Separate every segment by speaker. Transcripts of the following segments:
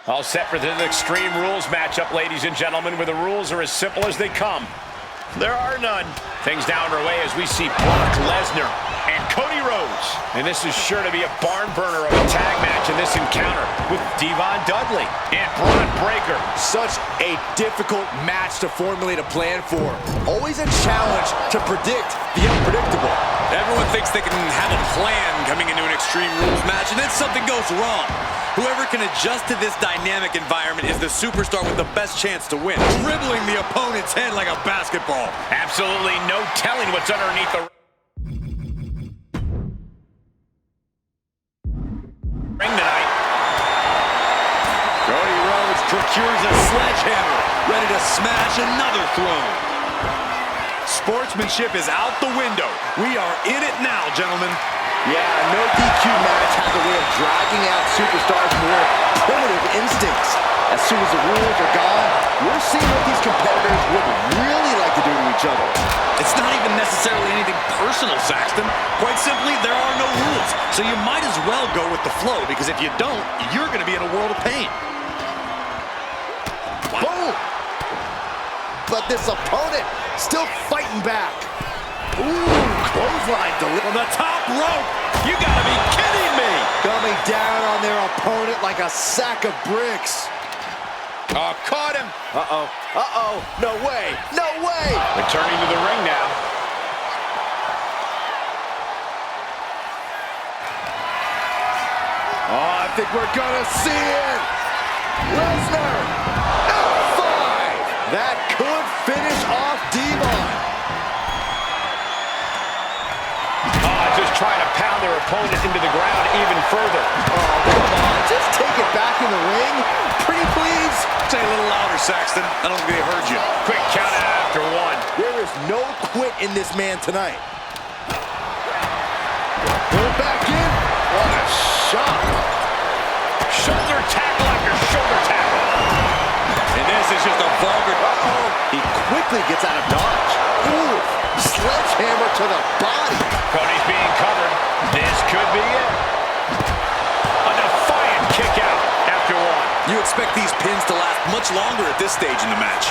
Speaker 1: All set for this Extreme Rules matchup, ladies and gentlemen, where the rules are as simple as they come. There are none. Things down underway as we see Brock Lesnar and Cody Rhodes. And this is sure to be a barn burner of a tag match in this encounter with Devon Dudley and Braun Breaker.
Speaker 2: Such a difficult match to formulate a plan for. Always a challenge to predict the unpredictable.
Speaker 3: Everyone thinks they can have a plan coming into an Extreme Rules match, and then something goes wrong. Whoever can adjust to this dynamic environment is the superstar with the best chance to win, dribbling the opponent's head like a basketball.
Speaker 1: Absolutely no telling what's underneath the ring tonight.
Speaker 3: Cody Rhodes procures a sledgehammer, ready to smash another throne. Sportsmanship is out the window. We are in it now, gentlemen.
Speaker 2: Yeah, no DQ match has a way of dragging out superstars' more primitive instincts. As soon as the rules are gone, we're seeing what these competitors would really like to do to each other.
Speaker 3: It's not even necessarily anything personal, Saxton. Quite simply, there are no rules. So you might as well go with the flow, because if you don't, you're going to be in a world of pain.
Speaker 2: Boom! But this opponent still fighting back. Ooh, clothesline delivery.
Speaker 3: On the top rope! You gotta be kidding me!
Speaker 2: Coming down on their opponent like a sack of bricks.
Speaker 3: Oh, caught him!
Speaker 2: Uh-oh, uh-oh, no way, no way!
Speaker 1: Returning to the ring now.
Speaker 2: Oh, I think we're gonna see it! Lesnar! F5! That could finish off Devon.
Speaker 1: Just trying to pound their opponent into the ground even further.
Speaker 2: Oh, come on, just take it back in the ring. Pretty please.
Speaker 3: Say a little louder, Saxton. I don't think they heard you.
Speaker 1: Quick count out after one.
Speaker 2: There is no quit in this man tonight. Go back in. What a shot.
Speaker 1: Shoulder tackle after shoulder tackle.
Speaker 3: And this is just a vulgar...
Speaker 2: Uh-oh. He quickly gets out of dodge. Ooh, sledgehammer to the body.
Speaker 1: Cody's being covered. This could be it. A defiant kick out after one.
Speaker 3: You expect these pins to last much longer at this stage in the match.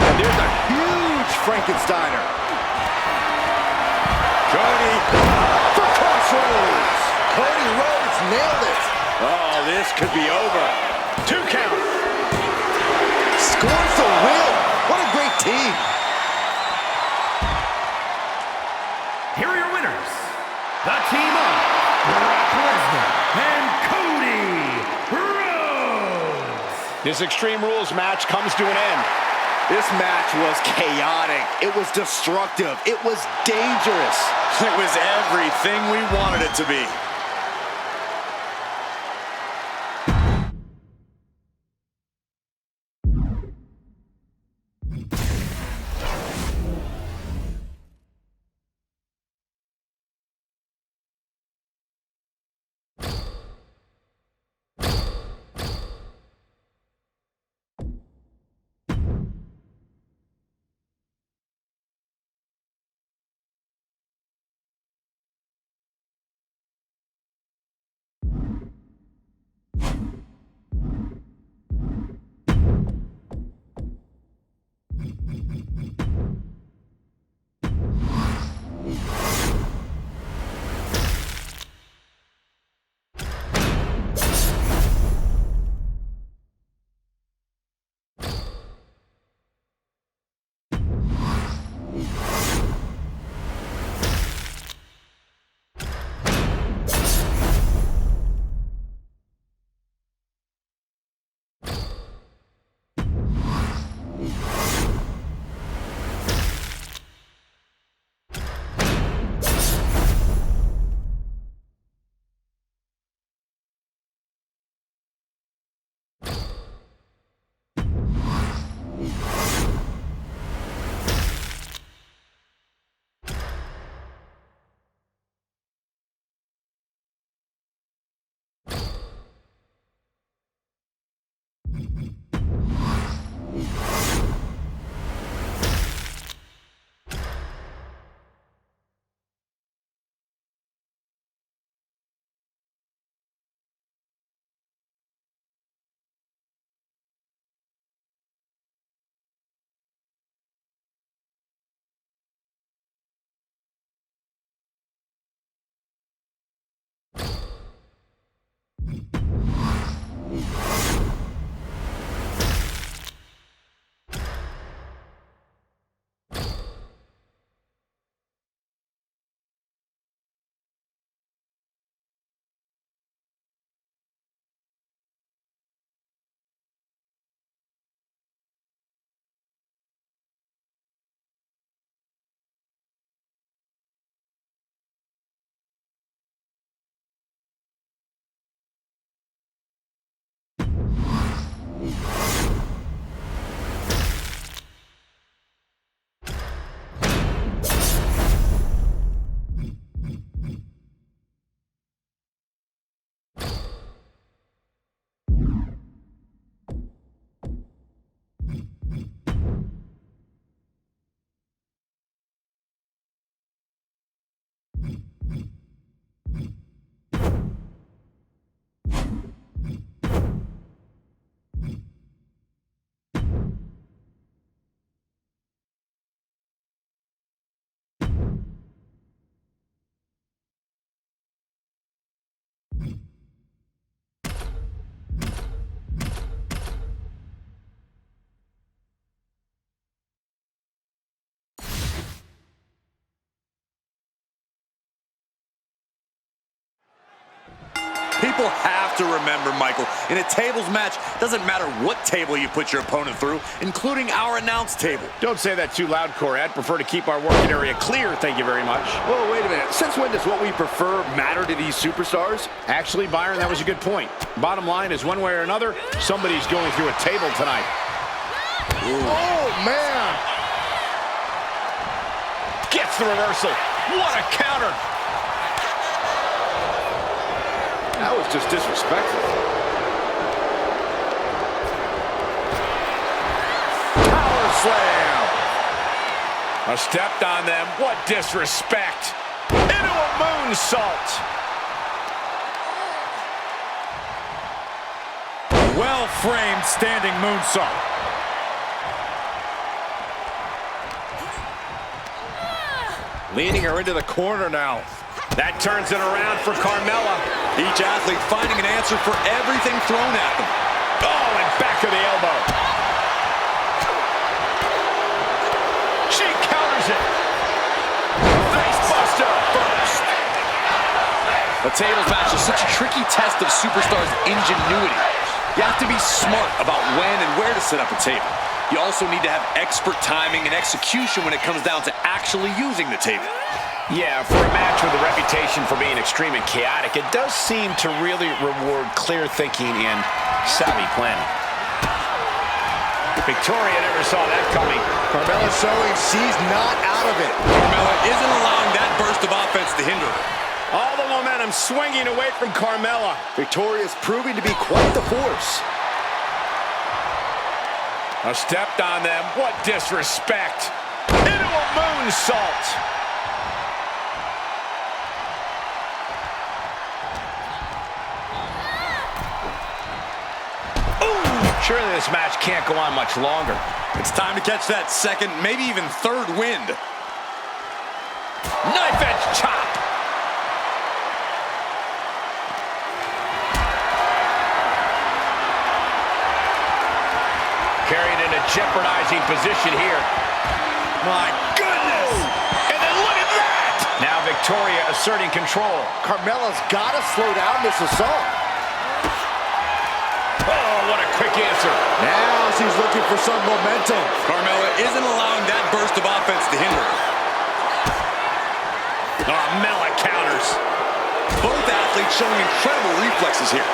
Speaker 2: And there's a huge Frankensteiner. Cody for crossroads. Cody Rhodes nailed it.
Speaker 1: Oh, this could be over. 2 count.
Speaker 2: Scores the win. What a great team.
Speaker 4: Here are your winners, the team of Brock Lesnar and Cody Rhodes.
Speaker 1: This Extreme Rules match comes to an end.
Speaker 2: This match was chaotic. It was destructive. It was dangerous.
Speaker 3: It was everything we wanted it to be. People have to remember, Michael, in a tables match, doesn't matter what table you put your opponent through, including our announce table.
Speaker 1: Don't say that too loud, Corey. I'd prefer to keep our working area clear, thank you very much.
Speaker 2: Whoa, wait a minute. Since when does what we prefer matter to these superstars?
Speaker 1: Actually, Byron, that was a good point. Bottom line is, one way or another, somebody's going through a table tonight.
Speaker 2: Ooh. Oh, man.
Speaker 1: Gets the reversal. What a counter.
Speaker 2: That was just disrespectful. Power slam.
Speaker 1: Stepped on them. What disrespect. Into a moonsault.
Speaker 3: Well-framed standing moonsault.
Speaker 2: Leading her into the corner now.
Speaker 1: That turns it around for Carmella.
Speaker 3: Each athlete finding an answer for everything thrown at them.
Speaker 1: Oh, and back of the elbow. She counters it. Face buster first.
Speaker 3: A tables match is such a tricky test of superstars' ingenuity. You have to be smart about when and where to set up a table. You also need to have expert timing and execution when it comes down to actually using the table.
Speaker 1: Yeah, for a match with a reputation for being extreme and chaotic, it does seem to really reward clear thinking and savvy planning. Victoria never saw that coming.
Speaker 2: Carmella showing she's not out of it.
Speaker 3: Carmella isn't allowing that burst of offense to hinder her.
Speaker 1: All the momentum swinging away from Carmella.
Speaker 2: Victoria's proving to be quite the force.
Speaker 1: Stepped on them. What disrespect. Into a moonsault. Surely this match can't go on much longer.
Speaker 3: It's time to catch that second, maybe even third wind.
Speaker 1: Knife edge chop. Carried in a jeopardizing position here.
Speaker 3: My goodness!
Speaker 1: And then look at that! Now Victoria asserting control.
Speaker 2: Carmella's got to slow down this assault.
Speaker 1: Oh, what a quick answer.
Speaker 2: Now she's looking for some momentum.
Speaker 3: Carmella isn't allowing that burst of offense to hinder her.
Speaker 1: Oh, Mella counters.
Speaker 3: Both athletes showing incredible reflexes here.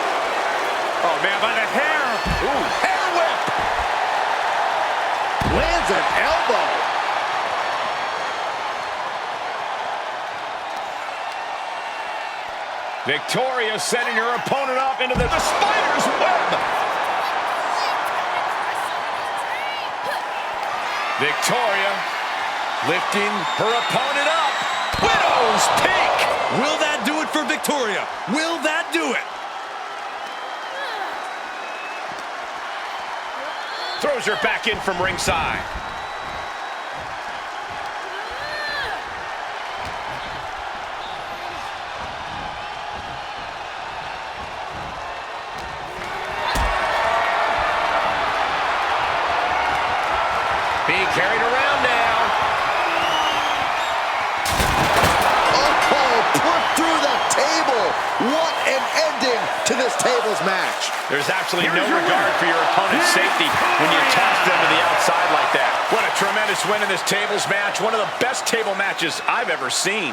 Speaker 1: Oh, man, by the hair.
Speaker 2: Ooh, hair whip. Lands an elbow.
Speaker 1: Victoria setting her opponent up into the spider's web. Victoria lifting her opponent up. Widow's peak.
Speaker 3: Will that do it for Victoria? Will that do it?
Speaker 1: Throws her back in from ringside. Being carried around now.
Speaker 2: Oh, put through the table. What an ending to this tables match.
Speaker 1: There's absolutely no regard for your opponent's safety when you toss them to the outside like that. What a tremendous win in this tables match. One of the best table matches I've ever seen.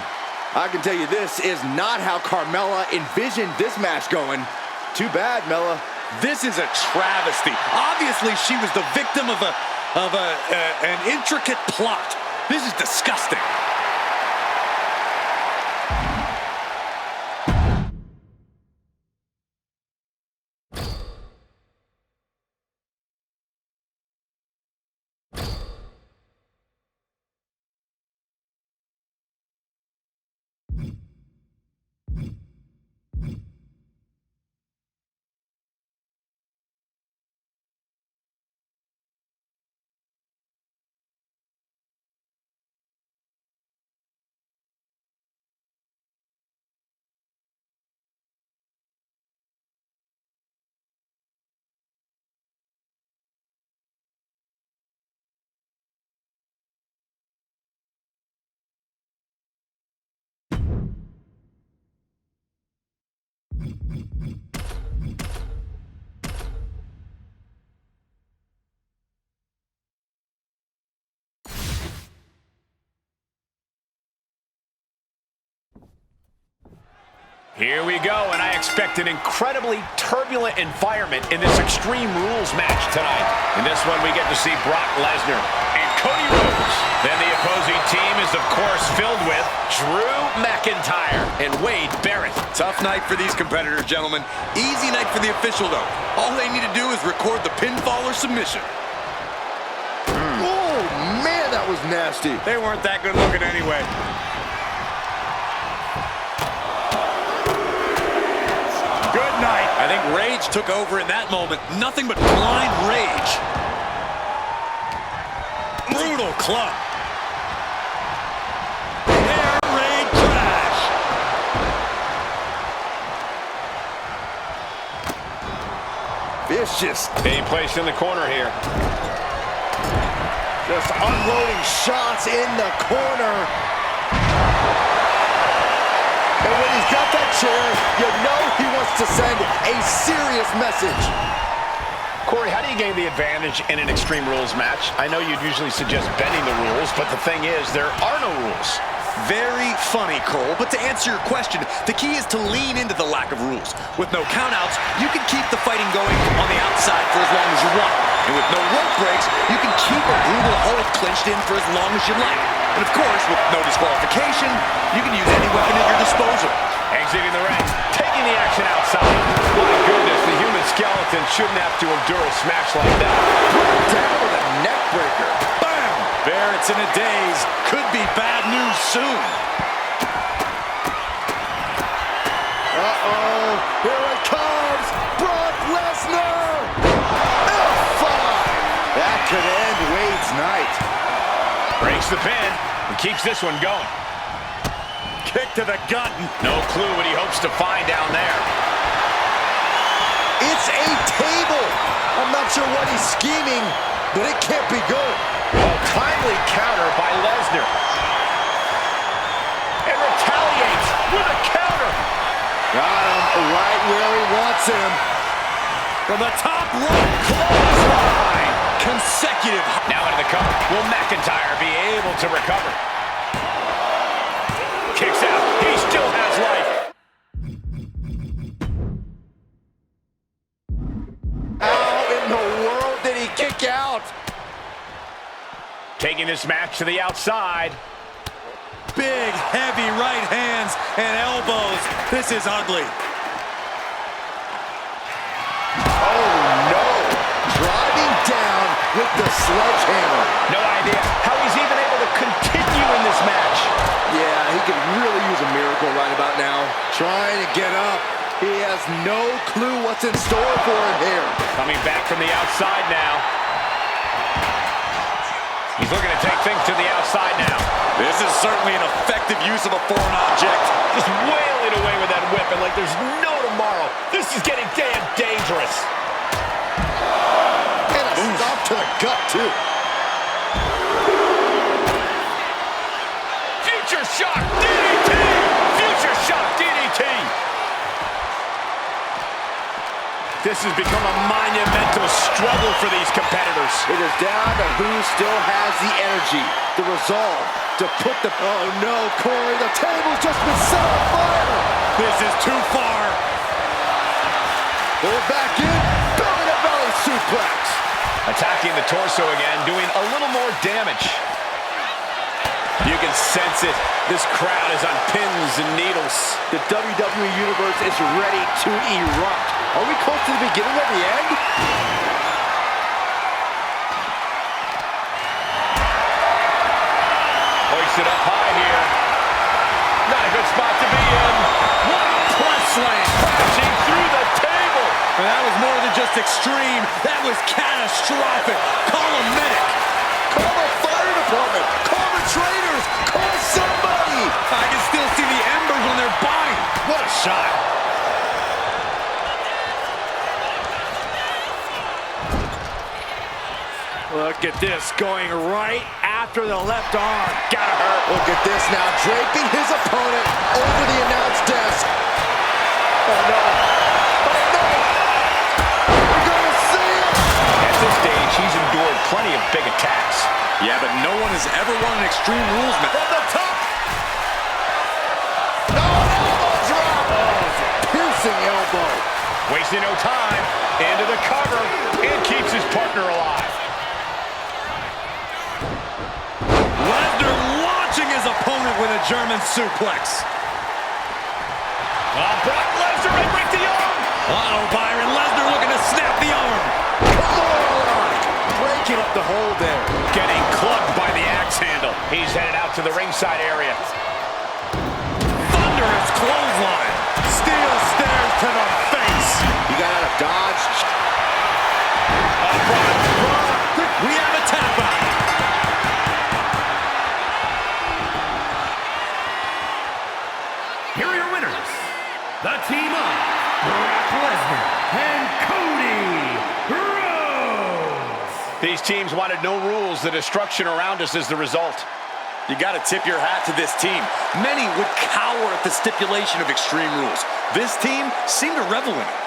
Speaker 2: I can tell you this is not how Carmella envisioned this match going. Too bad, Mella.
Speaker 3: This is a travesty. Obviously, she was the victim of an intricate plot. This is disgusting.
Speaker 1: Here we go, and I expect an incredibly turbulent environment in this Extreme Rules match tonight. In this one, we get to see Brock Lesnar and Cody Rhodes. Then the opposing team is, of course, filled with Drew McIntyre and Wade Barrett.
Speaker 3: Tough night for these competitors, gentlemen. Easy night for the official, though. All they need to do is record the pinfall or submission.
Speaker 2: Oh, man, that was nasty.
Speaker 3: They weren't that good looking anyway.
Speaker 4: Good night.
Speaker 3: I think rage took over in that moment. Nothing but blind rage. Brutal club. Air raid crash.
Speaker 2: Vicious.
Speaker 1: Being placed in the corner here.
Speaker 2: Just unloading shots in the corner. And when he's got that chair, you know he wants to send a serious message.
Speaker 1: Corey, how do you gain the advantage in an Extreme Rules match? I know you'd usually suggest bending the rules, but the thing is, there are no rules.
Speaker 3: Very funny, Cole, but to answer your question, the key is to lean into the lack of rules. With no countouts, you can keep the fighting going on the outside for as long as you want. And with no rope breaks, you can keep a brutal hold clinched in for as long as you like. And of course, with no disqualification, you can use any weapon at your disposal.
Speaker 1: Exiting the ring, taking the action outside. My goodness, the human skeleton shouldn't have to endure a smash like that.
Speaker 2: Down with a neck breaker.
Speaker 3: Bam! Barrett's in a daze. Could be bad news soon.
Speaker 2: Uh-oh, here it comes, Brock Lesnar! F5! That could end Wade's night.
Speaker 1: Breaks the pin and keeps this one going.
Speaker 3: Kick to the gut.
Speaker 1: No clue what he hopes to find down there.
Speaker 2: It's a table. I'm not sure what he's scheming, but it can't be good.
Speaker 1: Oh, timely counter by Lesnar. And retaliates with a counter.
Speaker 2: Got him right where he wants him.
Speaker 3: From the top rope, clothesline. Consecutive.
Speaker 1: Now into the cover. Will McIntyre be able to recover? Kicks out. He still has life.
Speaker 2: How in the world did he kick out?
Speaker 1: Taking this match to the outside.
Speaker 3: Big, heavy right hands and elbows. This is ugly.
Speaker 2: Oh no! Driving down with the sledgehammer.
Speaker 1: No idea how he's even able to continue in this match.
Speaker 2: Yeah, he could really use a miracle right about now. Trying to get up. He has no clue what's in store for him here.
Speaker 1: Coming back from the outside now. He's looking to take things to the outside now.
Speaker 3: This is certainly an effective use of a foreign object.
Speaker 1: Just wailing away with that weapon like there's no tomorrow. This is getting damn dangerous.
Speaker 2: And a stop to the gut, too.
Speaker 1: Future shock DDT! Future shock DDT! This has become a monumental struggle for these competitors.
Speaker 2: It is down to who still has the energy, the resolve to put the... Oh no, Corey, the table's just been set on fire!
Speaker 3: This is too far.
Speaker 2: Pull back in, belly-to-belly suplex.
Speaker 1: Attacking the torso again, doing a little more damage. You can sense it. This crowd is on pins and needles.
Speaker 2: The WWE Universe is ready to erupt. Are we close to the beginning of the end?
Speaker 1: Hoisted up high here. Not a good spot to be in. What a press slam, crashing through the table.
Speaker 3: And that was more than just extreme. That was catastrophic. Call a medic.
Speaker 2: Call the fire department. Call the trainers. Call somebody.
Speaker 3: I can still see the embers on their body. What a shot. Look at this, going right after the left arm. Gotta hurt.
Speaker 2: Look at this now, draping his opponent over the announce desk. Oh no. Oh no. We're gonna see it.
Speaker 1: At this stage, he's endured plenty of big attacks.
Speaker 3: Yeah, but no one has ever won an Extreme Rules match.
Speaker 2: From the top. No, elbow drop.
Speaker 1: Oh,
Speaker 2: elbow.
Speaker 1: Wasting no time. Into the cover. And keeps his partner alive.
Speaker 3: Lesnar launching his opponent with a German suplex.
Speaker 1: Brock Lesnar may break the arm.
Speaker 3: Uh-oh, Byron. Lesnar looking to snap the arm.
Speaker 2: Breaking up the hold there.
Speaker 1: Getting clubbed by the axe handle. He's headed out to the ringside area.
Speaker 3: Thunderous clothesline. Steel stairs to the face.
Speaker 2: He got out of dodge.
Speaker 3: We have a tap out.
Speaker 4: Here are your winners. The team of Brock Lesnar and Cody Rhodes.
Speaker 1: These teams wanted no rules. The destruction around us is the result.
Speaker 3: You got to tip your hat to this team. Many would cower at the stipulation of Extreme Rules. This team seemed to revel in it.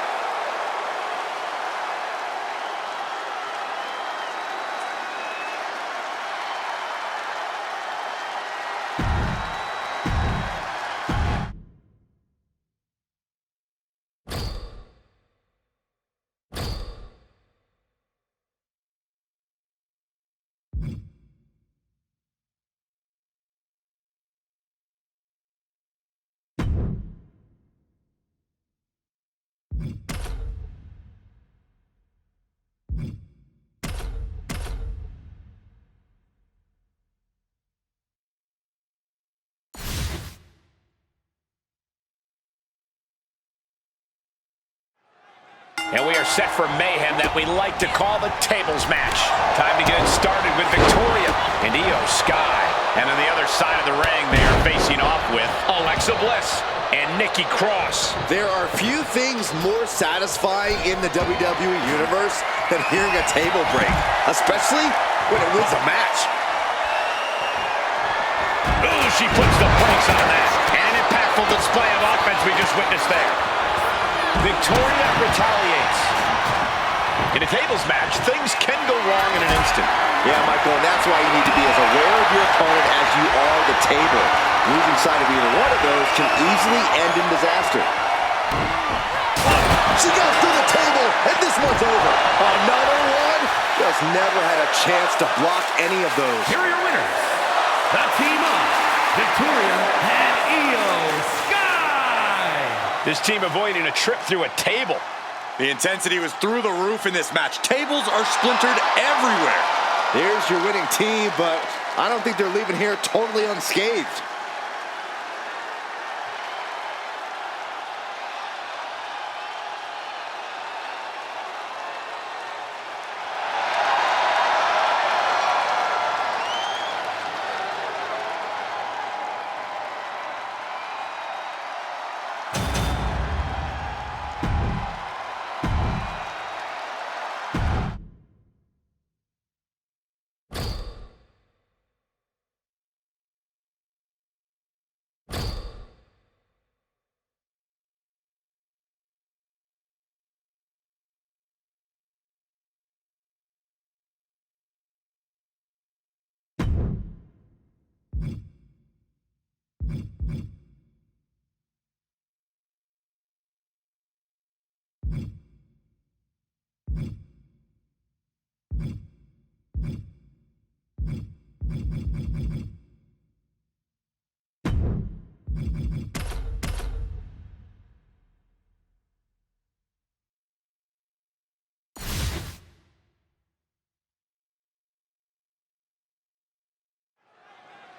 Speaker 1: And we are set for mayhem that we like to call the tables match. Time to get it started with Victoria and Io Sky. And on the other side of the ring, they are facing off with Alexa Bliss and Nikki Cross.
Speaker 2: There are few things more satisfying in the WWE Universe than hearing a table break, especially when it wins a match.
Speaker 1: Ooh, she puts the brakes on that. And an impactful display of offense we just witnessed there. Victoria retaliates. In a tables match, things can go wrong in an instant.
Speaker 2: Yeah, Michael, and that's why you need to be as aware of your opponent as you are the table. Losing sight of either one of those can easily end in disaster. She goes through the table, and this one's over. Another one? Just never had a chance to block any of those.
Speaker 4: Here are your winners. The team of Victoria and Io Sky.
Speaker 1: This team avoiding a trip through a table.
Speaker 3: The intensity was through the roof in this match. Tables are splintered everywhere.
Speaker 2: There's your winning team, but I don't think they're leaving here totally unscathed.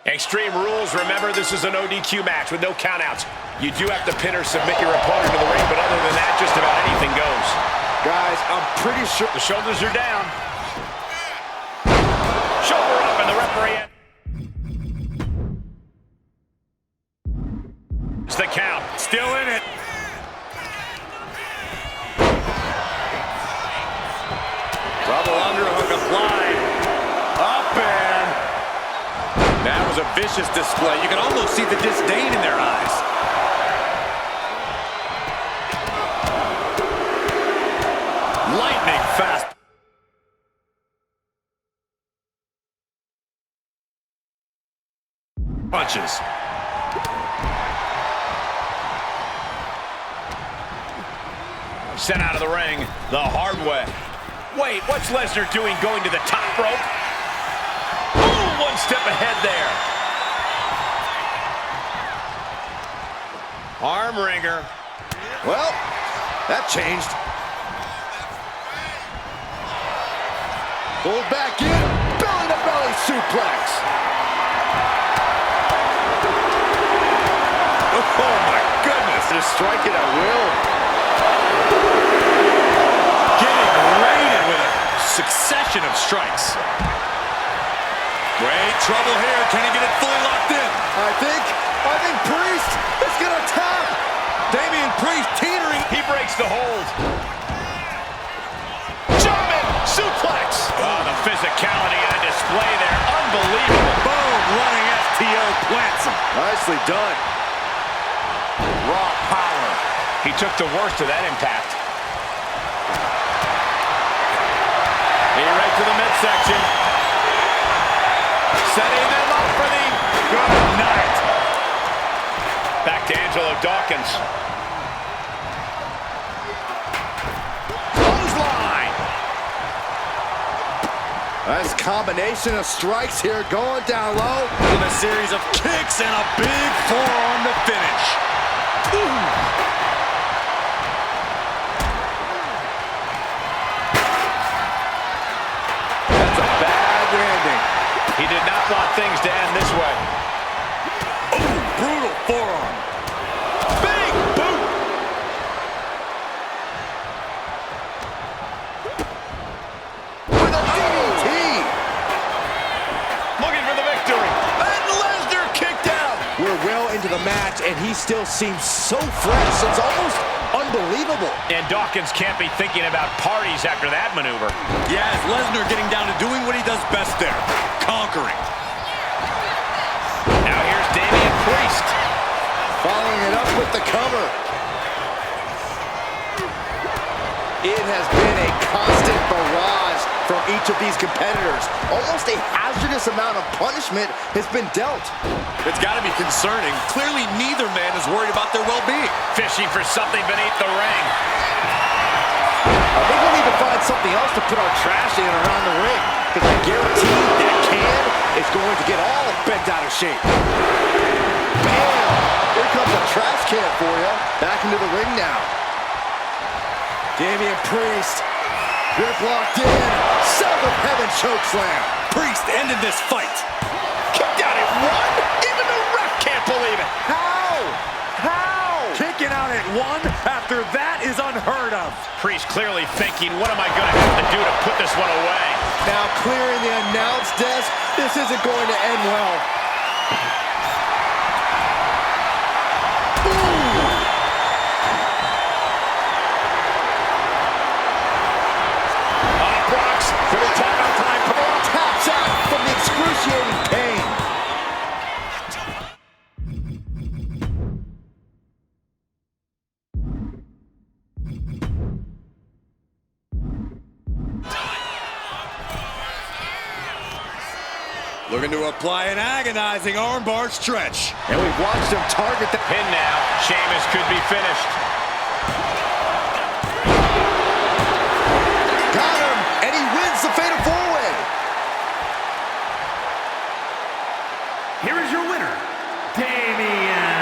Speaker 1: Extreme Rules, remember this is an ODQ match with no countouts. You do have to pin or submit your opponent to the ring, but other than that, just about anything goes.
Speaker 2: Guys, I'm pretty sure
Speaker 1: the shoulders are down. Shoulder up and the referee. It's the count.
Speaker 3: Still in it. Double underhook applied. Up and... That was a vicious display. You can almost see the disdain in their eyes. Lightning fast. Punches.
Speaker 1: Sent out of the ring the hard way. Wait, what's Lesnar doing going to the top rope? Ooh, one step ahead there. Arm wringer.
Speaker 2: Well, that changed. Pulled back in, belly-to-belly suplex.
Speaker 3: Oh my goodness.
Speaker 2: Just striking at will.
Speaker 3: Getting raided with a succession of strikes. Great trouble here. Can he get it fully locked in?
Speaker 2: I think Priest is gonna tap.
Speaker 3: Damian Priest teetering.
Speaker 1: He breaks the hold. German suplex. Oh, the physicality on display there. Unbelievable.
Speaker 3: Boom, running STO plants him.
Speaker 2: Nicely done.
Speaker 1: Raw power. He took the worst of that impact. He right to the midsection. Setting them up for the good night. Back to Angelo Dawkins. Clothesline.
Speaker 2: Nice combination of strikes here, going down low.
Speaker 3: With a series of kicks and a big forearm to finish. Ooh.
Speaker 2: That's a bad landing.
Speaker 1: He did not want things to end this way.
Speaker 3: Ooh, brutal forearm.
Speaker 1: Big boot.
Speaker 2: With a DDT.
Speaker 1: Looking for the victory. And Lesnar kicked out.
Speaker 2: We're well into the match, and he still seems so fresh. It's almost unbelievable.
Speaker 1: And Dawkins can't be thinking about parties after that maneuver.
Speaker 3: Yeah, it's Lesnar getting down to doing what he does best there. Conquering.
Speaker 1: Now here's Damian Priest.
Speaker 2: Following it up with the cover. It has been a constant barrage from each of these competitors. Almost a hazardous amount of punishment has been dealt.
Speaker 3: It's got to be concerning. Clearly, neither man is worried about their well-being.
Speaker 1: Fishing for something beneath the ring.
Speaker 2: I think we'll need to find something else to put our trash in around the ring, because I guarantee that can is going to get all bent out of shape. Bam! Here comes a trash can for you. Back into the ring now. Damian Priest. Grip locked in. Son of heaven chokeslam.
Speaker 3: Priest ended this fight.
Speaker 1: Kicked out at one. Even the ref can't believe it.
Speaker 2: How? How?
Speaker 3: Kicking out at one after that is unheard of.
Speaker 1: Priest clearly thinking, what am I going to have to do to put this one away?
Speaker 2: Now clearing the announce desk. This isn't going to end well. Taps out from the excruciating pain.
Speaker 3: Looking to apply an agonizing armbar stretch.
Speaker 2: And we've watched him target the
Speaker 1: Pin now. Sheamus could be finished.
Speaker 2: Got him, and he wins the Fatal 4-Way.
Speaker 4: Here is your winner, Damian.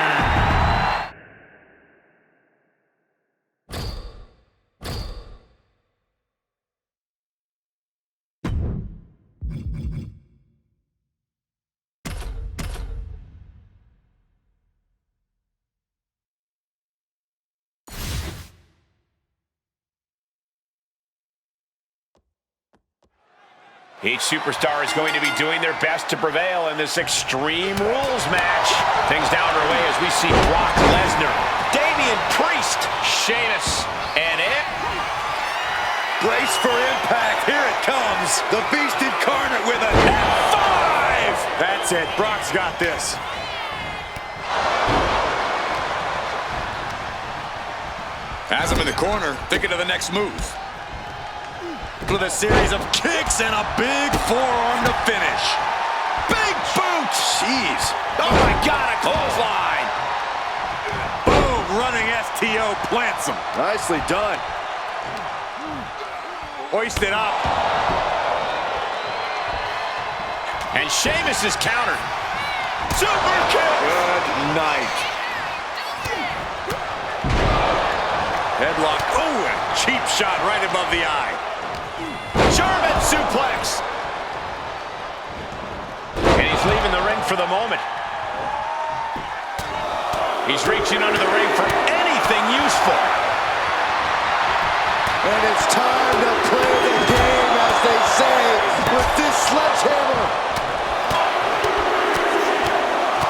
Speaker 1: Each superstar is going to be doing their best to prevail in this Extreme Rules match. Things down underway as we see Brock Lesnar, Damian Priest, Sheamus, and it.
Speaker 3: Brace for impact. Here it comes. The Beast Incarnate with a F5. That's it. Brock's got this. Has him in the corner, thinking of the next move. With a series of kicks and a big forearm to finish.
Speaker 1: Big boot! Jeez. Oh my God, a clothesline.
Speaker 3: Boom, running STO plants him.
Speaker 2: Nicely done.
Speaker 3: hoisted up.
Speaker 1: And Sheamus is countered. Super kick!
Speaker 3: Good night. Headlock. Oh, a cheap shot right above the eye.
Speaker 1: German suplex. And he's leaving the ring for the moment. He's reaching under the ring for anything useful.
Speaker 2: And it's time to play the game, as they say, with this sledgehammer.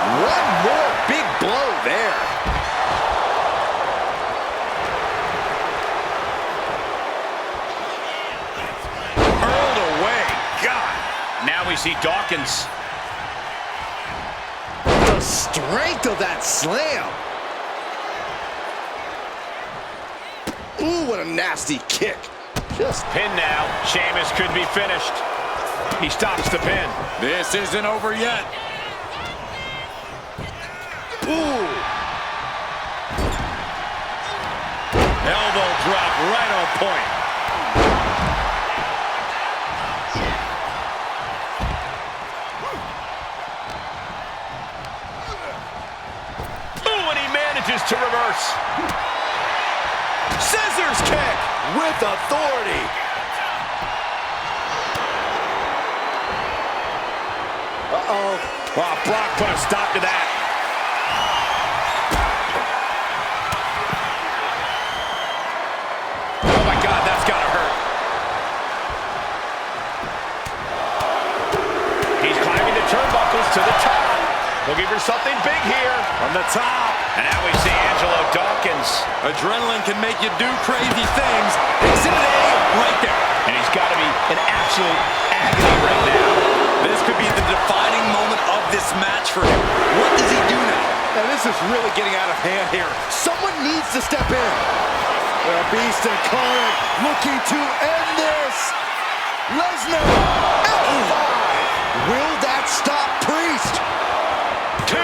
Speaker 2: One more big blow there.
Speaker 1: Hurled away. God. Now we see Dawkins.
Speaker 2: The strength of that slam. Ooh, what a nasty kick. Just
Speaker 1: Pin now. Sheamus could be finished. He stops the pin.
Speaker 3: This isn't over yet.
Speaker 2: ooh.
Speaker 3: Elbow drop right on point.
Speaker 1: Ooh, and he manages to reverse. Scissors kick
Speaker 2: With authority. Uh-oh.
Speaker 1: Oh, Brock put a stop to that. Oh my God, that's gotta hurt. He's climbing the turnbuckles to the top. Looking for something big here.
Speaker 3: From the top.
Speaker 1: And now we see Angelo Dawkins.
Speaker 3: Adrenaline can make you do crazy things. Exhibit A right there.
Speaker 1: And he's got to be in absolute agony right now.
Speaker 3: This could be the defining moment of this match for him. What does he do now?
Speaker 2: And this is really getting out of hand here. Someone needs to step in. The Beast incarnate looking to end this. Lesnar, F5. Will that stop Priest?
Speaker 1: 2. It's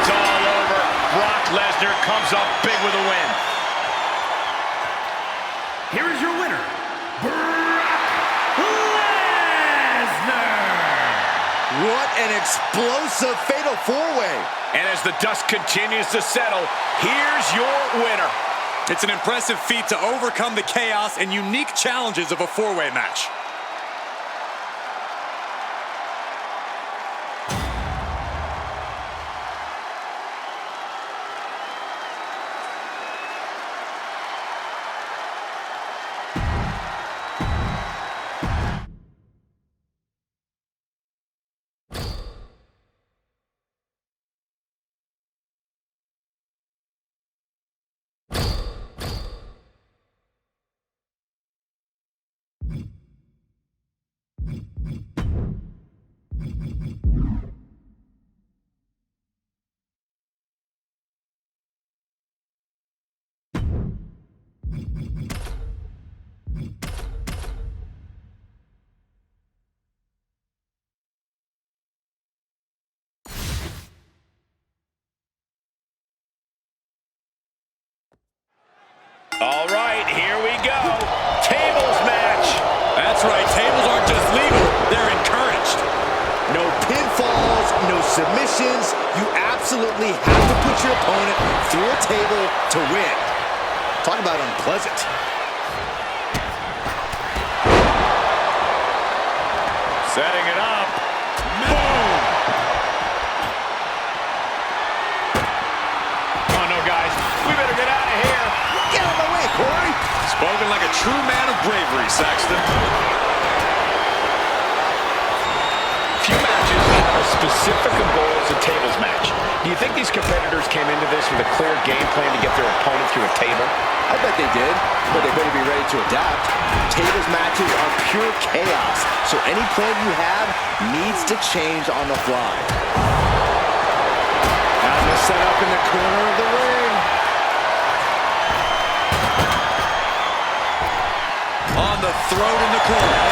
Speaker 1: all over. Brock Lesnar comes up big with a win.
Speaker 4: Here is your winner, Brock Lesnar!
Speaker 2: What an explosive fatal four-way.
Speaker 1: And as the dust continues to settle, here's your winner.
Speaker 3: It's an impressive feat to overcome the chaos and unique challenges of a four-way match.
Speaker 1: All right, here we go. Tables match.
Speaker 3: That's right, tables aren't just legal, they're encouraged.
Speaker 2: No pinfalls, no submissions. You absolutely have to put your opponent through a table to win. Talk about unpleasant.
Speaker 3: Setting it up. Boom!
Speaker 1: Oh, no, guys. We better get out of here.
Speaker 2: Get out of my way, Corey.
Speaker 3: Spoken like a true man of bravery, Saxton.
Speaker 1: Few matches have a specific goal as a tables match. Do you think these competitors came into this with a clear game plan to get their opponent through a table?
Speaker 2: I bet they did, but they better be ready to adapt. Tables matches are pure chaos, so any plan you have needs to change on the fly. Now the setup in the corner of the ring.
Speaker 3: On the throat in the corner.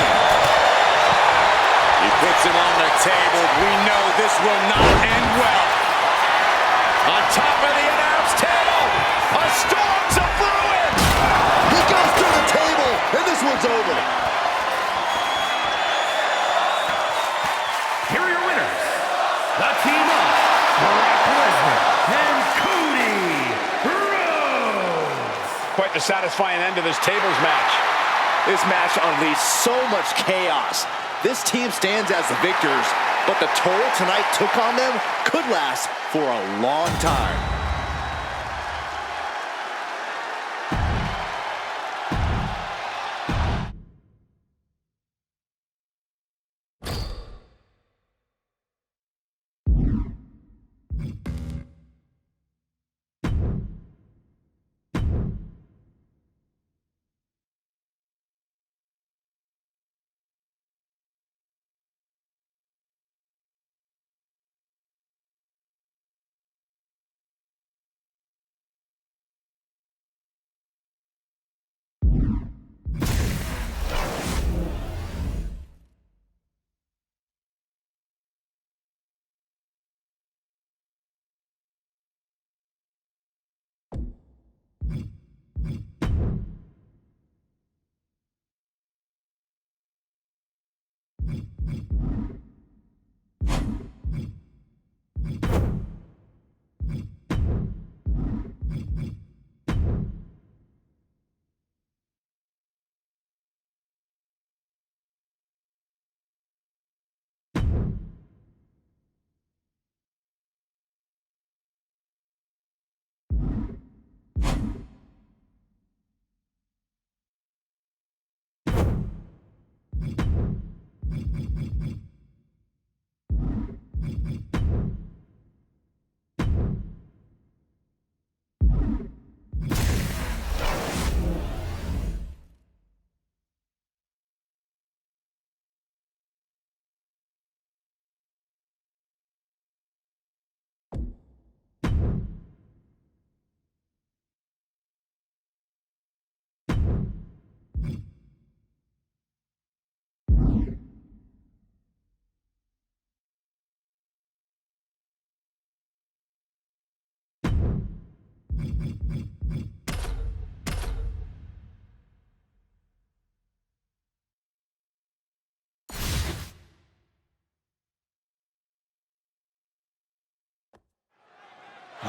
Speaker 3: He puts him on the table. We know this will not end well.
Speaker 1: On top of the announce table, a storm's a-brewing.
Speaker 2: He goes through the table.
Speaker 4: the team of Brock Lesnar and Cody Rhodes.
Speaker 1: Quite the satisfying end to this tables match.
Speaker 2: This match unleashed so much chaos. This team stands as the victors, but the toll tonight took on them could last for a long time.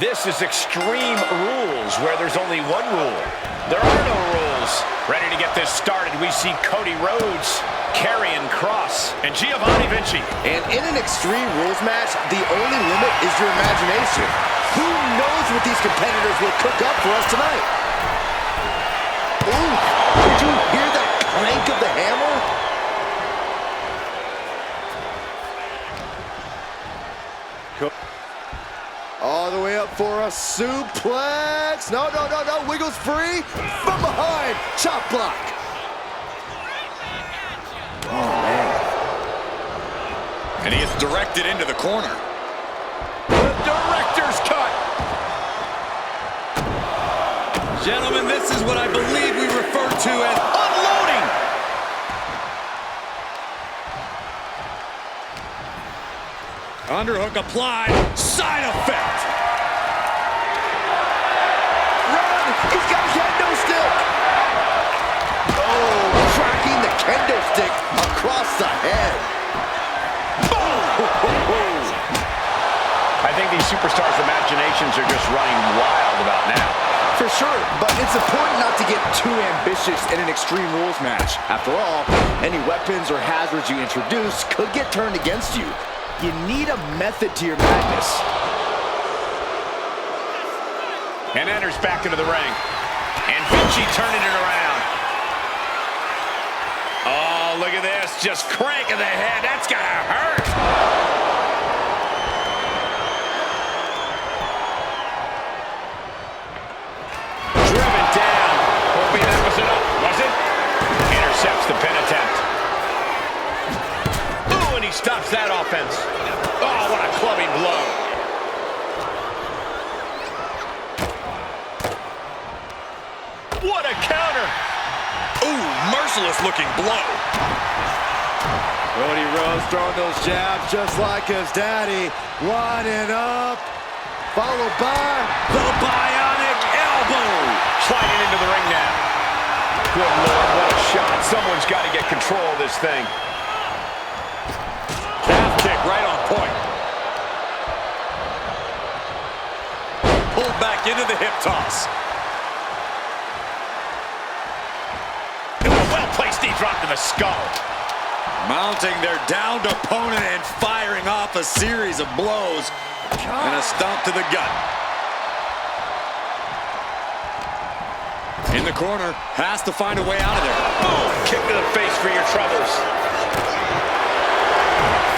Speaker 1: This is Extreme Rules, where there's only one rule. There are no rules. Ready to get this started, we see Cody Rhodes, Karrion Kross, and Giovanni Vinci.
Speaker 2: And in an Extreme Rules match, the only limit is your imagination. Who knows what these competitors will cook up for us tonight? Ooh, did you hear that clank of the hammer? All the way up for a suplex. No, wiggles free. From behind, chop block. Oh, man.
Speaker 3: And he is directed into the corner.
Speaker 1: The director's cut.
Speaker 3: Gentlemen, this is what I believe we refer to as unloading. Underhook applied. Side effect.
Speaker 2: Run! He's got a kendo stick! Oh, tracking the kendo stick across the head. Boom!
Speaker 1: I think these superstars' imaginations are just running wild about now.
Speaker 2: For sure, but it's important not to get too ambitious in an Extreme Rules match. After all, any weapons or hazards you introduce could get turned against you. You need a method to your madness.
Speaker 1: And enters back into the ring. And Vinci turning it around. Oh, look at this. Just cranking the head. That's gotta hurt. Driven down. Hoping that was enough. Was it? Intercepts the pin attempt. Ooh, and he stops that offense. Oh, what a clubbing blow. What a counter!
Speaker 3: Ooh, merciless looking blow.
Speaker 2: Cody Rhodes throwing those jabs just like his daddy. Lining up. Followed by
Speaker 3: The bionic elbow.
Speaker 1: Sliding into the ring now. Good Lord, what a shot. Someone's got to get control of this thing.
Speaker 3: Calf kick right on point. pulled back into the hip toss.
Speaker 1: And a well-placed knee drop to the skull.
Speaker 3: Mounting their downed opponent and firing off a series of blows. And a stomp to the gut. In the corner, has to find a way out of there.
Speaker 1: Boom! Kick to the face for your troubles.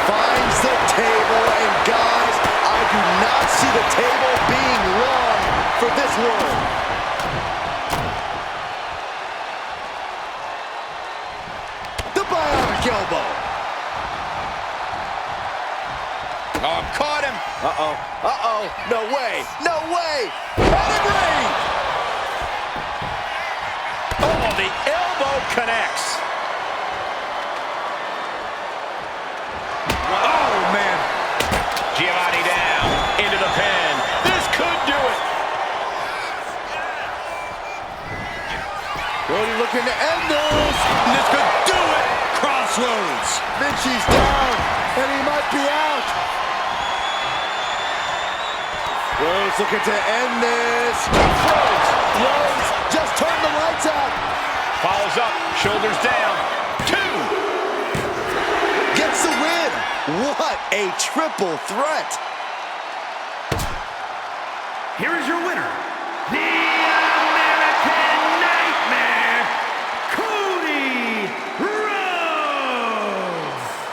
Speaker 2: Finds the table, and guys, I do not see the table being long for this world. The bionic elbow.
Speaker 1: Oh, caught him.
Speaker 2: Uh-oh, uh-oh, no way, no way. Pedigree!
Speaker 1: Oh, the elbow connects.
Speaker 3: Oh, man.
Speaker 1: Giovanni down, into the pin. This could do it.
Speaker 2: Cody looking to end this.
Speaker 3: This could do it. Crossroads.
Speaker 2: Vinci's down, and he might be out. Rose looking to end this. Rose just turned the lights out.
Speaker 1: Follows up, shoulders down. 2.
Speaker 2: Gets the win. What a triple threat.
Speaker 4: Here is your winner, the American Nightmare, Cody Rhodes.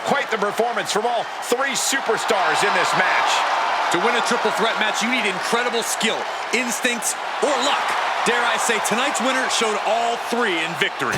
Speaker 1: Quite the performance from all 3 superstars in this match.
Speaker 3: To win a triple threat match, you need incredible skill, instincts, or luck. Dare I say, tonight's winner showed all 3 in victory.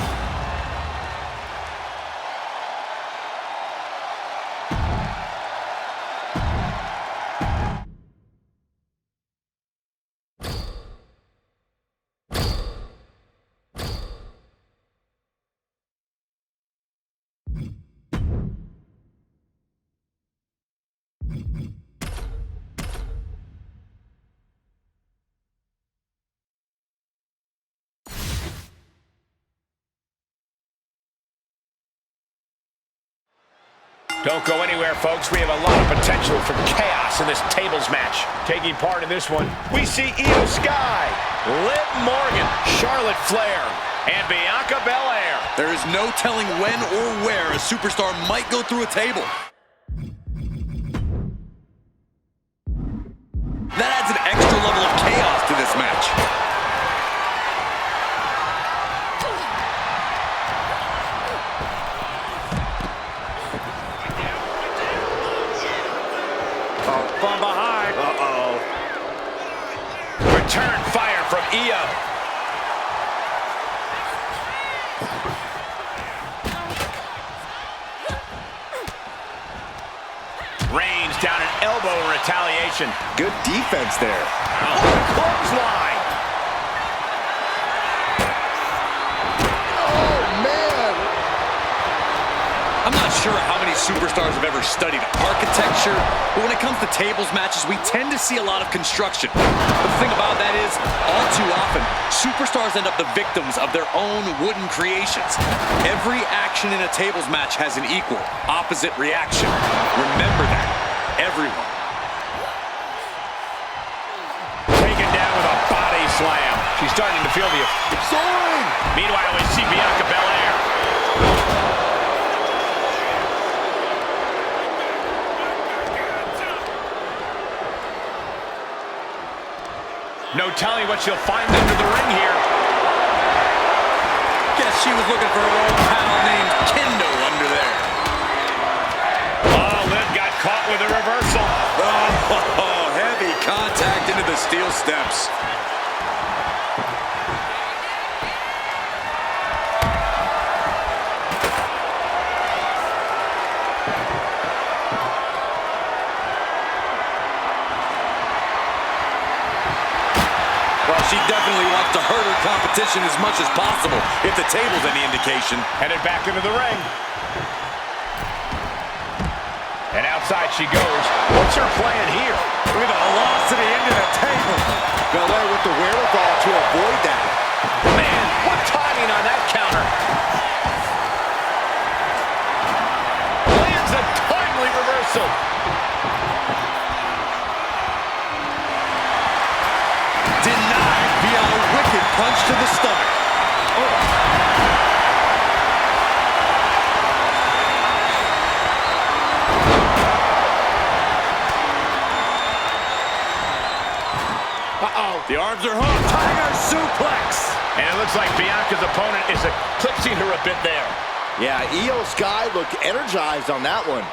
Speaker 1: Don't go anywhere, folks. We have a lot of potential for chaos in this tables match. Taking part in this one, we see Io Sky, Liv Morgan, Charlotte Flair, and Bianca Belair.
Speaker 3: There is no telling when or where a superstar might go through a table. That adds an extra level of chaos to this match.
Speaker 1: From behind. Uh-oh. Return fire from Io. Reigns down an elbow in retaliation.
Speaker 2: Good defense there.
Speaker 1: Oh, clothesline.
Speaker 2: Oh, man.
Speaker 3: I'm not sure how many superstars have ever studied architecture, but when it comes to tables matches, we tend to see a lot of construction. But the thing about that is, all too often, superstars end up the victims of their own wooden creations. Every action in a tables match has an equal, opposite reaction. Remember that, everyone.
Speaker 1: Taken down with a body slam. She's starting to feel the...
Speaker 2: Soaring.
Speaker 1: Meanwhile, we see Bianca Belair. No telling what she'll find under the ring here.
Speaker 3: Guess she was looking for her old pal named Kendo under there.
Speaker 1: Oh, Liv got caught with a reversal.
Speaker 3: Oh, heavy contact into the steel steps. Well, she definitely wants to hurt her competition as much as possible, if the table's any indication.
Speaker 1: Headed back into the ring. And outside she goes. What's her plan here?
Speaker 3: Look at the velocity into the table.
Speaker 2: Belair with the wherewithal to avoid that.
Speaker 1: Man, what timing on that counter. Lands a timely reversal.
Speaker 3: punch to the stomach.
Speaker 1: Uh-oh.
Speaker 3: The arms are hooked. Tiger suplex.
Speaker 1: And it looks like Bianca's opponent is eclipsing her a bit there.
Speaker 2: Yeah, Io Sky looked energized on that one.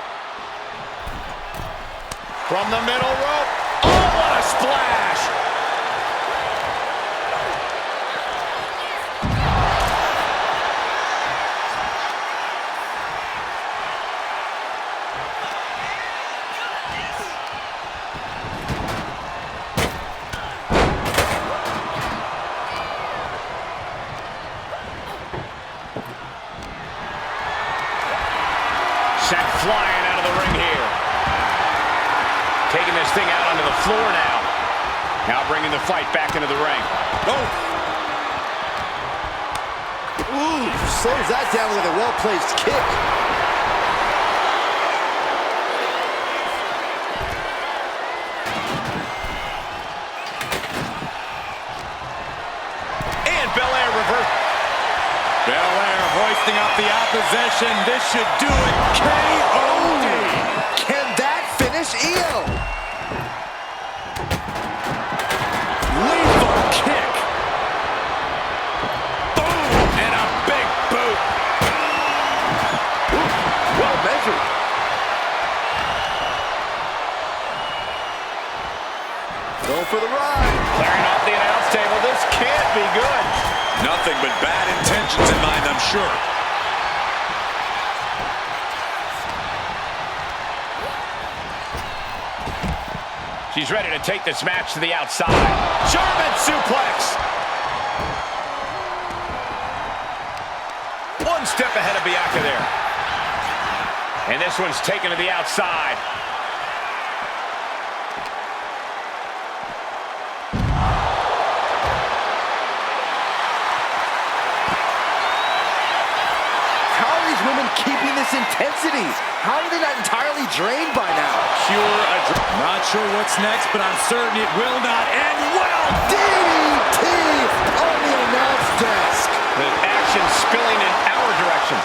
Speaker 1: From the middle rope. Oh, what a splash! Sent flying out of the ring here. Taking this thing out onto the floor now. Now bringing the fight back into the ring.
Speaker 3: Oh.
Speaker 2: Ooh, slows that down with a well-placed kick.
Speaker 1: And Belair reverse.
Speaker 3: Belair hoisting up the opposition. This should do it. K.O.D.
Speaker 2: Can that finish Io?
Speaker 3: Lethal kick. Boom. And a big boot.
Speaker 2: Ooh, well measured. Going for the ride.
Speaker 1: Clearing off the announce table. This can't be good.
Speaker 3: Nothing but bad intentions in mind, I'm sure.
Speaker 1: She's ready to take this match to the outside. German suplex. One step ahead of Bianca there. And this one's taken to the outside.
Speaker 2: How are these women keeping this intensity? How are they not entirely drained by now?
Speaker 3: Pure adrenaline. Not sure what's next, but I'm certain it will not end well.
Speaker 2: DDT on the announce desk.
Speaker 1: The action spilling in our direction.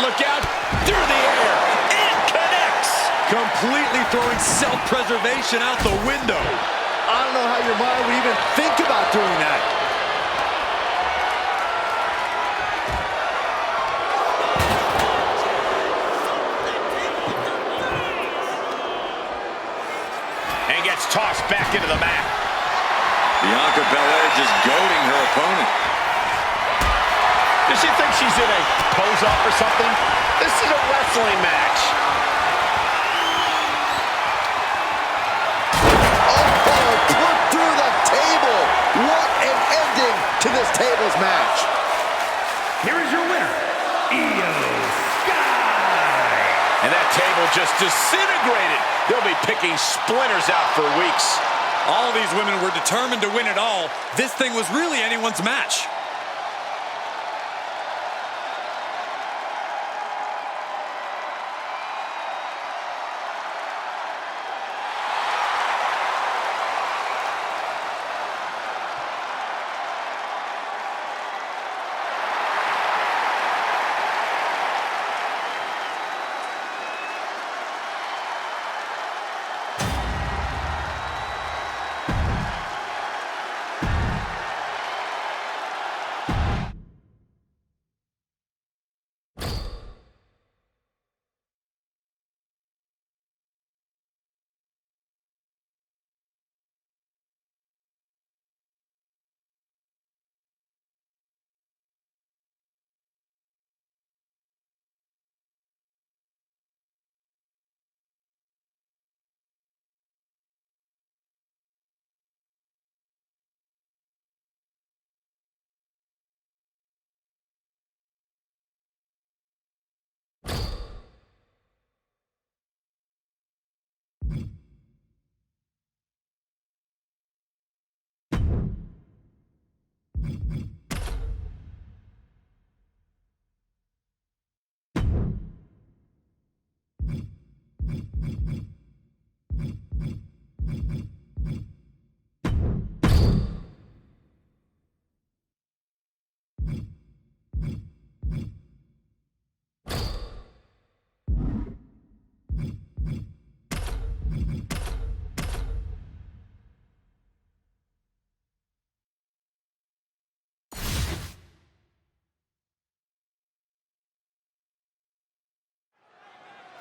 Speaker 1: Look out, through the air. It connects.
Speaker 3: Completely throwing self-preservation out the window.
Speaker 2: I don't know how your mind would even think about doing that.
Speaker 1: And gets tossed back into the mat.
Speaker 3: Bianca Belair just goading her opponent.
Speaker 1: Does she think she's in a pose-off or something? This is a wrestling match.
Speaker 2: Oh, put through the table. What an ending to this tables match.
Speaker 4: Here is your winner, Io Sky.
Speaker 1: And that table just disintegrated. They'll be picking splinters out for weeks.
Speaker 3: All these women were determined to win it all. This thing was really anyone's match.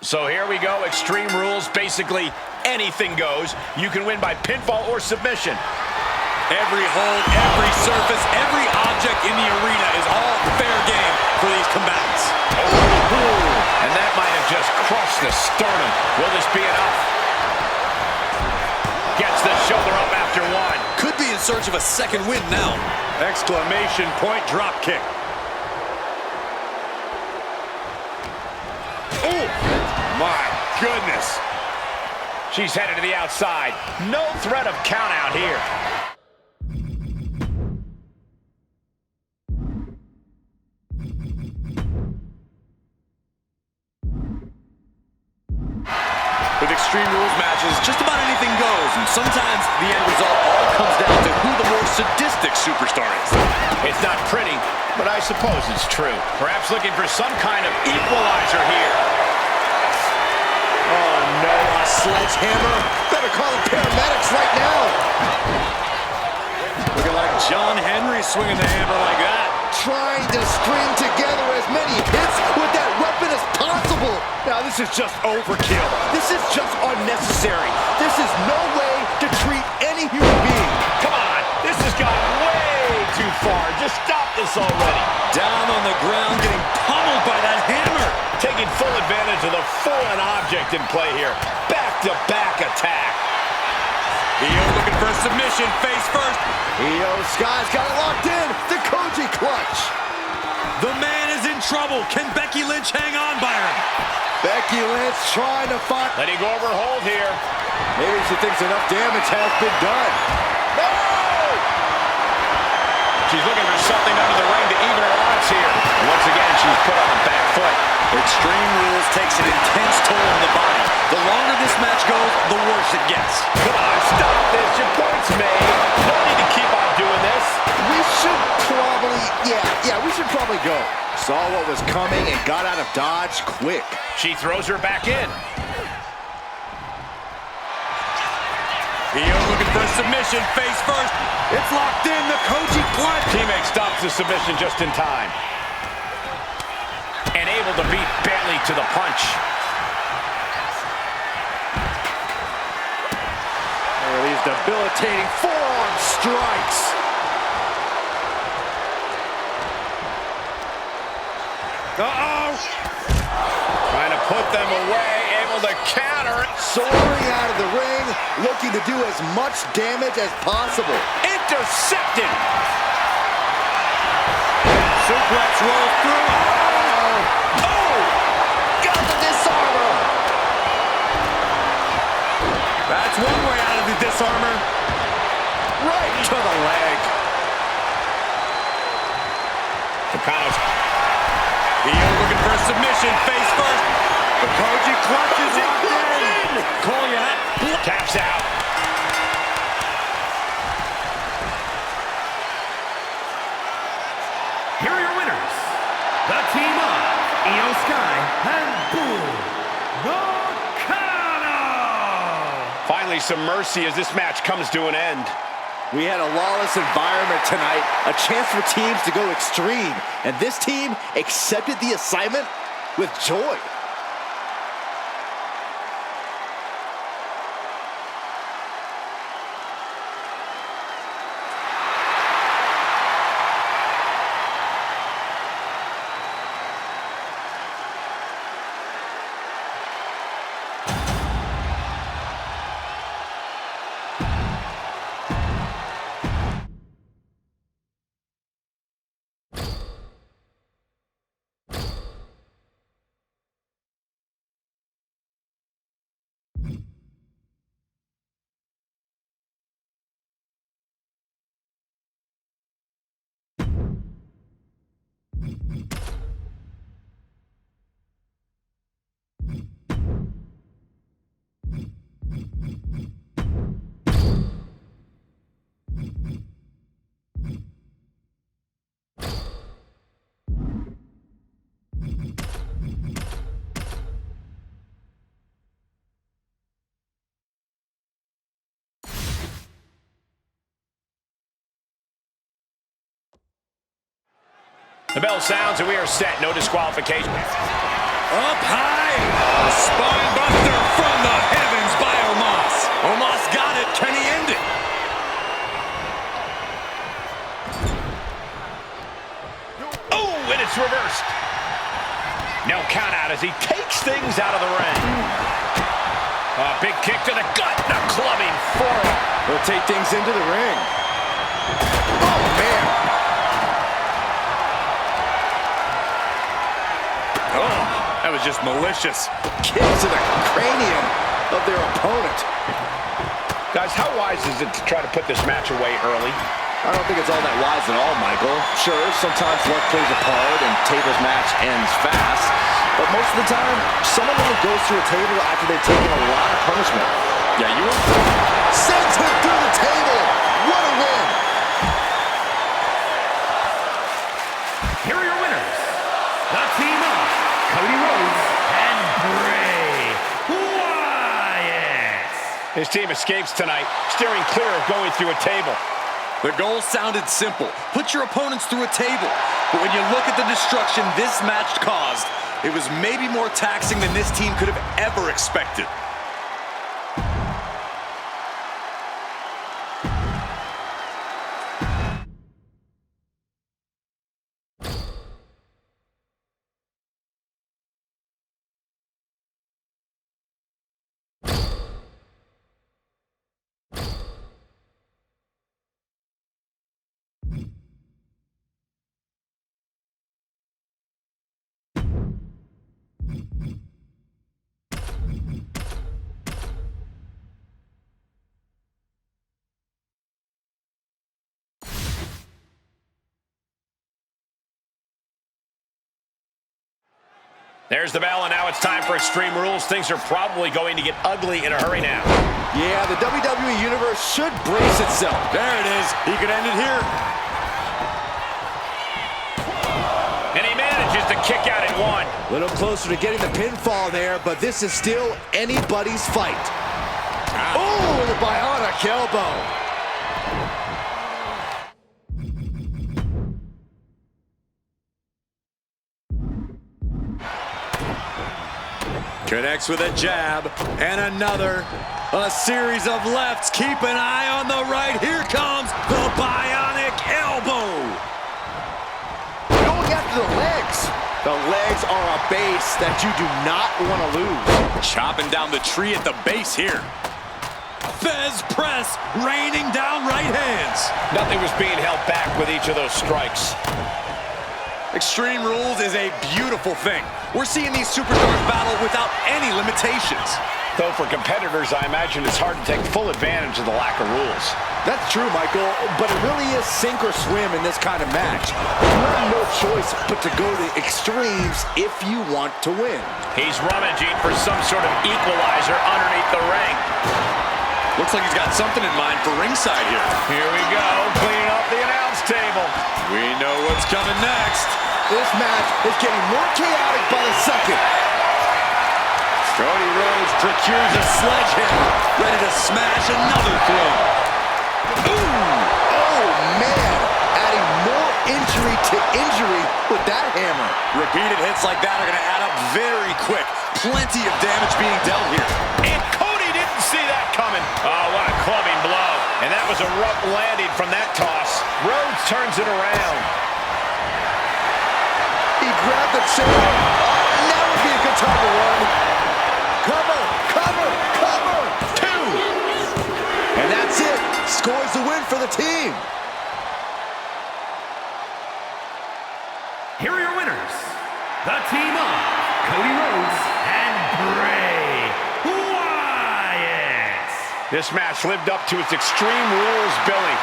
Speaker 1: So here we go, Extreme Rules, basically anything goes. You can win by pinfall or submission.
Speaker 3: Every hold, every surface, every object in the arena is all fair game for these combatants.
Speaker 1: Oh, and that might have just crushed the sternum. Will this be enough? Gets the shoulder up after one.
Speaker 3: Could be in search of a second win now.
Speaker 1: Exclamation point drop kick. Oh, my goodness. She's headed to the outside. No threat of count out here.
Speaker 3: With Extreme Rules matches, just about anything goes, and sometimes the end result all comes down to who the more sadistic superstar is.
Speaker 1: It's not pretty, but I suppose it's true. Perhaps looking for some kind of equalizer here.
Speaker 2: Oh, no, a sledgehammer. Better call the paramedics right now.
Speaker 3: Looking like John Henry swinging the hammer like that.
Speaker 2: Trying to string together as many hits with that weapon as possible.
Speaker 1: Now, this is just overkill.
Speaker 2: This is just unnecessary. This is no way to treat any human being.
Speaker 1: Come on, this has gone way too far. Just stop this already.
Speaker 3: Down on the ground, getting pummeled by that hammer.
Speaker 1: Taking full advantage of the foreign object in play here. Back-to-back attack.
Speaker 3: Io looking for a submission, face first.
Speaker 2: Io Sky's got it locked in. The Koji clutch.
Speaker 3: The man is in trouble. Can Becky Lynch hang on, Byron?
Speaker 2: Becky Lynch trying to find...
Speaker 1: Letting go of her hold here.
Speaker 2: Maybe she thinks enough damage has been done.
Speaker 1: No! She's looking for something under the ring to even her odds here. Once again, she's put on the back foot.
Speaker 3: Extreme Rules takes an intense toll on the body. The longer this match goes, the worse it gets.
Speaker 1: Come on, stop this. Your point's made. No need to keep on doing this.
Speaker 2: We should probably... Yeah, we should probably go. Saw what was coming and got out of dodge quick.
Speaker 1: She throws her back in.
Speaker 3: Io looking for a submission, face first. It's locked in, the Koji clutch.
Speaker 1: Teammate stops the submission just in time. And able to beat Bayley to the punch.
Speaker 2: Oh, these debilitating forearm strikes.
Speaker 1: Uh-oh! Trying to put them away, able to counter.
Speaker 2: Soaring out of the ring, looking to do as much damage as possible.
Speaker 1: Intercepted!
Speaker 3: Suplex rolls through.
Speaker 1: Oh!
Speaker 2: Got the disarmer!
Speaker 3: That's one way out of the disarmer.
Speaker 2: Right to the leg.
Speaker 1: Tucano's.
Speaker 3: Io looking for a submission, face first. The Koji clutch is locked in. Calling it out.
Speaker 1: Taps out.
Speaker 4: Here are your winners, the team of Io Sky and Nakano.
Speaker 1: Finally, some mercy as this match comes to an end.
Speaker 2: We had a lawless environment tonight, a chance for teams to go extreme, and this team accepted the assignment with joy.
Speaker 1: The bell sounds and we are set. No disqualification.
Speaker 3: Up high. A spine buster from the heavens by Omos. Omos got it. Can he end it?
Speaker 1: Oh, and it's reversed. No count out as he takes things out of the ring. A big kick to the gut, and a clubbing forearm.
Speaker 2: He'll take things into the ring. Oh, man.
Speaker 3: Oh, that was just malicious.
Speaker 2: Kick to the cranium of their opponent.
Speaker 1: Guys, how wise is it to try to put this match away early?
Speaker 2: I don't think it's all that wise at all, Michael. Sure, sometimes luck plays a part and Table's match ends fast. But most of the time, someone only goes through a table after they've taken a lot of punishment.
Speaker 3: Yeah, you were...
Speaker 2: Sends him through the table. What a win.
Speaker 4: Here are your winners. The team of Cody Rhodes and Bray Wyatt.
Speaker 1: His team escapes tonight, steering clear of going through a table.
Speaker 3: The goal sounded simple. Put your opponents through a table. But when you look at the destruction this match caused, it was maybe more taxing than this team could have ever expected.
Speaker 1: There's the bell, and now it's time for Extreme Rules. Things are probably going to get ugly in a hurry now.
Speaker 2: Yeah, the WWE Universe should brace itself.
Speaker 3: There it is. He could end it here.
Speaker 1: And he manages to kick out at one.
Speaker 2: A little closer to getting the pinfall there, but this is still anybody's fight. Oh, the bionic elbow.
Speaker 3: Connects with a jab and another. A series of lefts. Keep an eye on the right. Here comes the bionic elbow.
Speaker 2: Going after the legs. The legs are a base that you do not want to lose.
Speaker 3: Chopping down the tree at the base here. Fez press, raining down right hands.
Speaker 1: Nothing was being held back with each of those strikes.
Speaker 3: Extreme Rules is a beautiful thing. We're seeing these superstars battle without any limitations.
Speaker 1: Though for competitors, I imagine it's hard to take full advantage of the lack of rules.
Speaker 2: That's true, Michael, but it really is sink or swim in this kind of match. You have no choice but to go to extremes if you want to win.
Speaker 1: He's rummaging for some sort of equalizer underneath the ring.
Speaker 3: Looks like he's got something in mind for ringside here.
Speaker 1: Here we go, cleaning up the announce table.
Speaker 3: We know what's coming next.
Speaker 2: This match is getting more chaotic by the second.
Speaker 3: Cody Rhodes procures a sledgehammer, ready to smash another throne.
Speaker 2: Ooh! Oh, man! Adding more injury to injury with that hammer.
Speaker 3: Repeated hits like that are going to add up very quick. Plenty of damage being dealt here.
Speaker 1: And Cody didn't see that coming. Oh, what a clubbing blow. And that was a rough landing from that toss. Rhodes turns it around.
Speaker 2: He grabbed the chair. Now would be a good time to run. Cover, cover, cover.
Speaker 1: Two.
Speaker 2: And that's it. Scores the win for the team.
Speaker 4: Here are your winners. The team of Cody Rhodes and Bray Wyatt.
Speaker 1: This match lived up to its Extreme Rules billing.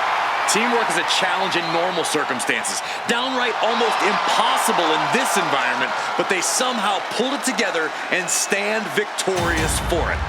Speaker 3: Teamwork is a challenge in normal circumstances. Downright almost impossible in this environment, but they somehow pulled it together and stand victorious for it.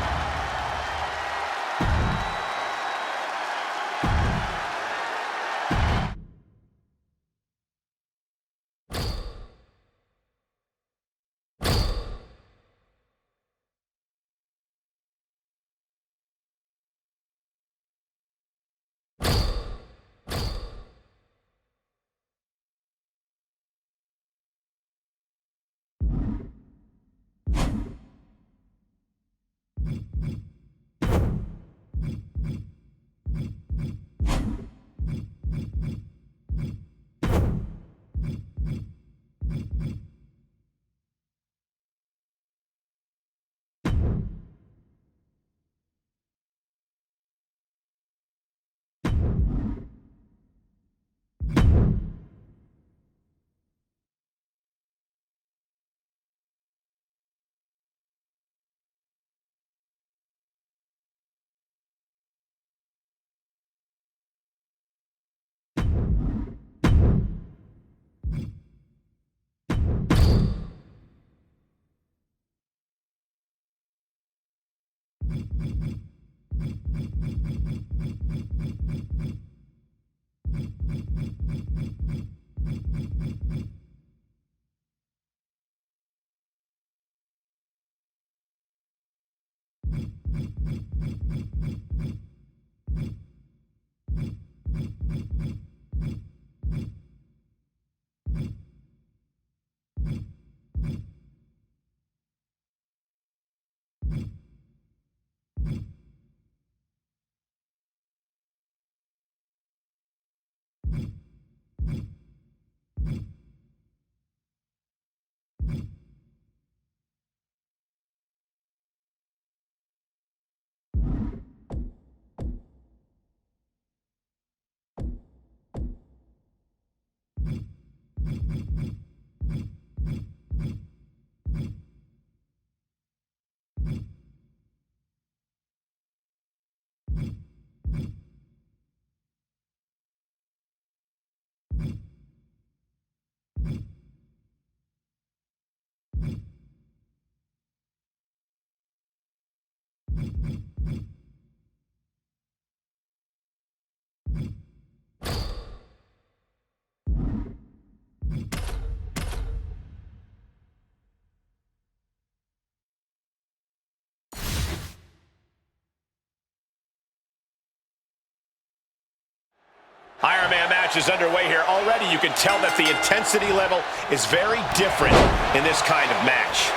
Speaker 1: Iron Man match is underway here. Already you can tell that the intensity level is very different in this kind of match.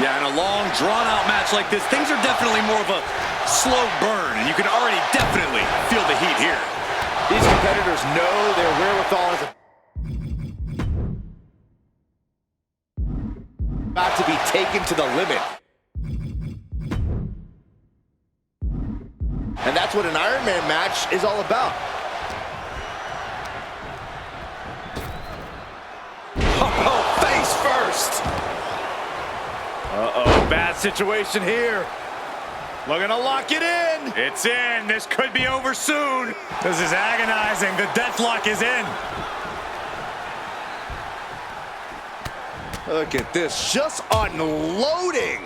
Speaker 3: Yeah, in a long, drawn-out match like this, things are definitely more of a slow burn, and you can already definitely feel the heat here.
Speaker 2: These competitors know their wherewithal is about to be taken to the limit. And that's what an Iron Man match is all about.
Speaker 3: Oh, face first! Uh-oh, bad situation here. Looking to lock it in. It's in. This could be over soon. This is agonizing. The deathlock is in.
Speaker 2: Look at this, just unloading.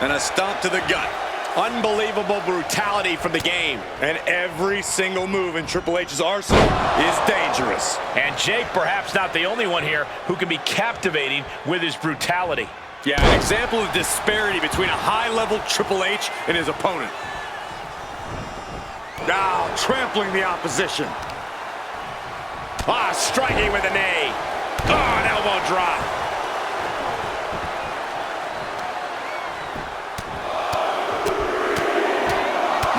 Speaker 3: And a stomp to the gut.
Speaker 1: Unbelievable brutality from the game.
Speaker 3: And every single move in Triple H's arsenal is dangerous.
Speaker 1: And Jake, perhaps not the only one here who can be captivating with his brutality.
Speaker 3: Yeah, an example of disparity between a high-level Triple H and his opponent. Now, trampling the opposition.
Speaker 1: Striking with a knee. An elbow drop.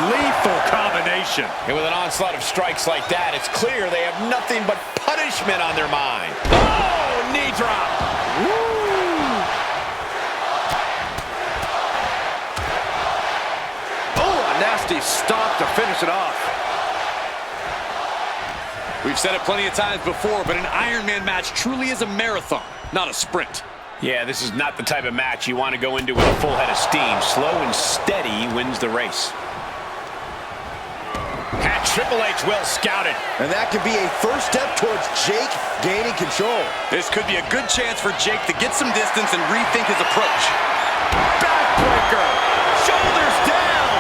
Speaker 3: Lethal combination.
Speaker 1: And with an onslaught of strikes like that, it's clear they have nothing but punishment on their mind. Knee drop.
Speaker 2: Woo! A nasty stomp to finish it off.
Speaker 3: We've said it plenty of times before, but an Iron Man match truly is a marathon, not a sprint.
Speaker 1: Yeah, this is not the type of match you want to go into with a full head of steam. Slow and steady wins the race. And Triple H well scouted.
Speaker 2: And that could be a first step towards Jake gaining control.
Speaker 3: This could be a good chance for Jake to get some distance and rethink his approach.
Speaker 1: Backbreaker. Shoulders down.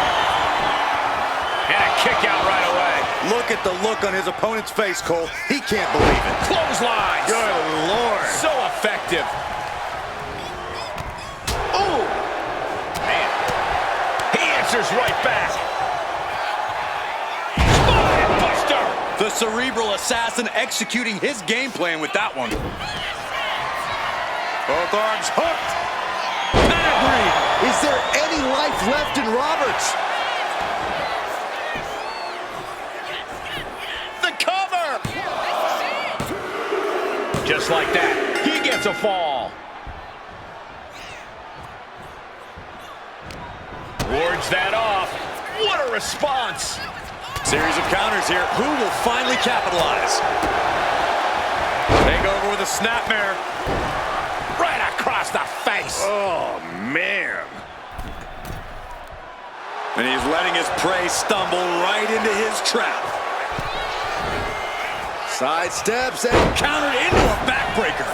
Speaker 1: And a kick out right away.
Speaker 3: Look at the look on his opponent's face, Cole. He can't believe it.
Speaker 1: Clotheslines.
Speaker 3: Good Lord.
Speaker 1: So effective. Oh, man. He answers right back.
Speaker 3: The cerebral assassin executing his game plan with that one. Both arms hooked.
Speaker 2: Pedigree. Is there any life left in Roberts?
Speaker 1: The cover. Just like that, he gets a fall. Wards that off. What a response.
Speaker 3: Series of counters here. Who will finally capitalize? Take over with a snapmare.
Speaker 1: Right across the face.
Speaker 3: Oh, man. And he's letting his prey stumble right into his trap.
Speaker 2: Side steps and
Speaker 3: Countered into a backbreaker.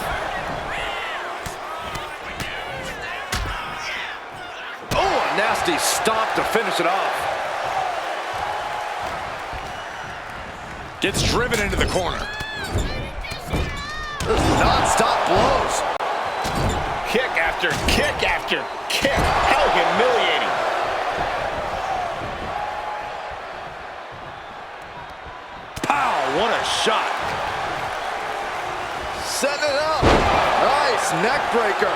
Speaker 2: a nasty stomp to finish it off.
Speaker 3: Gets driven into the corner.
Speaker 2: Non-stop blows.
Speaker 1: Kick after kick after kick. How humiliating.
Speaker 3: Pow, what a shot.
Speaker 2: Set it up. Nice neck breaker.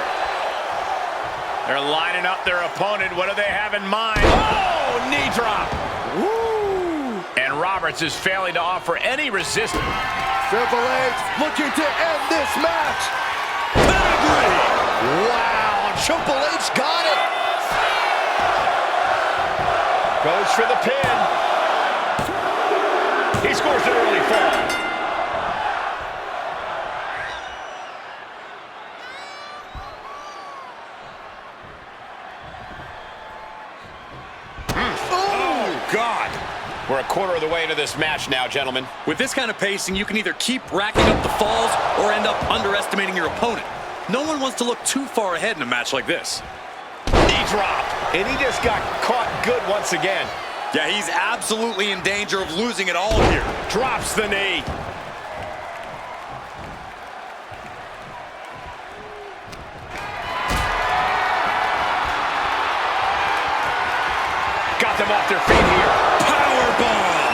Speaker 1: They're lining up their opponent. What do they have in mind? Oh, knee drop.
Speaker 2: Woo!
Speaker 1: And Roberts is failing to offer any resistance.
Speaker 2: Triple H looking to end this match.
Speaker 3: Pedigree.
Speaker 2: Wow, Triple H got it.
Speaker 1: Goes for the pin. He scores an early fall.
Speaker 3: God.
Speaker 1: We're a quarter of the way into this match now, gentlemen.
Speaker 3: With this kind of pacing, you can either keep racking up the falls or end up underestimating your opponent. No one wants to look too far ahead in a match like this.
Speaker 1: Knee drop. And he just got caught good once again.
Speaker 3: Yeah, he's absolutely in danger of losing it all here.
Speaker 1: Drops the knee. Got them off their feet here.
Speaker 3: Powerbomb!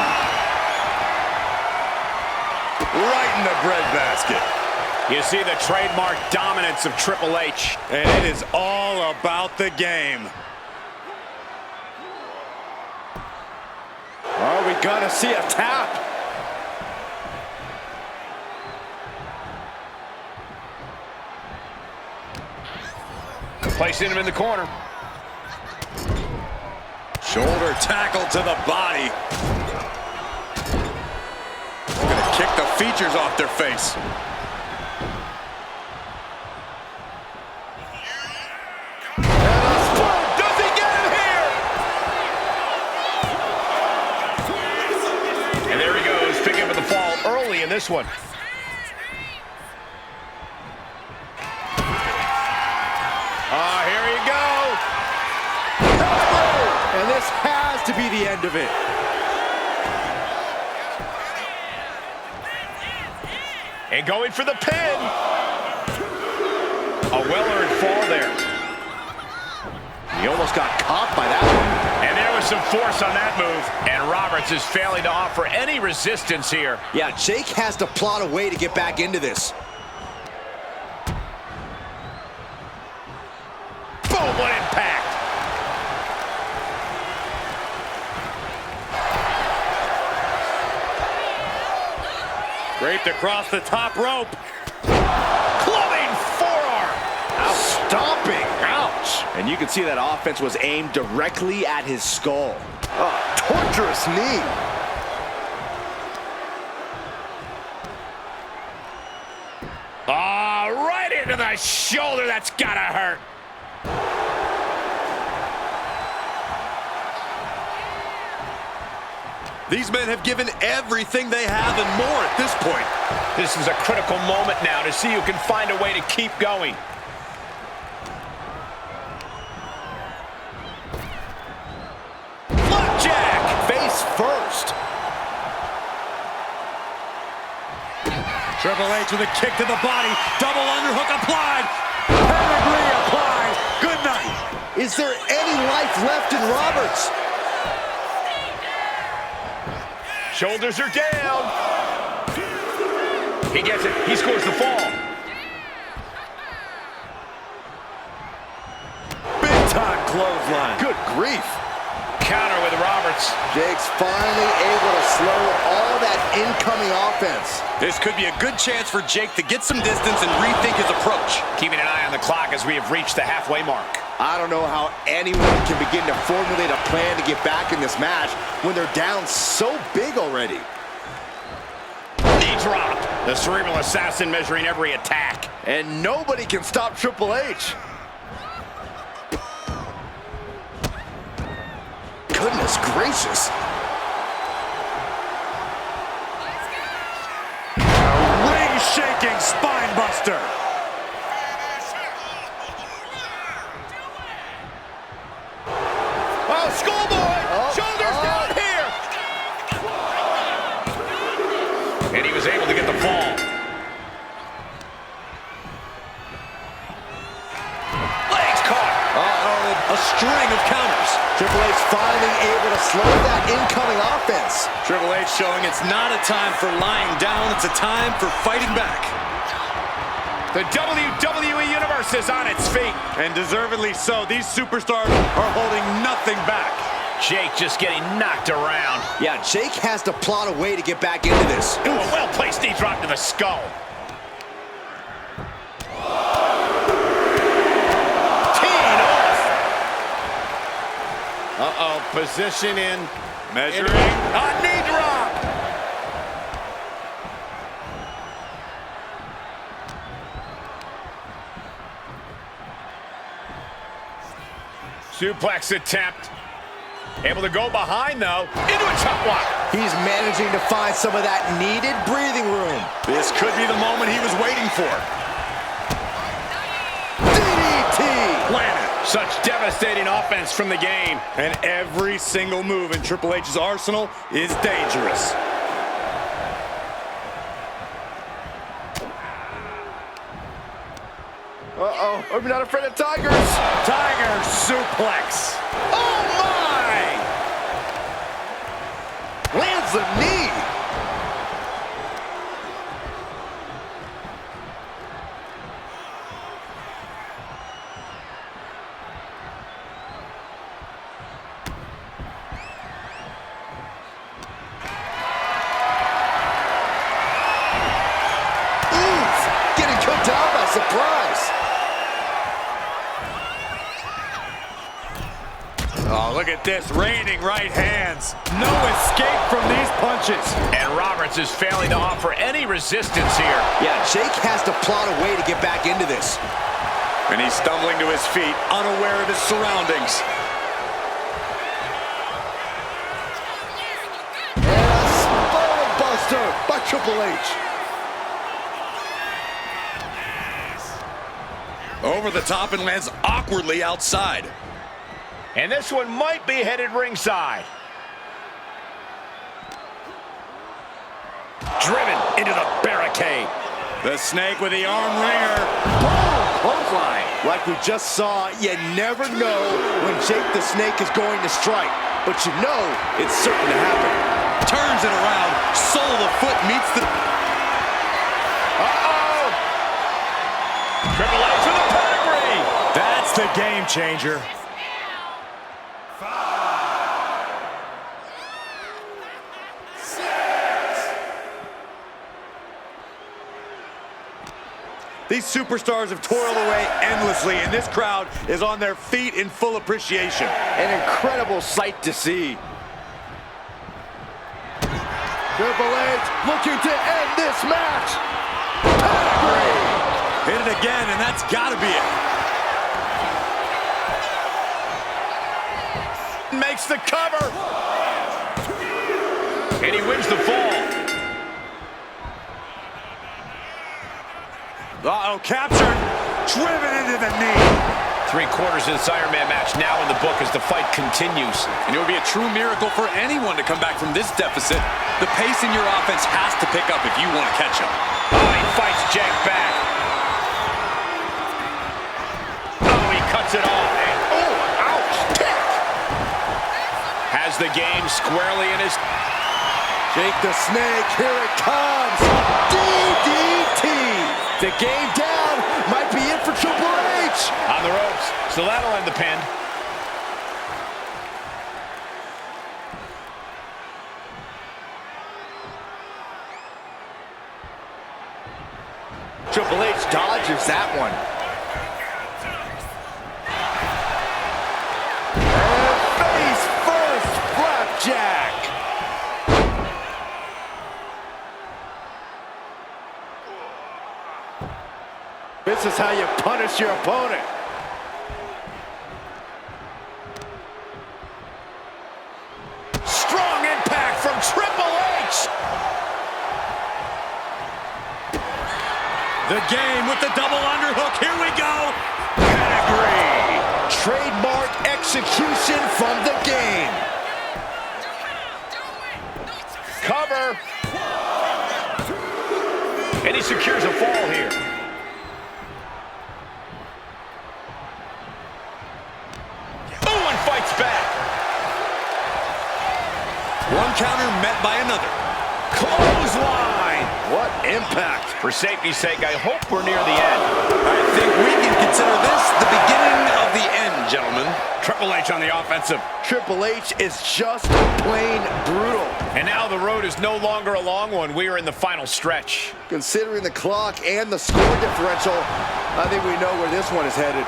Speaker 3: Right in the breadbasket.
Speaker 1: You see the trademark dominance of Triple H.
Speaker 3: And it is all about the game.
Speaker 2: Are we gonna see a tap?
Speaker 1: Placing him in the corner.
Speaker 3: Shoulder tackle to the body. Gonna kick the features off their face.
Speaker 1: Does he get him here? And there he goes, picking up the fall early in this one. Here you go.
Speaker 2: And this has to be the end of it.
Speaker 1: And going for the pin. A well-earned fall there.
Speaker 2: He almost got caught by that one.
Speaker 1: And there was some force on that move. And Roberts is failing to offer any resistance here.
Speaker 2: Yeah, Jake has to plot a way to get back into this.
Speaker 1: Boom, what impact.
Speaker 3: Draped across the top rope.
Speaker 1: Clubbing forearm.
Speaker 2: Stomping. Ouch. And you can see that offense was aimed directly at his skull. Torturous knee.
Speaker 1: Right into the shoulder. That's gotta hurt.
Speaker 3: These men have given everything they have and more at this point.
Speaker 1: This is a critical moment now to see who can find a way to keep going. Flapjack!
Speaker 2: Face first.
Speaker 3: Triple H with a kick to the body. Double underhook applied. Pedigree applied. Good night.
Speaker 2: Is there any life left in Roberts?
Speaker 1: Shoulders are down. He gets it. He scores the fall.
Speaker 3: Big time clothesline.
Speaker 2: Good grief.
Speaker 1: Counter with Roberts.
Speaker 2: Jake's finally able to slow all that incoming offense.
Speaker 3: This could be a good chance for Jake to get some distance and rethink his approach.
Speaker 1: Keeping an eye on the clock as we have reached the halfway mark.
Speaker 2: I don't know how anyone can begin to formulate a plan to get back in this match when they're down so big already.
Speaker 1: Knee drop. The cerebral assassin measuring every attack.
Speaker 2: And nobody can stop Triple H. Goodness gracious.
Speaker 3: Ring-shaking spine buster.
Speaker 1: Oh, schoolboy! Shoulders down here! And he was able to get the fall. Legs caught.
Speaker 3: Uh-oh, a string of counters.
Speaker 2: Triple H finally able to slow that incoming offense.
Speaker 3: Triple H showing it's not a time for lying down, it's a time for fighting back.
Speaker 1: The WWE Universe is on its feet.
Speaker 3: And deservedly so. These superstars are holding nothing back.
Speaker 1: Jake just getting knocked around.
Speaker 2: Yeah, Jake has to plot a way to get back into this.
Speaker 1: Ooh, a well-placed knee drop to the skull. Teeing off. Uh-oh, position in.
Speaker 3: Measuring.
Speaker 1: A knee drop. Suplex attempt. Able to go behind, though. Into a chop block.
Speaker 2: He's managing to find some of that needed breathing room.
Speaker 3: This could be the moment he was waiting for.
Speaker 2: DDT!
Speaker 1: Planted. Such devastating offense from the game.
Speaker 3: And every single move in Triple H's arsenal is dangerous.
Speaker 2: Uh-oh, I'm not afraid of tigers.
Speaker 1: Tiger suplex. Oh, my!
Speaker 2: Lands the knee. Oof, getting cut down by surprise.
Speaker 3: Oh, look at this, raining right hands. No escape from these punches.
Speaker 1: And Roberts is failing to offer any resistance here.
Speaker 2: Yeah, Jake has to plot a way to get back into this.
Speaker 3: And he's stumbling to his feet, unaware of his surroundings.
Speaker 2: And a spine buster by Triple H.
Speaker 3: Over the top and lands awkwardly outside.
Speaker 1: And this one might be headed ringside. Driven into the barricade.
Speaker 3: The snake with the arm wringer.
Speaker 1: Clothesline.
Speaker 2: Like we just saw, you never know when Jake the Snake is going to strike. But you know it's certain to happen.
Speaker 3: Turns it around. Sole of the foot meets the...
Speaker 1: Uh-oh! Triple H with a pedigree.
Speaker 3: That's the game changer. These superstars have toiled away endlessly, and this crowd is on their feet in full appreciation.
Speaker 2: An incredible sight to see. Triple H looking to end this match. Pedigree.
Speaker 3: Hit it again, and that's got to be it.
Speaker 1: Makes the cover. And he wins the fall.
Speaker 3: Uh-oh, captured, driven into the knee.
Speaker 1: 3/4 of this Iron Man match now in the book as the fight continues.
Speaker 3: And it would be a true miracle for anyone to come back from this deficit. The pace in your offense has to pick up if you want to catch up.
Speaker 1: Oh, he fights Jake back. Oh, he cuts it off. And, oh, ouch, kick. Has the game squarely in his...
Speaker 2: Jake the Snake, here it comes. DDT. The game down might be it for Triple H.
Speaker 1: On the ropes, so that'll end the pin.
Speaker 2: Triple H dodges that one. And face first, flapjack. This is how you punish your opponent.
Speaker 1: Strong impact from Triple H.
Speaker 3: The game with the double underhook. Here we go.
Speaker 1: Pedigree.
Speaker 2: Trademark execution from the game.
Speaker 1: Cover. And he secures a fall here. Oh, and fights back.
Speaker 3: One counter met by another.
Speaker 1: Clothesline.
Speaker 2: What impact.
Speaker 1: For safety's sake, I hope we're near the end.
Speaker 3: I think we can consider this the beginning of the end, gentlemen.
Speaker 1: Triple H on the offensive.
Speaker 2: Triple H is just plain brutal.
Speaker 1: And now the road is no longer a long one. We are in the final stretch.
Speaker 2: Considering the clock and the score differential, I think we know where this one is headed.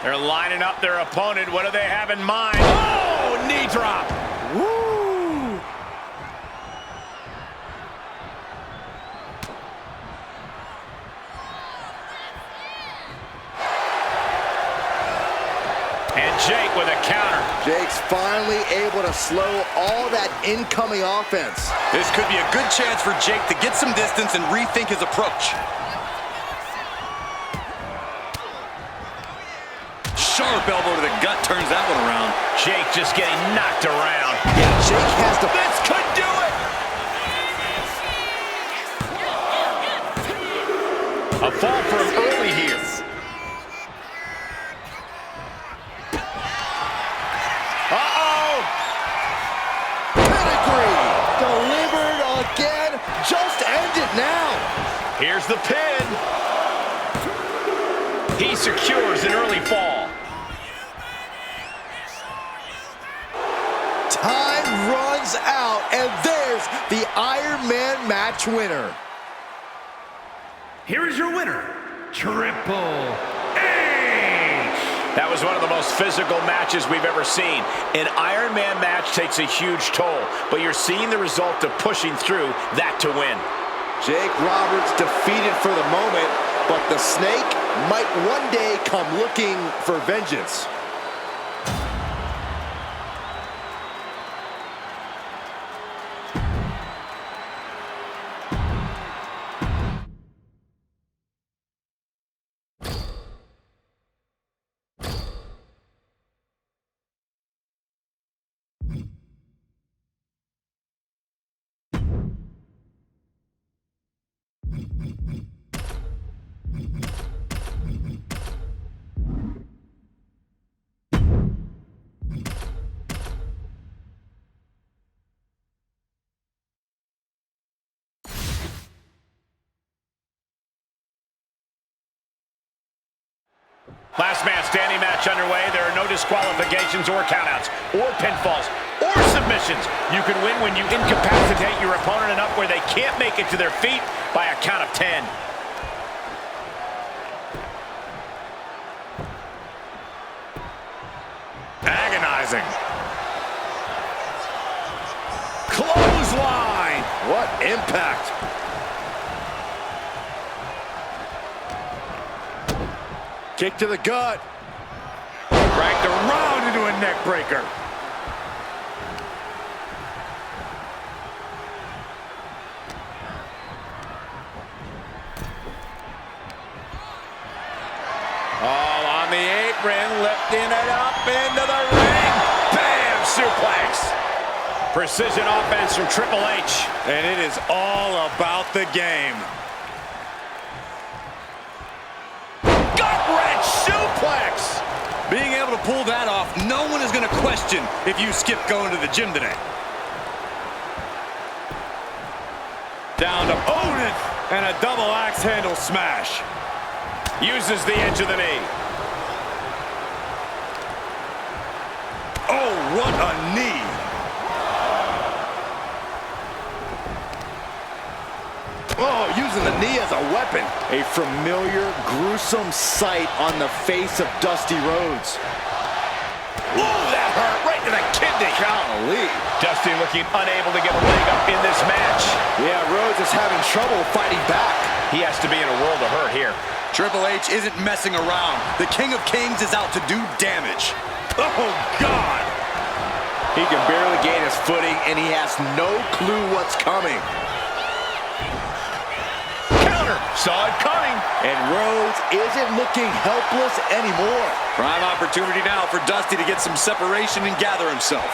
Speaker 1: They're lining up their opponent. What do they have in mind? Oh, knee drop.
Speaker 2: Woo!
Speaker 1: And Jake with a counter.
Speaker 2: Jake's finally able to slow all that incoming offense.
Speaker 3: This could be a good chance for Jake to get some distance and rethink his approach. Sharp elbow to the gut turns that one around.
Speaker 1: Jake just getting knocked around.
Speaker 2: Yeah, Jake has to...
Speaker 1: This could do it! A fall for him early here.
Speaker 2: Delivered again. Just end it now.
Speaker 1: Here's the pin. He secures an early fall.
Speaker 2: Time runs out, and there's the Iron Man match winner.
Speaker 4: Here is your winner, Triple H.
Speaker 1: That was one of the most physical matches we've ever seen. An Iron Man match takes a huge toll, but you're seeing the result of pushing through that to win.
Speaker 2: Jake Roberts defeated for the moment, but the Snake might one day come looking for vengeance.
Speaker 1: Last man standing match underway. There are no disqualifications or countouts or pinfalls or submissions. You can win when you incapacitate your opponent enough where they can't make it to their feet by a count of 10. Agonizing. Clothesline.
Speaker 2: What impact. Kick to the gut.
Speaker 1: Dragged around into a neck breaker. All on the apron, lifting it up into the ring. Bam! Suplex. Precision offense from Triple H.
Speaker 3: And it is all about the game.
Speaker 1: Gut-wrench suplex.
Speaker 3: Being able to pull that off, no one is going to question if you skip going to the gym today. Down to Odin, and a double axe handle smash.
Speaker 1: Uses the edge of the knee.
Speaker 3: Oh, what a knee.
Speaker 2: Oh, using the knee as a weapon. A familiar, gruesome sight on the face of Dusty Rhodes.
Speaker 1: Ooh, that hurt right to the kidney.
Speaker 2: Golly.
Speaker 1: Dusty looking unable to get a leg up in this match.
Speaker 2: Yeah, Rhodes is having trouble fighting back.
Speaker 1: He has to be in a world of hurt here.
Speaker 3: Triple H isn't messing around. The King of Kings is out to do damage.
Speaker 1: Oh, God.
Speaker 2: He can barely gain his footing, and he has no clue what's coming.
Speaker 1: Counter. Saw it coming.
Speaker 2: And Rhodes isn't looking helpless anymore.
Speaker 3: Prime opportunity now for Dusty to get some separation and gather himself.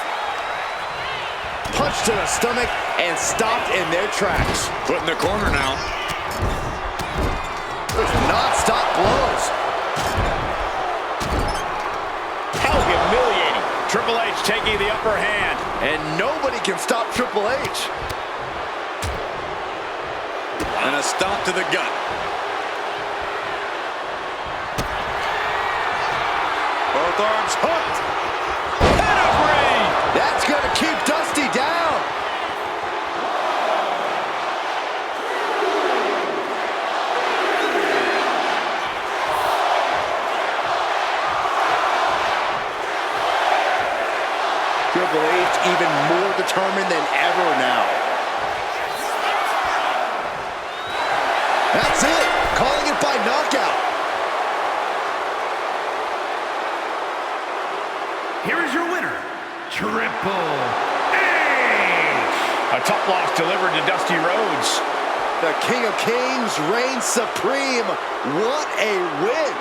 Speaker 2: Punch punch to the stomach and stopped in their tracks.
Speaker 3: Put in the corner now.
Speaker 2: There's non-stop blows.
Speaker 1: How humiliating. Triple H taking the upper hand.
Speaker 2: And nobody can stop Triple H.
Speaker 3: And a stomp to the gut. Both arms hooked. Pedigree!
Speaker 2: That's going to keep Dusty down. Triple H even more determined than ever now. That's it. Calling it by knockout.
Speaker 4: Here is your winner, Triple H.
Speaker 1: A tough loss delivered to Dusty Rhodes.
Speaker 2: The King of Kings reigns supreme. What a win.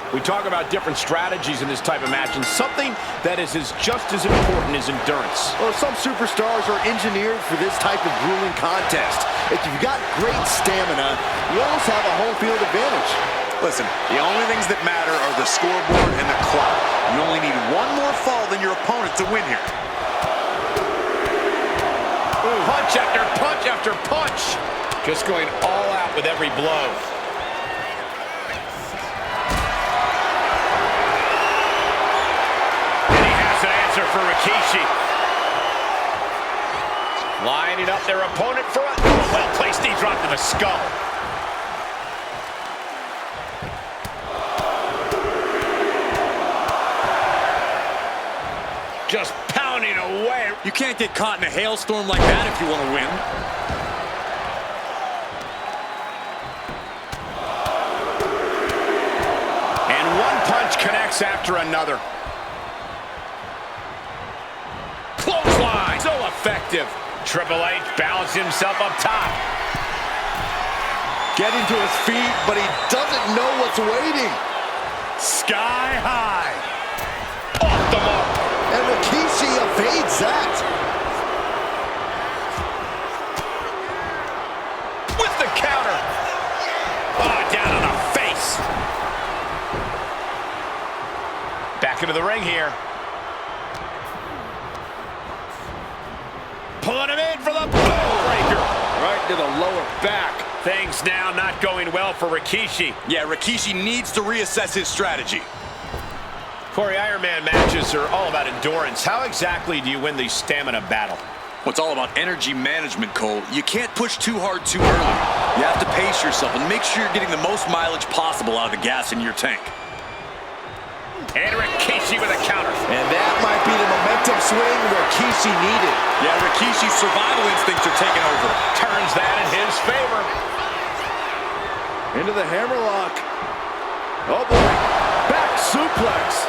Speaker 1: We talk about different strategies in this type of match, and something that is just as important as endurance.
Speaker 2: Well, some superstars are engineered for this type of grueling contest. If you've got great stamina, you almost have a home field advantage.
Speaker 3: Listen, the only things that matter are the scoreboard and the clock. You only need one more fall than your opponent to win here.
Speaker 1: Ooh. Punch after punch after punch. Just going all out with every blow. For Rikishi. Lining up their opponent for a well-placed knee drop to the skull. Just pounding away.
Speaker 3: You can't get caught in a hailstorm like that if you want to win.
Speaker 1: And one punch connects after another. Clothesline, so effective. Triple H balancing himself up top.
Speaker 2: Getting to his feet, but he doesn't know what's waiting.
Speaker 3: Sky high.
Speaker 1: Off the mark.
Speaker 2: And Rikishi evades that.
Speaker 1: With the counter. Oh, down on the face. Back into the ring here. Pulling him in for the breaker.
Speaker 2: Right to the lower back.
Speaker 1: Things now not going well for Rikishi.
Speaker 3: Yeah, Rikishi needs to reassess his strategy.
Speaker 1: Corey, Iron Man matches are all about endurance. How exactly do you win the stamina battle?
Speaker 3: Well, it's all about energy management, Cole. You can't push too hard too early. You have to pace yourself and make sure you're getting the most mileage possible out of the gas in your tank.
Speaker 1: And Rikishi with a counter.
Speaker 2: And that might be the momentum swing Rikishi needed.
Speaker 3: Yeah, Rikishi's survival instincts are taking over.
Speaker 1: Turns that in his favor.
Speaker 2: Into the hammerlock. Oh boy. Back suplex.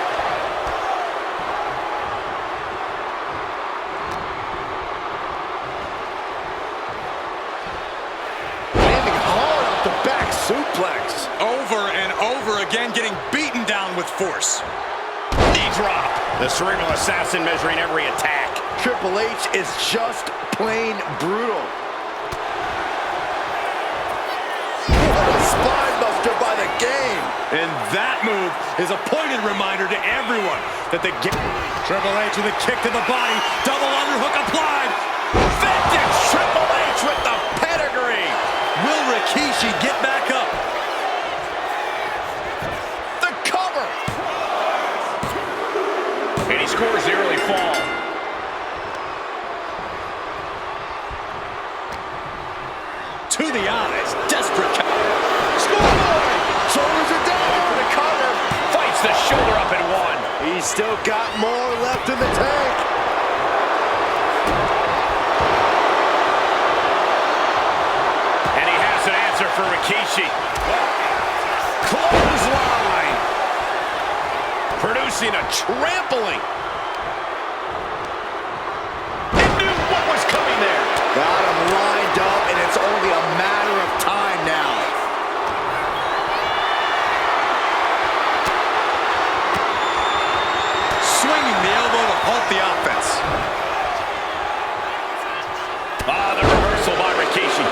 Speaker 2: Landing hard off the back suplex.
Speaker 3: Over and over again, getting beaten down with force.
Speaker 1: Knee drop. The cerebral assassin measuring every attack.
Speaker 2: Triple H is just plain brutal. What a spine buster by the game.
Speaker 3: And that move is a pointed reminder to everyone that the Triple H with a kick to the body. Double underhook applied.
Speaker 1: Vintage Triple H with the pedigree.
Speaker 3: Will Rikishi get back up.
Speaker 2: The cover.
Speaker 1: And he scores the early fall.
Speaker 3: To the eyes, desperate.
Speaker 2: Scoreboard. Shoulders are down for the cover.
Speaker 1: Fights the shoulder up and one.
Speaker 2: He's still got more left in the tank.
Speaker 1: And he has an answer for Rikishi. Clothesline. Producing a trampling. He knew what was coming there.
Speaker 2: Got him lined up, and it's only a matter of time now.
Speaker 3: Swinging the elbow to halt the offense.
Speaker 1: The reversal by Rikishi.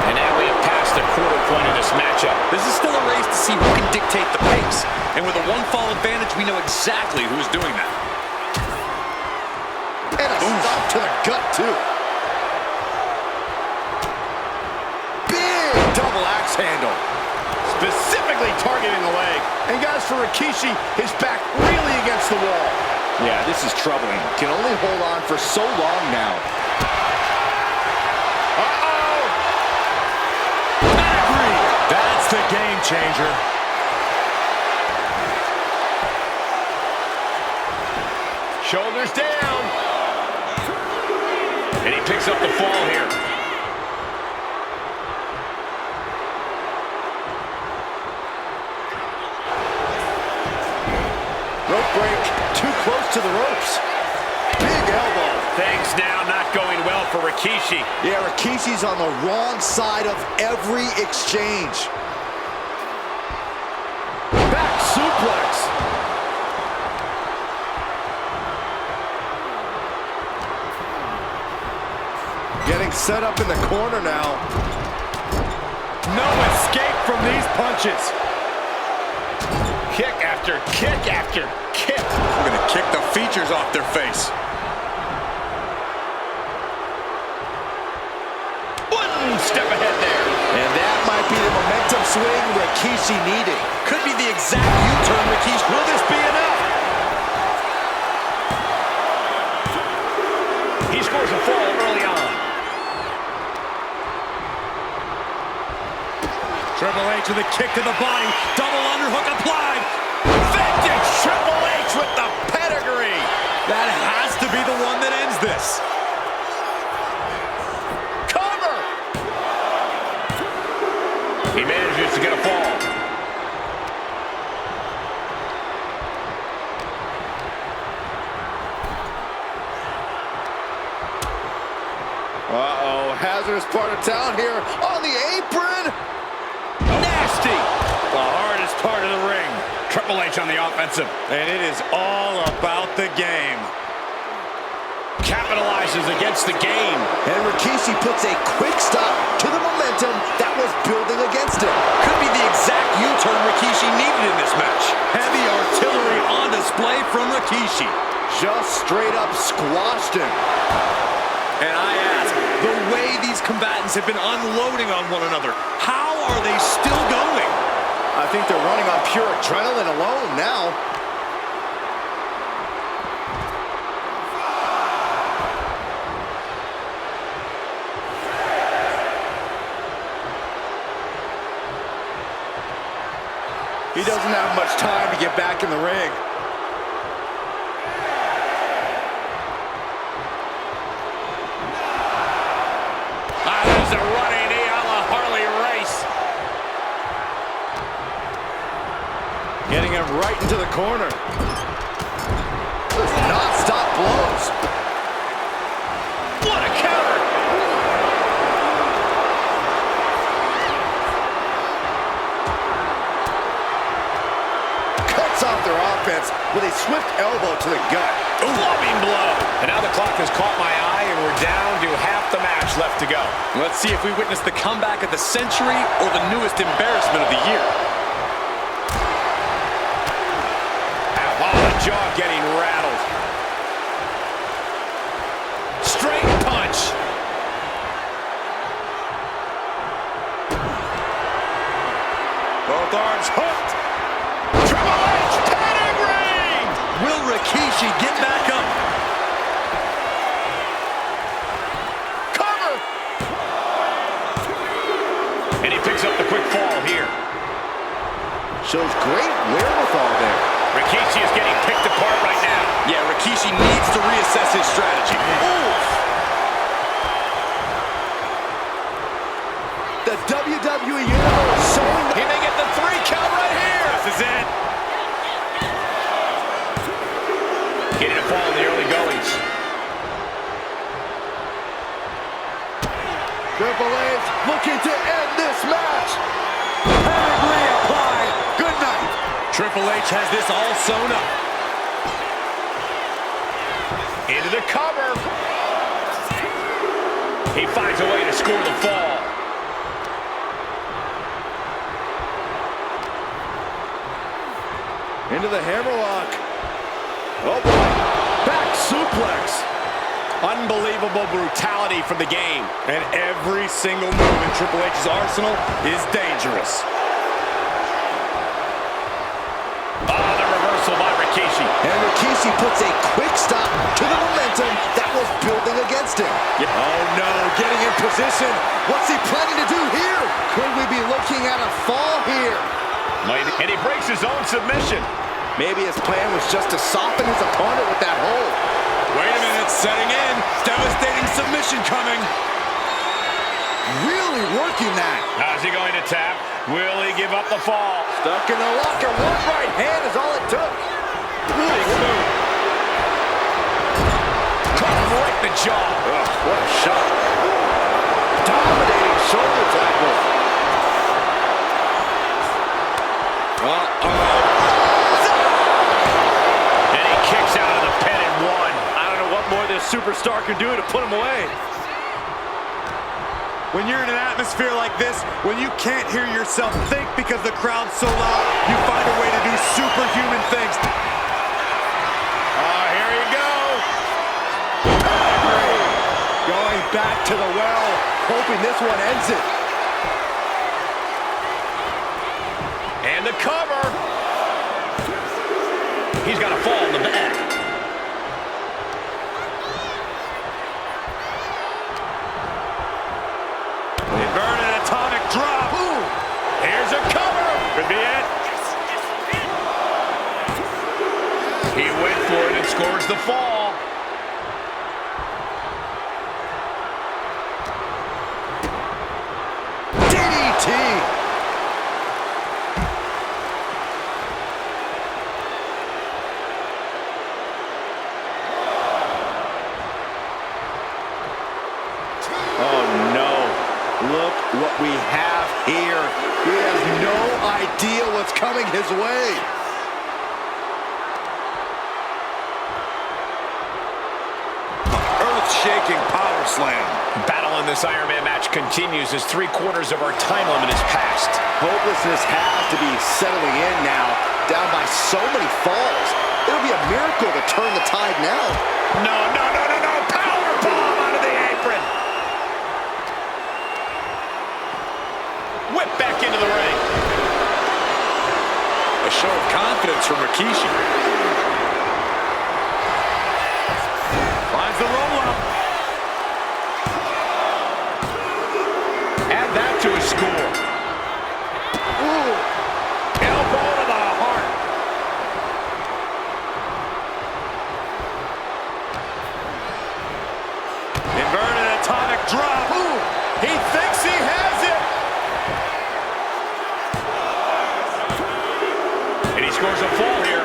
Speaker 1: And now we have passed the quarter point of this matchup.
Speaker 3: This is still a race to see who can dictate the pace. And with a one-fall advantage, we know exactly who's doing that.
Speaker 2: And a stop to the gut, too. Big double axe handle.
Speaker 1: Specifically targeting the leg.
Speaker 2: And guys, for Rikishi, his back really against the wall. Yeah, this is troubling. Can only hold on for so long now.
Speaker 1: Uh-oh!
Speaker 3: Pedigree. That's the game changer.
Speaker 1: Shoulders down. And he picks up the fall here.
Speaker 2: Rope break, too close to the ropes. Big elbow.
Speaker 1: Things now not going well for Rikishi.
Speaker 2: Yeah, Rikishi's on the wrong side of every exchange. Back suplex. Getting set up in the corner now.
Speaker 3: No escape from these punches.
Speaker 1: Kick after kick after kick.
Speaker 3: We're going to kick the features off their face.
Speaker 1: One step ahead there.
Speaker 2: And that might be the momentum swing Rikishi needed.
Speaker 3: Could be the exact U-turn, Rikishi. Will this be enough?
Speaker 1: He scores a fall early on.
Speaker 3: Triple H with a kick to the body. Double underhook applied.
Speaker 1: Vintage Triple H with the pedigree.
Speaker 3: That has to be the one that ends this.
Speaker 1: Cover. He manages to get a fall.
Speaker 2: Uh-oh, hazardous part of town here on the apron.
Speaker 1: Nasty. The hardest part of the ring. Triple H on the offensive.
Speaker 3: And it is all about the game.
Speaker 1: Capitalizes against the game.
Speaker 2: And Rikishi puts a quick stop to the momentum that was building against him.
Speaker 3: Could be the exact U-turn Rikishi needed in this match. Heavy artillery on display from Rikishi.
Speaker 2: Just straight up squashed him.
Speaker 3: And I ask, the way these combatants have been unloading on one another, how are they still going?
Speaker 2: I think they're running on pure adrenaline alone now. He doesn't have much time to get back in the ring.
Speaker 1: There's a running knee a la Harley Race.
Speaker 2: Getting him right into the corner. Those non-stop blows.
Speaker 1: What a counter.
Speaker 2: Cuts off their offense with a swift elbow to the gut.
Speaker 1: Loving blow. And now the clock has caught my eye, and we're down to half the match left to go.
Speaker 3: Let's see if we witness the comeback of the century or the newest embarrassment of the year.
Speaker 1: Wow, the jaw getting rattled. Straight punch.
Speaker 3: both arms hooked.
Speaker 1: Triple H pedigree!
Speaker 3: Will Rikishi get back up?
Speaker 1: Cover! And he picks up the quick fall here.
Speaker 2: Shows great wherewithal there.
Speaker 1: Rikishi is getting picked apart right now.
Speaker 3: Yeah, Rikishi needs to reassess his strategy.
Speaker 2: Oof. The WWE Universe showing
Speaker 1: He may get the 3 count right here.
Speaker 3: This is it.
Speaker 1: Getting a fall in the early goings.
Speaker 2: Triple H looking to end this match. Pedigree applied. Good night.
Speaker 3: Triple H has this all sewn up.
Speaker 1: Into the cover. He finds a way to score the fall.
Speaker 2: Into the hammerlock. Oh boy. Back suplex.
Speaker 1: Unbelievable brutality from the game.
Speaker 3: And every single move in Triple H's arsenal is dangerous.
Speaker 1: Oh, the reversal by Rikishi.
Speaker 2: And Rikishi puts a quick stop to the momentum that was building against him. Oh no, getting in position. What's he planning to do here? Could we be looking at a fall here?
Speaker 1: And he breaks his own submission.
Speaker 2: Maybe his plan was just to soften his opponent with that hold.
Speaker 3: Wait a minute, setting in. Devastating submission coming.
Speaker 2: Really working that.
Speaker 1: How's he going to tap? Will he give up the fall?
Speaker 2: Stuck in the locker. One right hand is all it took.
Speaker 1: Big move. Caught him right in the jaw.
Speaker 2: Ugh, what a shot. Dominating shoulder tackle.
Speaker 1: And he kicks out of the pin and one.
Speaker 3: I don't know what more this superstar can do to put him away. When you're in an atmosphere like this, when you can't hear yourself think because the crowd's so loud, you find a way to do superhuman things.
Speaker 1: Here you go.
Speaker 2: Going back to the well, hoping this one ends it.
Speaker 1: And the cover. He's got a fall in the back.
Speaker 3: Inverted atomic drop.
Speaker 1: Ooh. Here's a cover.
Speaker 3: Could be it.
Speaker 1: He went for it and scores the fall.
Speaker 2: DDT. Oh no. Look what we have here. He has no idea what's coming his way.
Speaker 3: Earth-shaking power slam.
Speaker 1: Battle in this Iron Man match continues as 3/4 of our time limit is passed.
Speaker 2: Hopelessness has to be settling in now, down by so many falls. It'll be a miracle to turn the tide now.
Speaker 1: No. Power bomb onto the apron. Whip back into the ring.
Speaker 3: A show of confidence from Rikishi. Finds the roll-up.
Speaker 1: Add that to his score.
Speaker 2: Ooh.
Speaker 1: Elbow to the heart.
Speaker 3: Inverted atomic drop.
Speaker 1: Ooh. He thinks he has it. And he scores a fall here.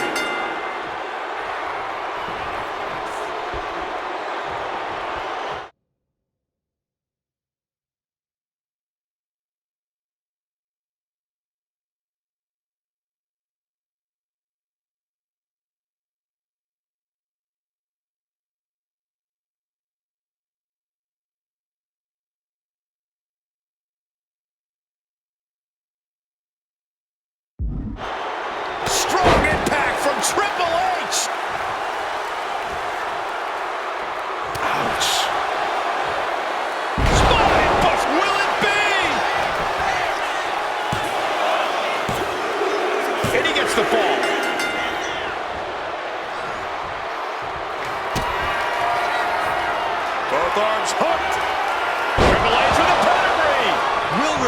Speaker 1: Strong impact from Triple H. Ouch. Spine bust. Will it be?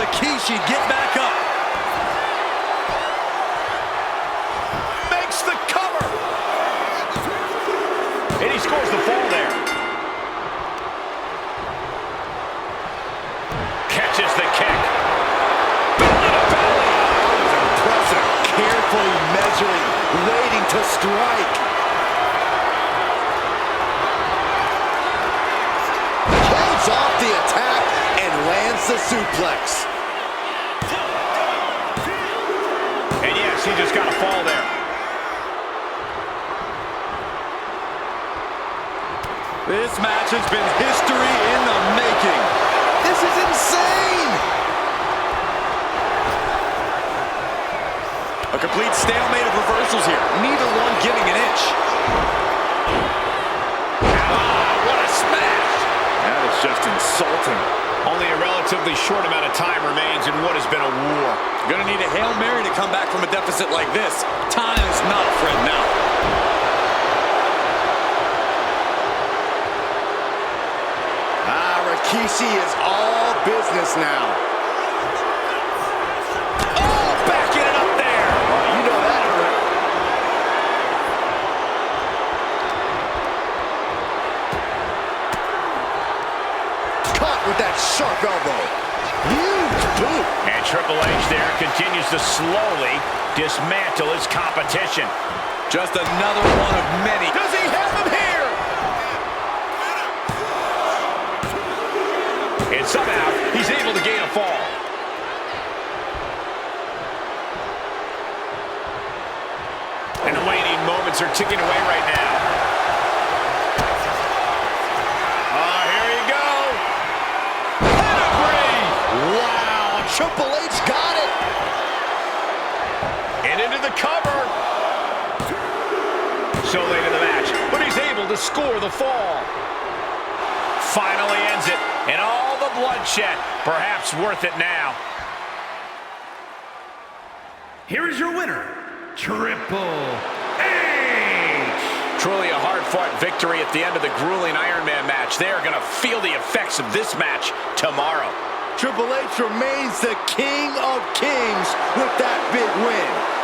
Speaker 3: Rikishi get back up.
Speaker 1: Makes the cover. And he scores the fall there. Catches the kick. Belly to belly.
Speaker 2: Impressive. Carefully measuring, waiting to strike. Holds off the attack and lands the suplex.
Speaker 1: And yes, he just got a fall there.
Speaker 3: This match has been history in the making.
Speaker 2: This is insane!
Speaker 3: A complete stalemate of reversals here. Neither one giving an inch.
Speaker 1: Ah, what a smash!
Speaker 2: That is just insulting.
Speaker 1: Only a relatively short amount of time remains in what has been a war.
Speaker 3: Gonna need a Hail Mary to come back from a deficit like this. Time is not a friend now.
Speaker 2: Rikishi is all business now.
Speaker 1: Oh, backing it up there.
Speaker 2: Oh, you know that hurt. Caught with that sharp elbow. Huge boot.
Speaker 1: And Triple H there continues to slowly dismantle his competition.
Speaker 3: Just another one of many.
Speaker 1: Does he have him here? And somehow, he's able to gain a fall. And the waning moments are ticking away right now. Here you go. Pedigree.
Speaker 2: Wow, Triple H got it.
Speaker 1: And into the cover. So late in the match, but he's able to score the fall. Finally ends it, and all the bloodshed, perhaps worth it now.
Speaker 4: Here is your winner, Triple H.
Speaker 1: Truly a hard-fought victory at the end of the grueling Iron Man match. They are going to feel the effects of this match tomorrow.
Speaker 2: Triple H remains the King of Kings with that big win.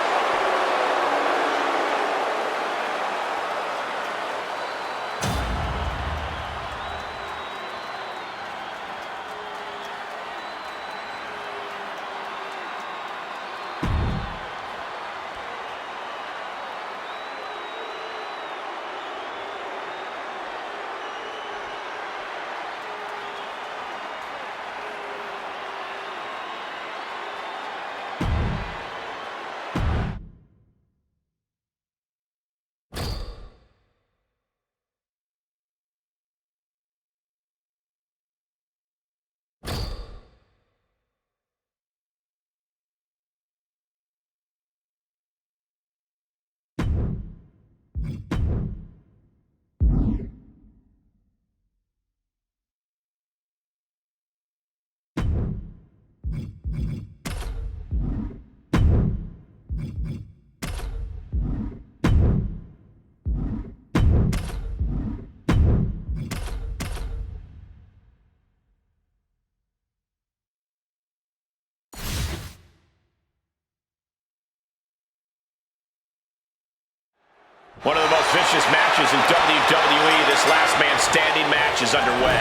Speaker 1: One of the most vicious matches in WWE. This last man standing match is underway.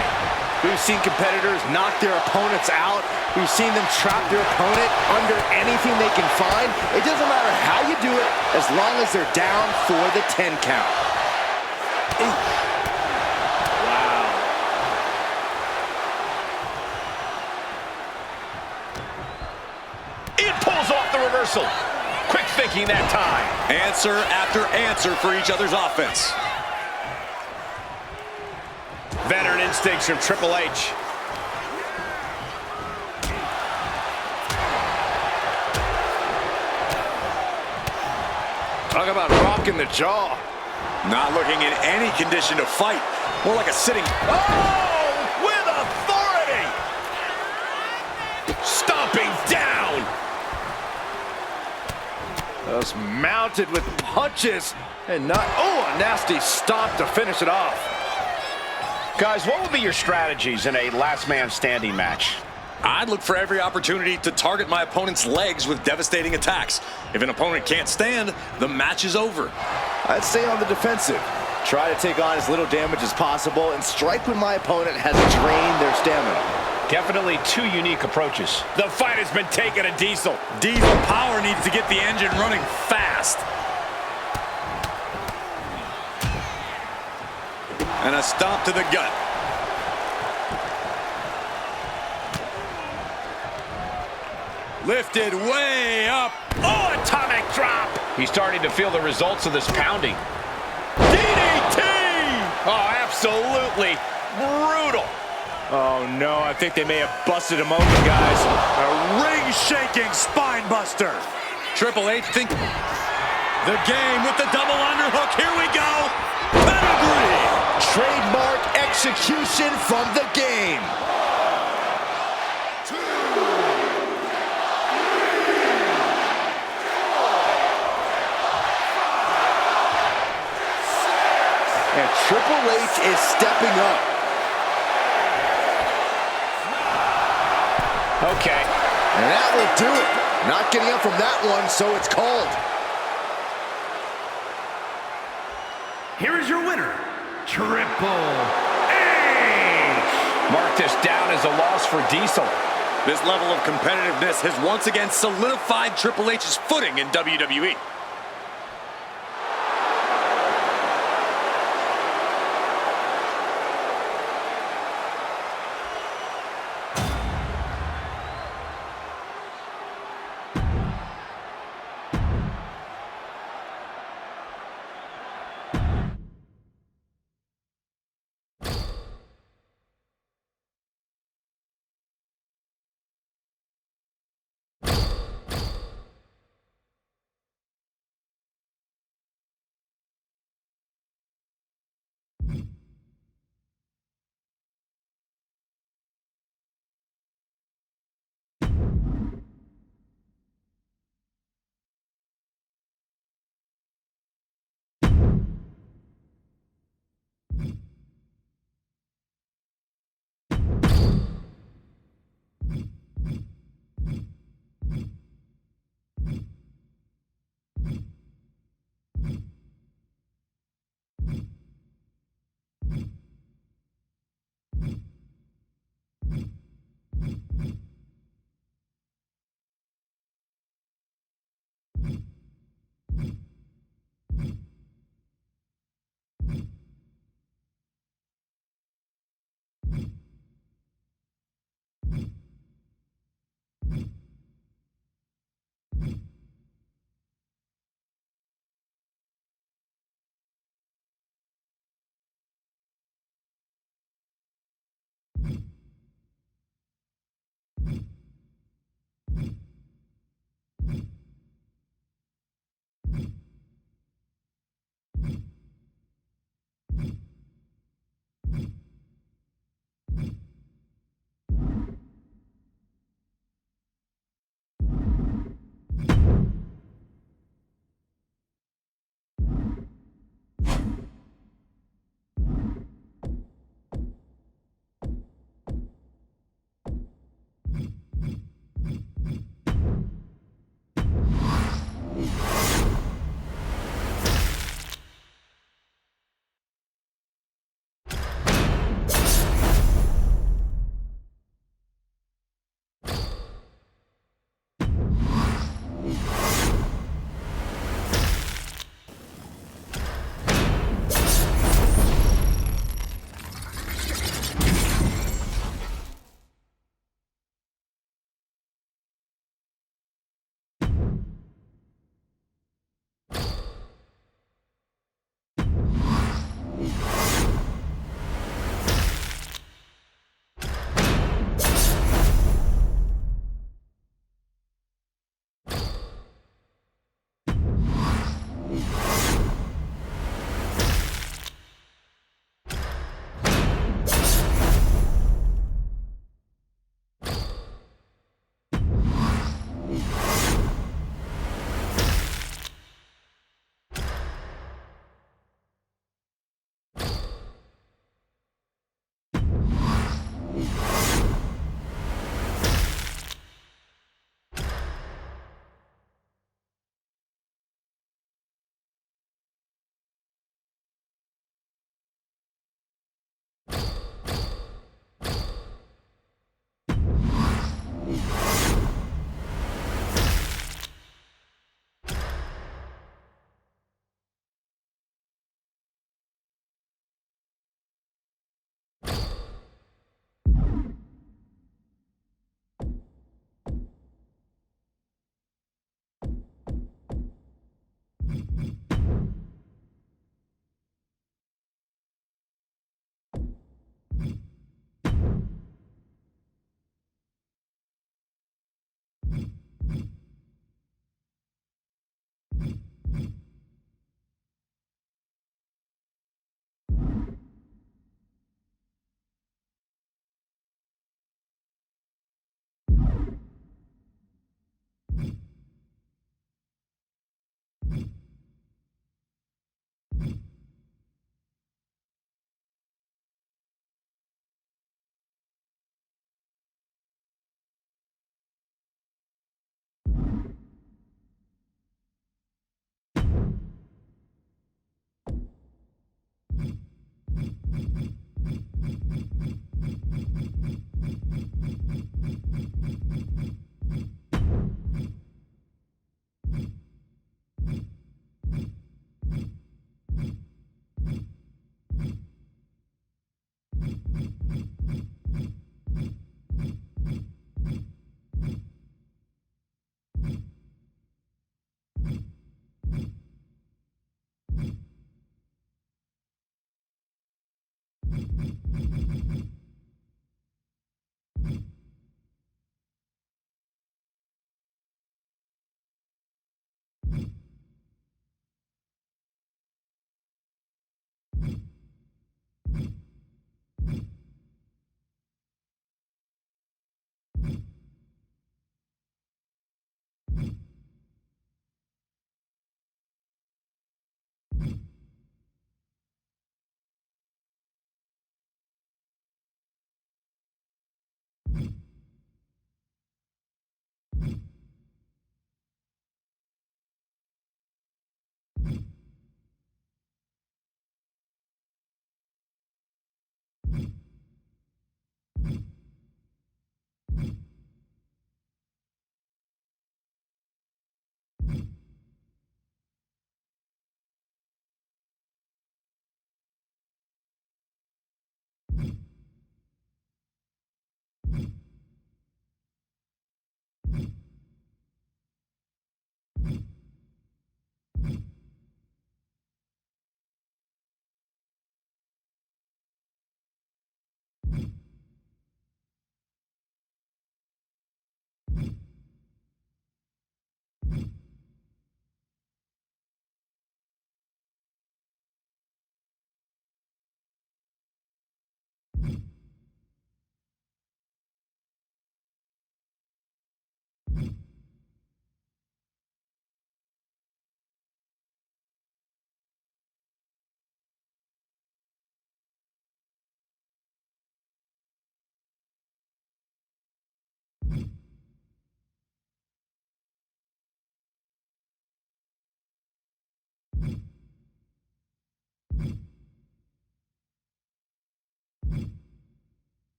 Speaker 2: We've seen competitors knock their opponents out. We've seen them trap their opponent under anything they can find. It doesn't matter how you do it, as long as they're down for the 10 count. Ooh. Wow.
Speaker 1: It pulls off the reversal. Quick thinking that time.
Speaker 3: Answer after answer for each other's offense.
Speaker 1: Veteran instincts from Triple H.
Speaker 2: Talk about rocking the jaw.
Speaker 3: Not looking in any condition to fight. More like a sitting.
Speaker 1: Oh, with authority. Stomping down.
Speaker 2: Just mounted with punches and not, oh, a nasty stomp to finish it off.
Speaker 1: Guys, what would be your strategies in a last man standing match?
Speaker 3: I'd look for every opportunity to target my opponent's legs with devastating attacks. If an opponent can't stand, the match is over.
Speaker 2: I'd stay on the defensive. Try to take on as little damage as possible and strike when my opponent has drained their stamina.
Speaker 1: Definitely two unique approaches. The fight has been taken to Diesel.
Speaker 3: Diesel power needs to get the engine running fast. And a stomp to the gut. Lifted way up.
Speaker 1: Oh, atomic drop. He's starting to feel the results of this pounding.
Speaker 3: DDT!
Speaker 1: Oh, absolutely brutal.
Speaker 3: Oh, no, I think they may have busted him open, guys. A ring-shaking spine buster. Triple H think the game with the double underhook. Here we go. Pedigree.
Speaker 2: Trademark execution from the game. And Triple H is stepping up.
Speaker 1: Okay.
Speaker 2: And that will do it. Not getting up from that one, so it's called.
Speaker 4: Here is your winner, Triple H.
Speaker 1: Mark this down as a loss for Diesel.
Speaker 3: This level of competitiveness has once again solidified Triple H's footing in WWE.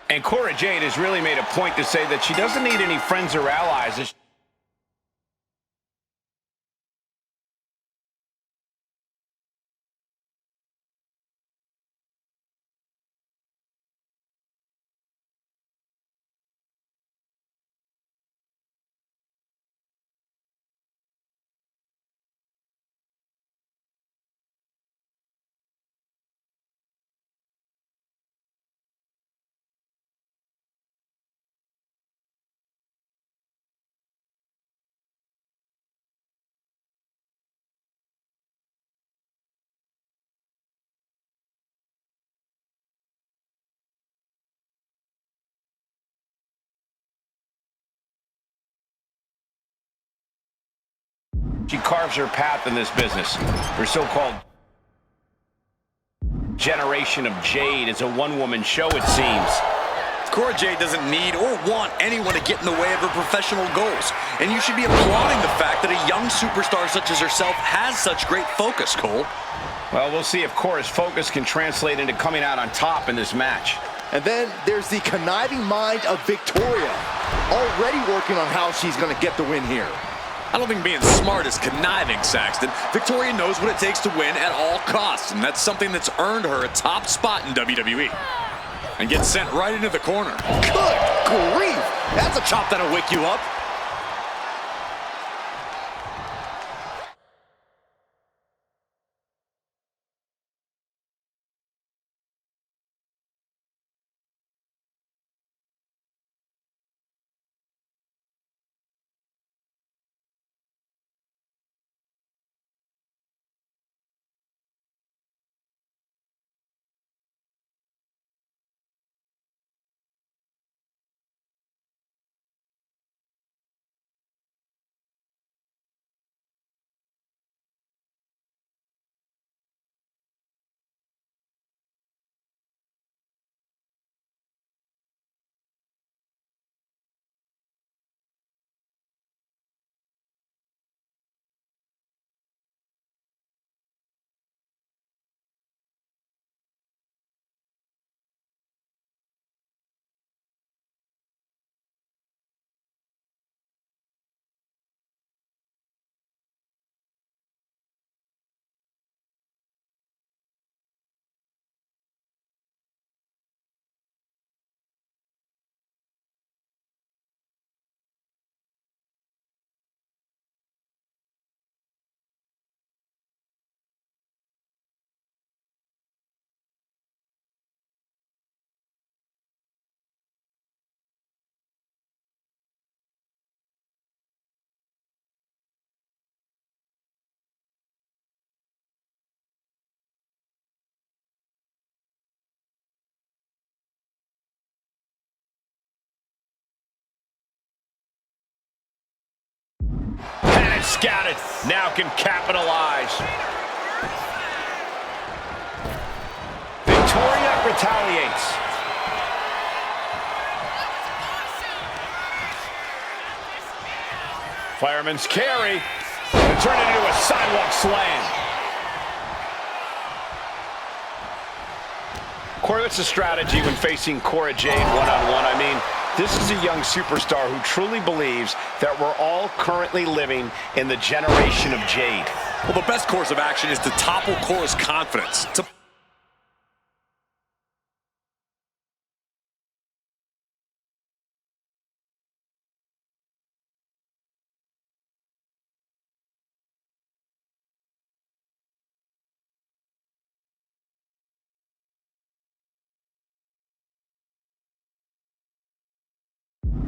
Speaker 1: And Cora Jade has really made a point to say that she doesn't need any friends or allies. She carves her path in this business. Her so-called generation of Jade is a one-woman show, it seems.
Speaker 3: Cora Jade doesn't need or want anyone to get in the way of her professional goals. And you should be applauding the fact that a young superstar such as herself has such great focus, Cole.
Speaker 1: Well, we'll see if Cora's focus can translate into coming out on top in this match.
Speaker 2: And then there's the conniving mind of Victoria, already working on how she's going to get the win here.
Speaker 3: I don't think being smart is conniving, Saxton. Victoria knows what it takes to win at all costs, and that's something that's earned her a top spot in WWE. And gets sent right into the corner.
Speaker 2: Good grief! That's a chop that'll wake you up.
Speaker 1: And it's scouted. Now can capitalize. Victoria retaliates. Fireman's carry. And turn it into a sidewalk slam. Cora, that's a strategy when facing Cora Jade one-on-one. I mean, this is a young superstar who truly believes that we're all currently living in the generation of Jade.
Speaker 3: Well, the best course of action is to topple Cora's confidence.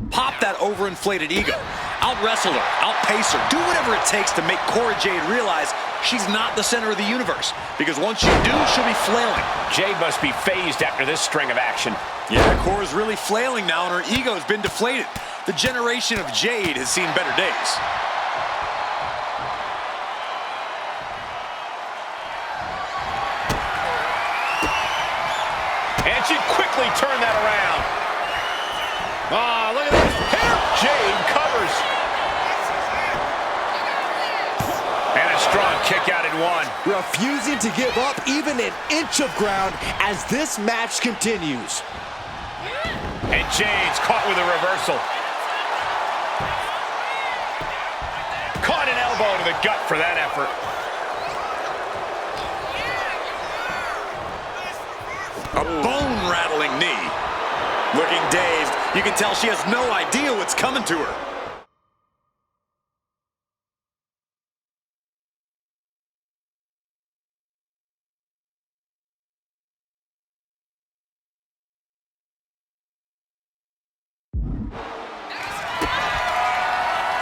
Speaker 3: Pop that overinflated ego. Out-wrestle her, outpace her, do whatever it takes to make Cora Jade realize she's not the center of the universe. Because once you do, she'll be flailing.
Speaker 1: Jade must be phased after this string of action.
Speaker 3: Yeah, Cora's really flailing now, and her ego's been deflated. The generation of Jade has seen better days.
Speaker 1: And she quickly turned that around. Oh, look at this. Here, Jade covers. And a strong kick out in one.
Speaker 2: Refusing to give up even an inch of ground as this match continues.
Speaker 1: And Jade's caught with a reversal. Caught an elbow to the gut for that effort.
Speaker 3: A bone-rattling knee. Looking dazed, you can tell she has no idea what's coming to her.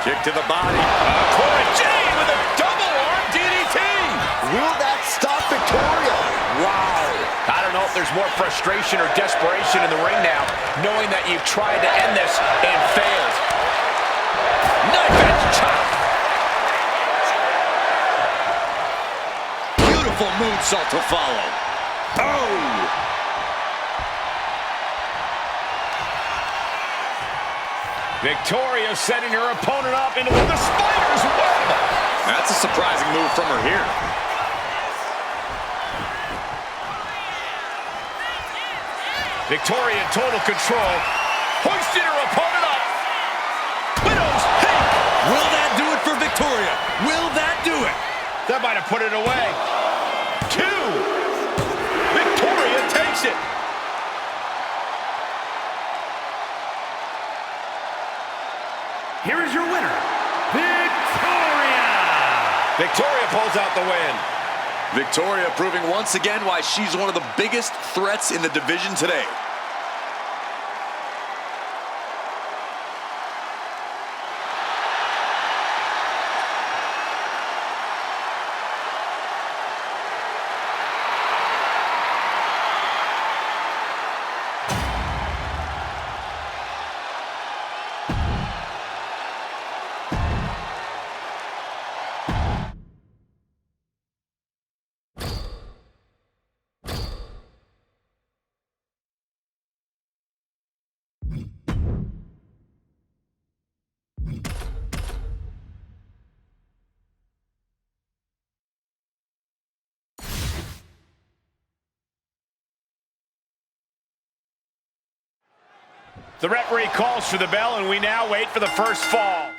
Speaker 3: Kick to the body.
Speaker 1: Cora Jade with a double arm DDT.
Speaker 2: Will that stop Victoria? Wow.
Speaker 1: I don't know if there's more frustration or desperation in the ring now, knowing that you've tried to end this and failed. Knife edge chop.
Speaker 3: Beautiful moonsault to follow. Oh!
Speaker 1: Victoria setting her opponent up into the spider's web.
Speaker 3: That's a surprising move from her here.
Speaker 1: Victoria in total control, hoisting her opponent up. Widow's peak.
Speaker 3: Will that do it for Victoria? Will that do it?
Speaker 1: That might have put it away. 2. Victoria takes it.
Speaker 4: Here is your winner, Victoria!
Speaker 1: Victoria pulls out the win.
Speaker 3: Victoria proving once again why she's one of the biggest threats in the division today.
Speaker 1: The referee calls for the bell, and we now wait for the first fall.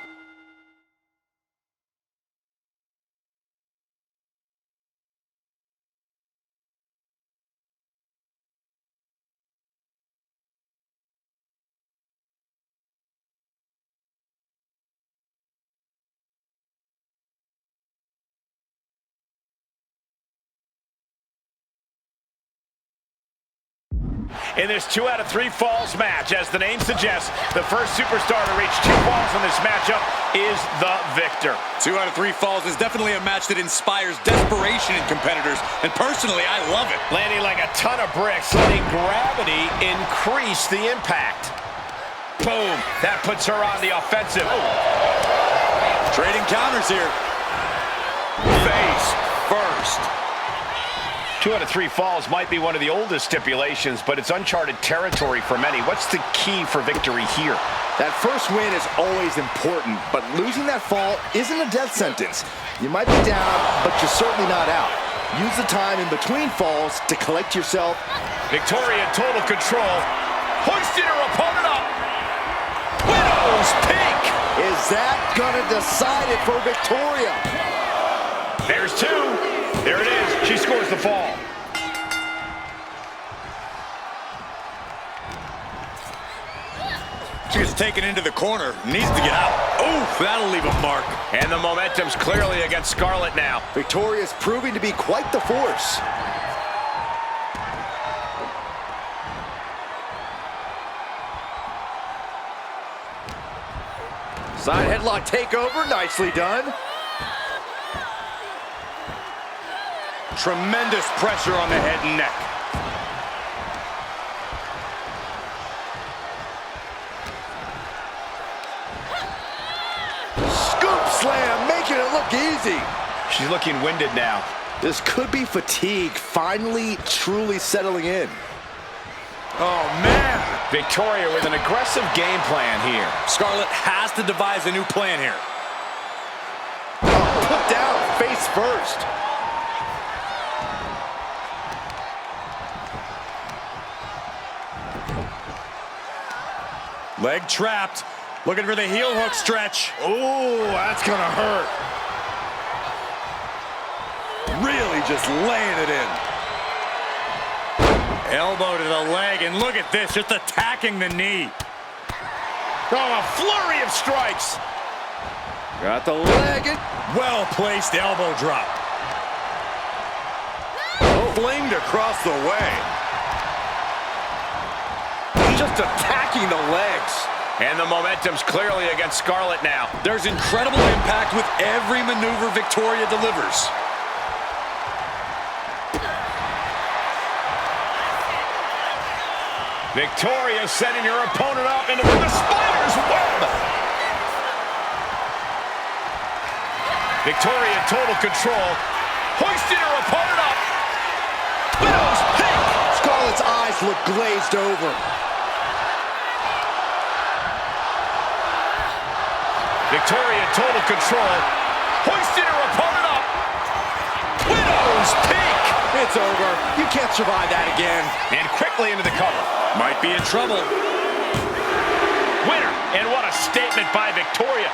Speaker 1: In this 2 out of 3 falls match, as the name suggests, the first superstar to reach 2 falls in this matchup is the victor.
Speaker 3: 2 out of 3 falls is definitely a match that inspires desperation in competitors, and personally, I love it.
Speaker 1: Landing like a ton of bricks, letting gravity increase the impact. Boom, that puts her on the offensive.
Speaker 3: Trading counters here.
Speaker 1: Face first. 2 out of 3 falls might be one of the oldest stipulations, but it's uncharted territory for many. What's the key for victory here?
Speaker 2: That first win is always important, but losing that fall isn't a death sentence. You might be down, but you're certainly not out. Use the time in between falls to collect yourself.
Speaker 1: Victoria in total control, hoisting her opponent up. Widow's peak.
Speaker 2: Is that gonna decide it for Victoria?
Speaker 1: There's 2. There it is. She scores the fall.
Speaker 3: She gets taken into the corner. Needs to get out. Oof, that'll leave a mark.
Speaker 1: And the momentum's clearly against Scarlett now.
Speaker 2: Victoria's proving to be quite the force. Side headlock takeover, nicely done.
Speaker 3: Tremendous pressure on the head and neck.
Speaker 2: Scoop slam, making it look easy.
Speaker 1: She's looking winded now.
Speaker 2: This could be fatigue finally truly settling in.
Speaker 3: Oh, man.
Speaker 1: Victoria with an aggressive game plan here.
Speaker 3: Scarlett has to devise a new plan here.
Speaker 2: Oh, put down, face first.
Speaker 3: Leg trapped. Looking for the heel hook stretch.
Speaker 2: Oh, that's gonna hurt. Really just laying it in.
Speaker 3: Elbow to the leg, and look at this, just attacking the knee.
Speaker 1: Oh, a flurry of strikes.
Speaker 2: Got the leg.
Speaker 3: Well-placed elbow drop.
Speaker 2: Flinged across the way. Just attacking the legs.
Speaker 1: And the momentum's clearly against Scarlett now.
Speaker 3: There's incredible impact with every maneuver Victoria delivers.
Speaker 1: Victoria setting her opponent up into the spider's web. Victoria total control. Hoisting her opponent up. Widow's pick.
Speaker 2: Scarlett's eyes look glazed over.
Speaker 1: Victoria total control. Hoisting her opponent up. Widow's peak.
Speaker 2: It's over. You can't survive that again.
Speaker 1: And quickly into the cover.
Speaker 3: Might be in trouble.
Speaker 1: Winner. And what a statement by Victoria.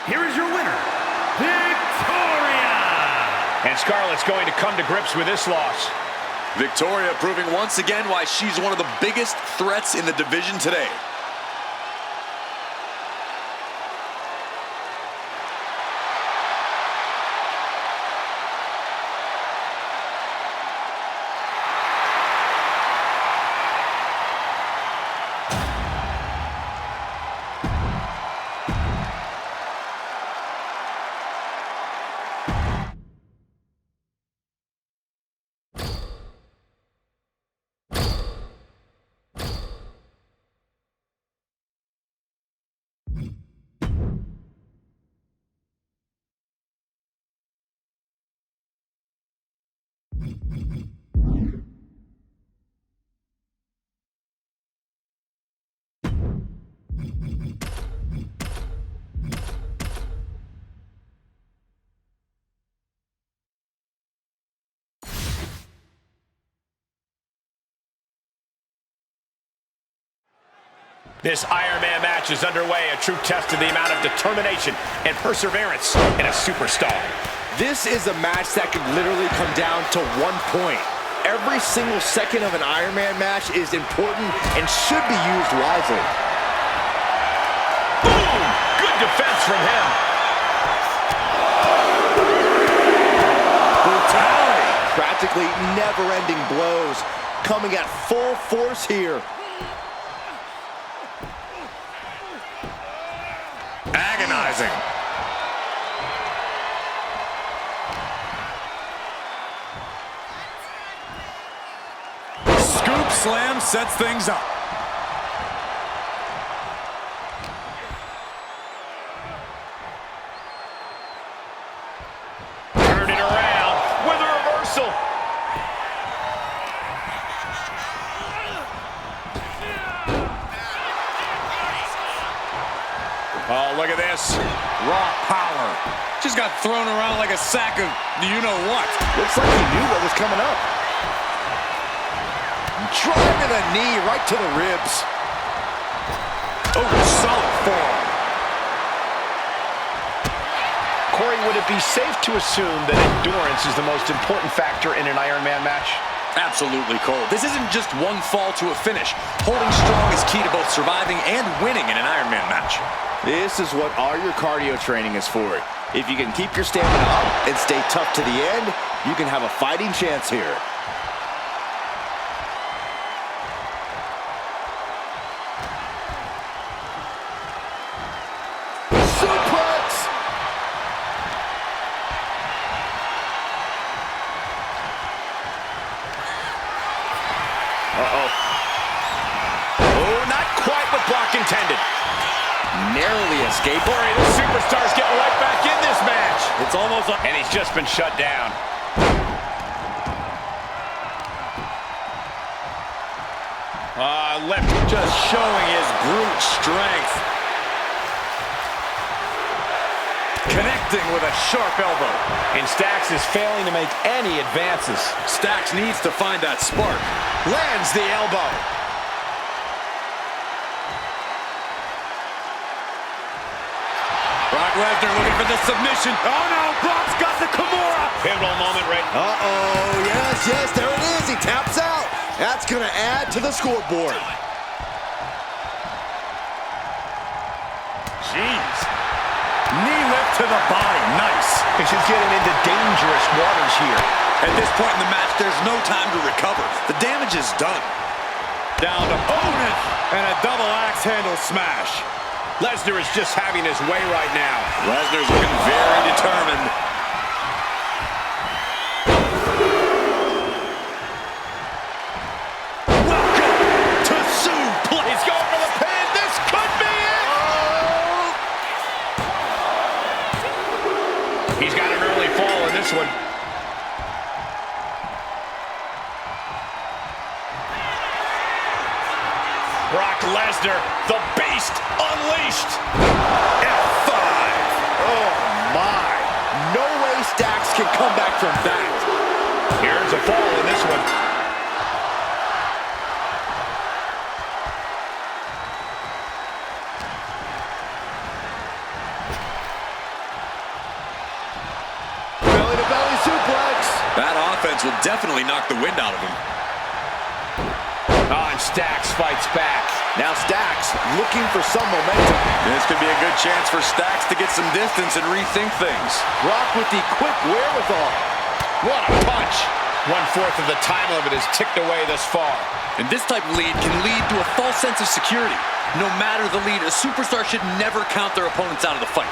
Speaker 4: Here is your winner, Victoria!
Speaker 1: And Scarlett's going to come to grips with this loss.
Speaker 3: Victoria proving once again why she's one of the biggest threats in the division today.
Speaker 1: This Iron Man match is underway, a true test of the amount of determination and perseverance in a superstar.
Speaker 2: This is a match that could literally come down to 1 point. Every single second of an Iron Man match is important and should be used wisely.
Speaker 1: Boom! Good defense from him.
Speaker 2: Brutality. Practically never-ending blows coming at full force here.
Speaker 3: Agonizing. Scoop slam sets things up.
Speaker 1: Turn it around with a reversal. Oh, look at this.
Speaker 3: Raw power. Just got thrown around like a sack of you-know-what.
Speaker 2: Looks like he knew what was coming up. Driving a knee right to the ribs.
Speaker 3: Oh, solid form.
Speaker 1: Corey, would it be safe to assume that endurance is the most important factor in an Iron Man match?
Speaker 3: Absolutely, Cole. This isn't just one fall to a finish. Holding strong is key to both surviving and winning in an Iron Man match.
Speaker 2: This is what all your cardio training is for. If you can keep your stamina up and stay tough to the end, you can have a fighting chance here. Suplex!
Speaker 1: Oh, not quite what Brock intended.
Speaker 2: Narrowly escaped.
Speaker 1: Corey, the superstar's getting right back in this match.
Speaker 3: It's almost like...
Speaker 1: And he's just been shut down. Left.
Speaker 3: just showing his brute strength. Connecting with a sharp elbow.
Speaker 1: And Stacks is failing to make any advances.
Speaker 3: Stacks needs to find that spark.
Speaker 1: Lands the elbow.
Speaker 3: Brock Lesnar looking for the submission. Oh no, Brock's got the Kimura.
Speaker 1: Pivotal moment right now.
Speaker 2: Uh-oh, yes, there it is. He taps out. That's going to add to the scoreboard.
Speaker 3: Jeez. Knee lift to the body. Nice.
Speaker 1: And she's getting into dangerous waters here.
Speaker 3: At this point in the match, there's no time to recover. The damage is done. Down to bonus. And a double axe handle smash.
Speaker 1: Lesnar is just having his way right now.
Speaker 3: Lesnar's looking very determined. Welcome to Suplex.
Speaker 1: He's going for the pin. This could be it. He's got an early fall in this one. Brock Lesnar, the Beast, unleashed.
Speaker 3: F5.
Speaker 2: Oh, my. No way Stacks can come back from that.
Speaker 1: Here's a fall in this one.
Speaker 2: Belly-to-belly suplex.
Speaker 3: That offense will definitely knock the wind out of him.
Speaker 1: Oh, and Stacks fights back.
Speaker 2: Now Stacks looking for some momentum.
Speaker 3: This could be a good chance for Stacks to get some distance and rethink things.
Speaker 2: Brock with the quick wherewithal.
Speaker 1: What a punch. 1/4 of the time limit is ticked away thus far.
Speaker 3: And this type of lead can lead to a false sense of security. No matter the lead, a superstar should never count their opponents out of the fight.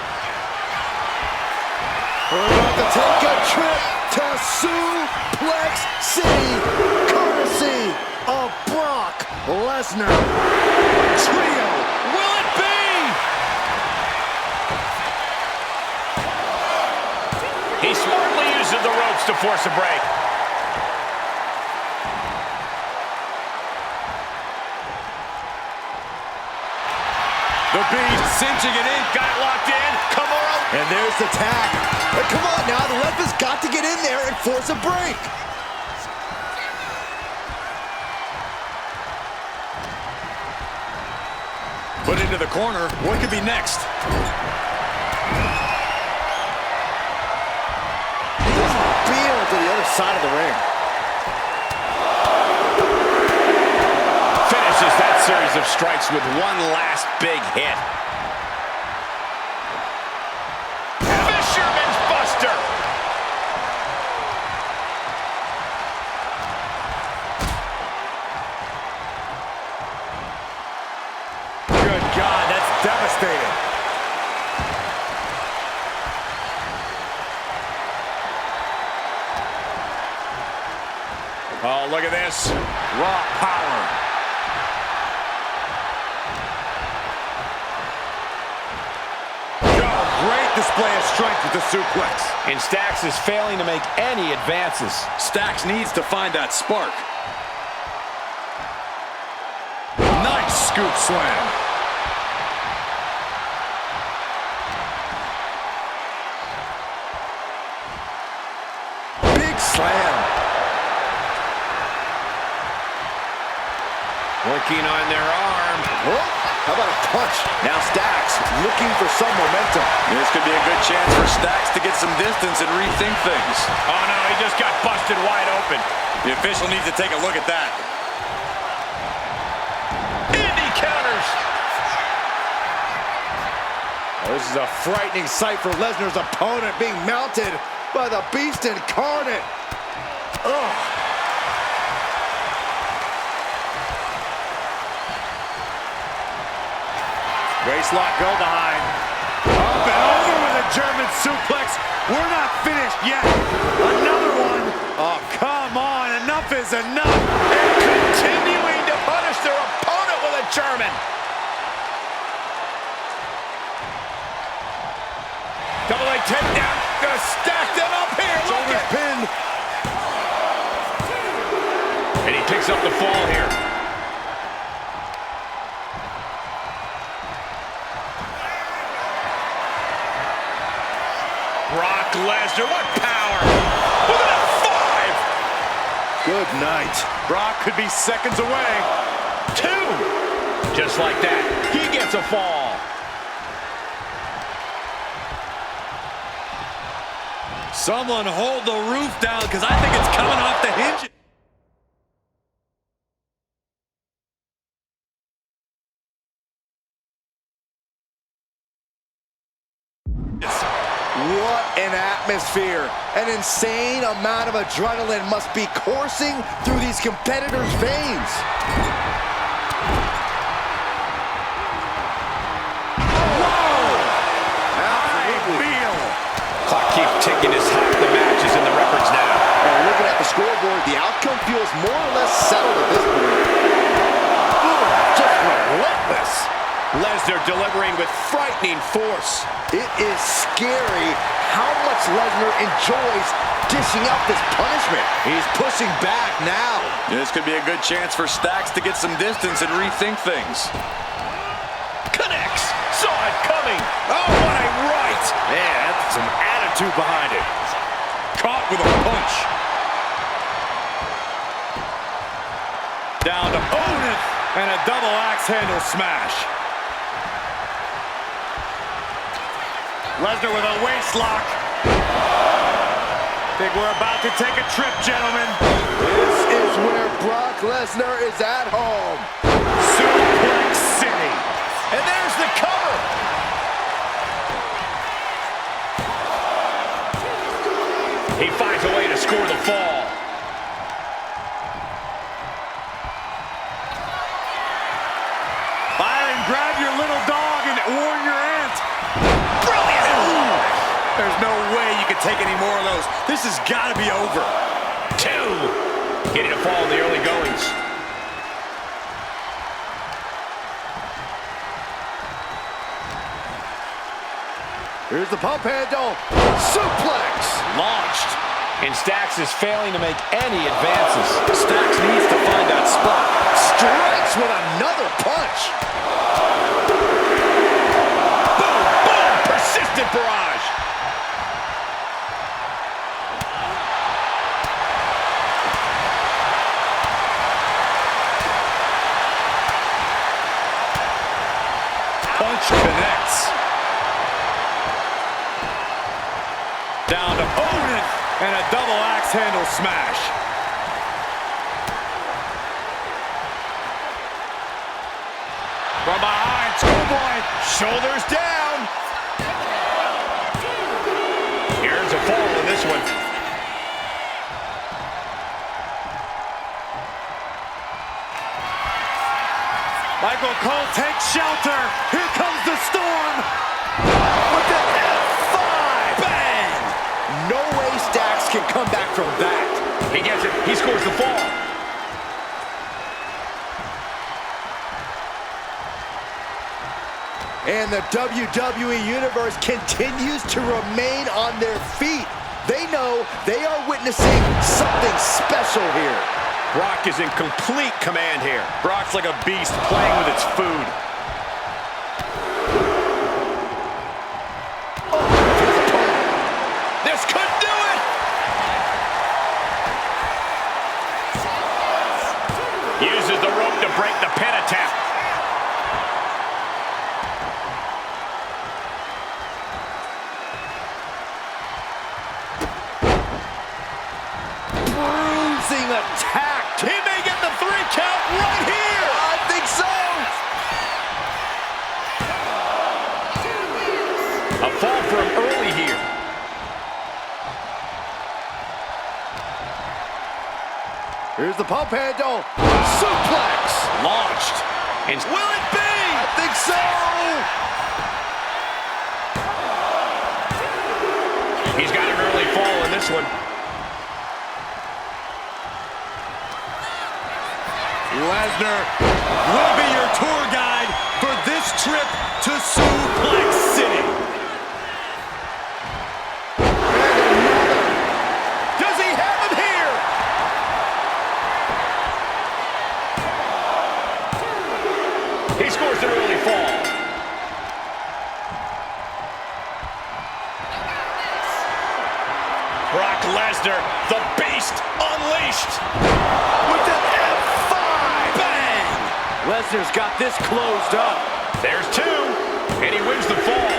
Speaker 2: We're about to take a trip to Suplex City, courtesy of Brock Lesnar. Trio.
Speaker 3: Will it be?
Speaker 1: He smartly uses the ropes to force a break.
Speaker 3: The Beast cinching it in.
Speaker 1: Got it locked in. Come on.
Speaker 2: And there's the tag. But come on now, the ref has got to get in there and force a break.
Speaker 3: Put into the corner. What could be next?
Speaker 2: Beal to the other side of the ring.
Speaker 1: Finishes that series of strikes with one last big hit. Fisherman's Buster.
Speaker 3: Good God, that's devastating.
Speaker 1: Oh, look at this.
Speaker 3: Raw power. Great display of strength with the suplex.
Speaker 1: And Stacks is failing to make any advances.
Speaker 3: Stacks needs to find that spark. Nice scoop slam.
Speaker 2: Big slam.
Speaker 1: Working on their arm.
Speaker 2: Oh, how about a punch? Now Stacks looking for some momentum.
Speaker 3: This could be a good chance for Stacks to get some distance and rethink things.
Speaker 1: Oh, no, he just got busted wide open.
Speaker 3: The official needs to take a look at that.
Speaker 1: Indy counters.
Speaker 2: Oh, this is a frightening sight for Lesnar's opponent being mounted by the Beast incarnate. Ugh.
Speaker 3: Waistlock go behind. Up and over with a German suplex. We're not finished yet. Another one. Oh, come on. Enough is enough.
Speaker 1: And continuing to punish their opponent with a German. Double leg takedown. Gonna stack them up here.
Speaker 2: Shoulders pinned.
Speaker 1: And he picks up the fall here. Lesnar, what power! Look at that 5!
Speaker 2: Good night.
Speaker 3: Brock could be seconds away.
Speaker 1: 2! Just like that, he gets a fall.
Speaker 3: Someone hold the roof down, because I think it's coming off the hinges.
Speaker 2: What an atmosphere. An insane amount of adrenaline must be coursing through these competitors' veins.
Speaker 1: Clock keeps ticking as half the match is in the records now.
Speaker 2: And looking at the scoreboard, the outcome feels more or less settled at this point. Ooh, just relentless.
Speaker 1: Lesnar delivering with frightening force.
Speaker 2: It is scary how much Lesnar enjoys dishing out this punishment. He's pushing back now.
Speaker 3: This could be a good chance for Stacks to get some distance and rethink things.
Speaker 1: Connects. Saw it coming. Oh, what a right.
Speaker 2: Man, that's some attitude behind it.
Speaker 3: Caught with a punch. Down to opponent and a double axe handle smash. Lesnar with a waist lock. Think we're about to take a trip, gentlemen.
Speaker 2: This is where Brock Lesnar is at home.
Speaker 3: Suplex City.
Speaker 1: And there's the cover. He finds a way to score the fall.
Speaker 3: Byron, grab your little dog and warn your aunt.
Speaker 1: Brilliant.
Speaker 3: There's no way you can take any more of those. This has got to be over.
Speaker 1: 2. Getting a fall in the early goings.
Speaker 2: Here's the pump handle. Suplex.
Speaker 1: Launched. And Stacks is failing to make any advances.
Speaker 3: Stacks needs to find that spot.
Speaker 2: Strikes with another punch.
Speaker 1: Boom, boom, persistent barrage.
Speaker 3: Punch connects. Down to opponent and a double axe handle smash. From behind, schoolboy.
Speaker 1: Shoulders down. Here's a fall in this one.
Speaker 3: Michael Cole takes shelter. Here comes the storm.
Speaker 2: What the F5? Bang! No way Stacks can come back from that.
Speaker 1: He gets it. He scores the fall.
Speaker 2: And the WWE Universe continues to remain on their feet. They know they are witnessing something special here.
Speaker 1: Brock is in complete command here. Brock's like a beast playing with its food. This could do it! Uses the rope to break the pin attempt.
Speaker 2: Bruising attack.
Speaker 1: He may get the 3 count right here!
Speaker 2: I think so.
Speaker 1: A fall for him early here.
Speaker 2: Here's the pump handle. Suplex.
Speaker 1: Launched. And will it be?
Speaker 2: I think so.
Speaker 1: He's got an early fall in this one.
Speaker 3: Lesnar will be your tour guide for this trip to Suplex City.
Speaker 1: Does he have him here? He scores an early fall. Brock Lesnar, the beast, unleashed. With an F5. Bang!
Speaker 2: Lesnar's got this closed up.
Speaker 1: There's two, and he wins the fall.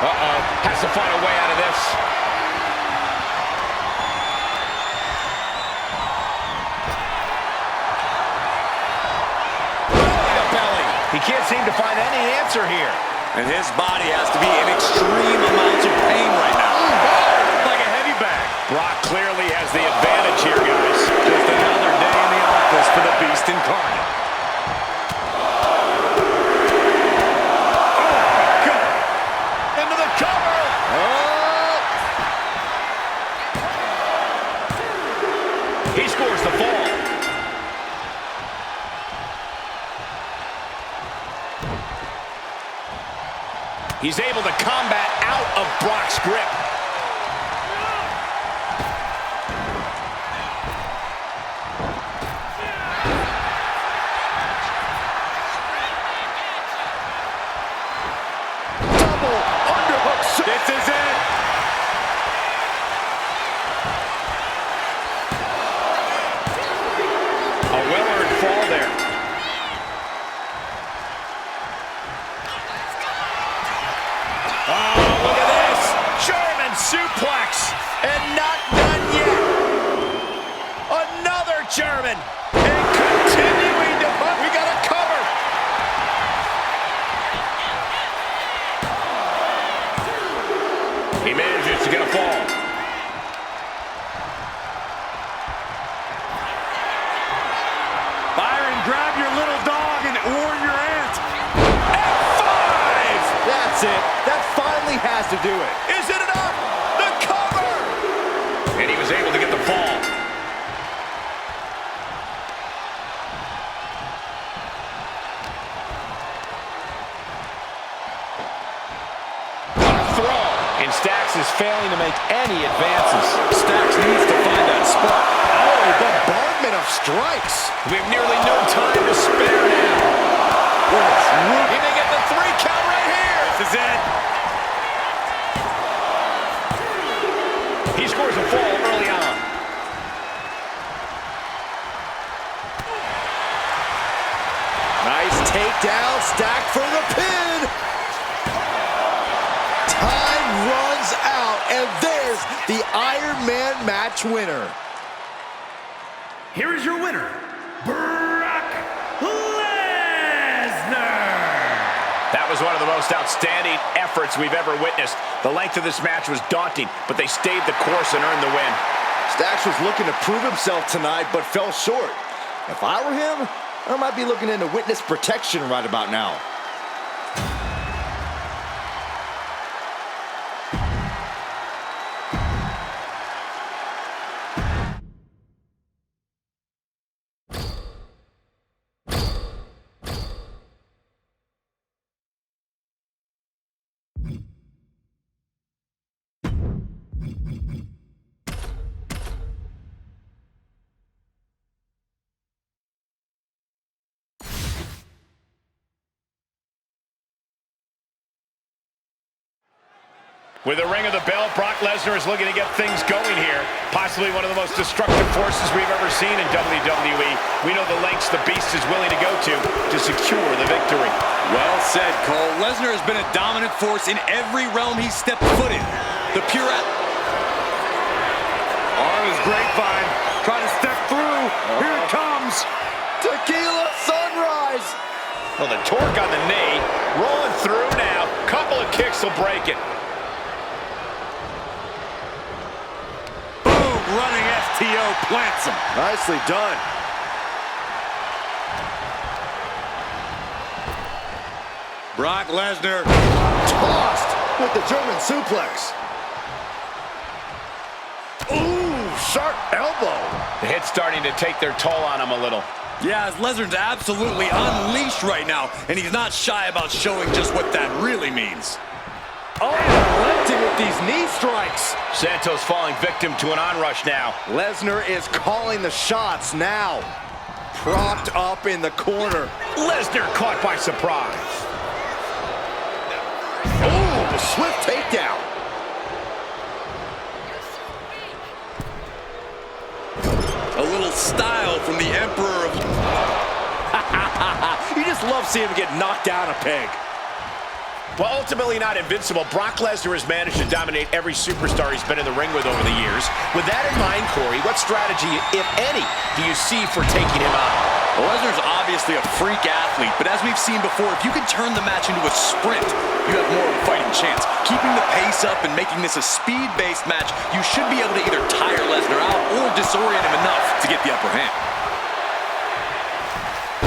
Speaker 1: Uh-oh, has to find a way out of this. The belly. He can't seem to find any answer here.
Speaker 3: And his body has to be in extreme amounts of pain right now. Like a heavy bag.
Speaker 1: Brock clearly has the advantage here, guys.
Speaker 3: Just another day in the office for the Beast Incarnate.
Speaker 1: He scores the fall. He's able to combat out of Brock's grip.
Speaker 2: Double underhook.
Speaker 3: This is it.
Speaker 1: A well-earned fall there. Oh, look at this. German suplex. And not done yet. Another German. And continuing to put. We got a cover. He manages to get a fall.
Speaker 3: Grab your little dog and warn your aunt.
Speaker 1: F5!
Speaker 2: That's it. That finally has to do it.
Speaker 1: Is it enough? The cover! And he was able to get the fall. A throw. And Stacks is failing to make any advances.
Speaker 3: Stacks needs to find that spot.
Speaker 2: Oh, bombardment of strikes.
Speaker 1: We have nearly no time to spare now. He may get the 3 count right here.
Speaker 3: This is it.
Speaker 1: He scores a fall early on.
Speaker 2: Nice takedown, Stack for the pin. Time runs out, and there's the Iron Man match winner.
Speaker 4: Here is your winner, Brock Lesnar.
Speaker 1: That was one of the most outstanding efforts we've ever witnessed. The length of this match was daunting, but they stayed the course and earned the win.
Speaker 2: Stacks was looking to prove himself tonight, but fell short. If I were him, I might be looking into witness protection right about now.
Speaker 1: With the ring of the bell, Brock Lesnar is looking to get things going here. Possibly one of the most destructive forces we've ever seen in WWE. We know the lengths the Beast is willing to go to secure the victory.
Speaker 3: Well said, Cole. Lesnar has been a dominant force in every realm he's stepped foot in. The pure arm is grapevine. Trying to step through. Here it comes.
Speaker 2: Tequila sunrise.
Speaker 1: Well, the torque on the knee. Rolling through now. Couple of kicks will break it.
Speaker 3: Running STO plants him.
Speaker 2: Nicely done.
Speaker 3: Brock Lesnar
Speaker 2: Tossed with the German suplex. Ooh, sharp elbow.
Speaker 1: The hit's starting to take their toll on him a little.
Speaker 3: Yeah, as Lesnar's absolutely unleashed right now, and he's not shy about showing just what that really means.
Speaker 2: Oh, lifting with these knee strikes.
Speaker 1: Santos falling victim to an onrush now.
Speaker 2: Lesnar is calling the shots now. propped up in the corner.
Speaker 1: Lesnar caught by surprise.
Speaker 2: Oh, swift takedown.
Speaker 3: A little style from the Emperor of...
Speaker 2: You just love seeing him get knocked down a peg.
Speaker 1: Well, ultimately not invincible, Brock Lesnar has managed to dominate every superstar he's been in the ring with over the years. With that in mind, Corey, what strategy, if any, do you see for taking him out?
Speaker 3: Well, Lesnar's obviously a freak athlete, but as we've seen before, if you can turn the match into a sprint, you have more of a fighting chance. Keeping the pace up and making this a speed-based match, you should be able to either tire Lesnar out or disorient him enough to get the upper hand.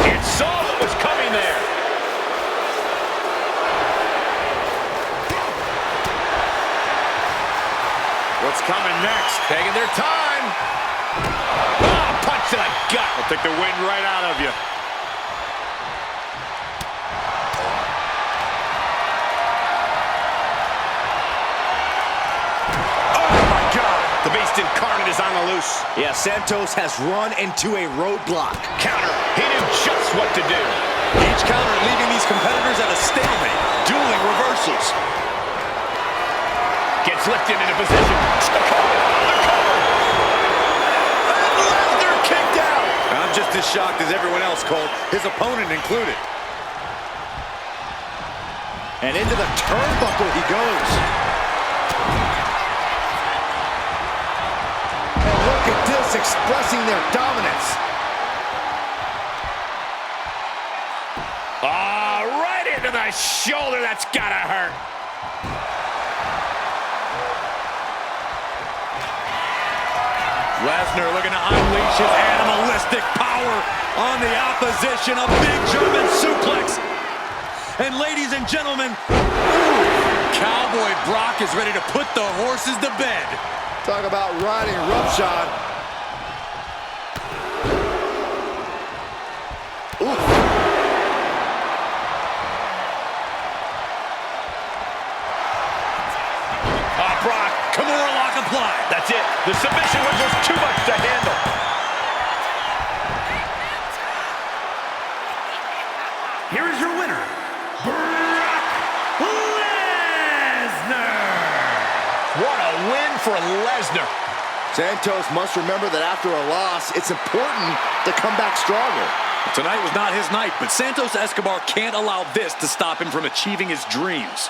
Speaker 1: And saw what was coming there.
Speaker 3: What's coming next?
Speaker 1: Taking their time. Oh, punch to the gut.
Speaker 3: I'll take the wind right out of you.
Speaker 1: Oh, my God. The beast incarnate is on the loose.
Speaker 2: Yeah, Santos has run into a roadblock.
Speaker 1: Counter. He knew just what to do.
Speaker 3: Each counter leaving these competitors at a stalemate. Dueling reversals.
Speaker 1: Gets lifted into position. The cover. The cover. And Lesnar kicked out.
Speaker 3: I'm just as shocked as everyone else, Cole. His opponent included.
Speaker 2: And into the turnbuckle he goes. And look at this, expressing their dominance.
Speaker 1: Right into the shoulder. That's gotta hurt.
Speaker 3: Lesnar looking to unleash his animalistic power on the opposition. A big German suplex. And ladies and gentlemen, Cowboy Brock is ready to put the horses to bed.
Speaker 2: Talk about riding roughshod.
Speaker 1: Brock.
Speaker 3: Kimura lock applied.
Speaker 1: That's it. The submission was just too much to handle.
Speaker 4: Here is your winner, Brock Lesnar.
Speaker 1: What a win for Lesnar.
Speaker 2: Santos must remember that after a loss, it's important to come back stronger.
Speaker 3: Tonight was not his night, but Santos Escobar can't allow this to stop him from achieving his dreams.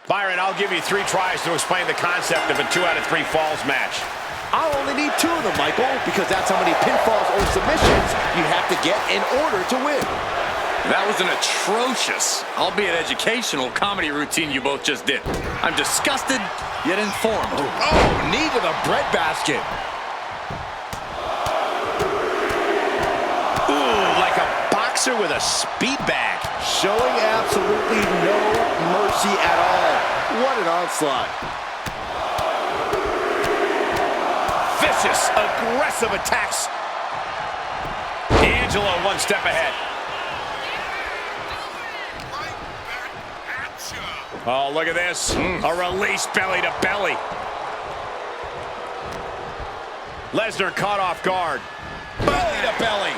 Speaker 1: Byron, I'll give you 3 tries to explain the concept of a 2 out of 3 falls match.
Speaker 2: I'll only need 2 of them, Michael, because that's how many pinfalls or submissions you have to get in order to win.
Speaker 3: That was an atrocious, albeit educational, comedy routine you both just did. I'm disgusted, yet informed.
Speaker 2: Oh, knee to the breadbasket.
Speaker 1: Ooh, like a boxer with a speed bag.
Speaker 2: Showing absolutely no mercy at all. What an onslaught.
Speaker 1: Vicious, aggressive attacks. D'Angelo 1 step ahead. Oh, look at this. A release belly to belly. Lesnar caught off guard. Belly to belly.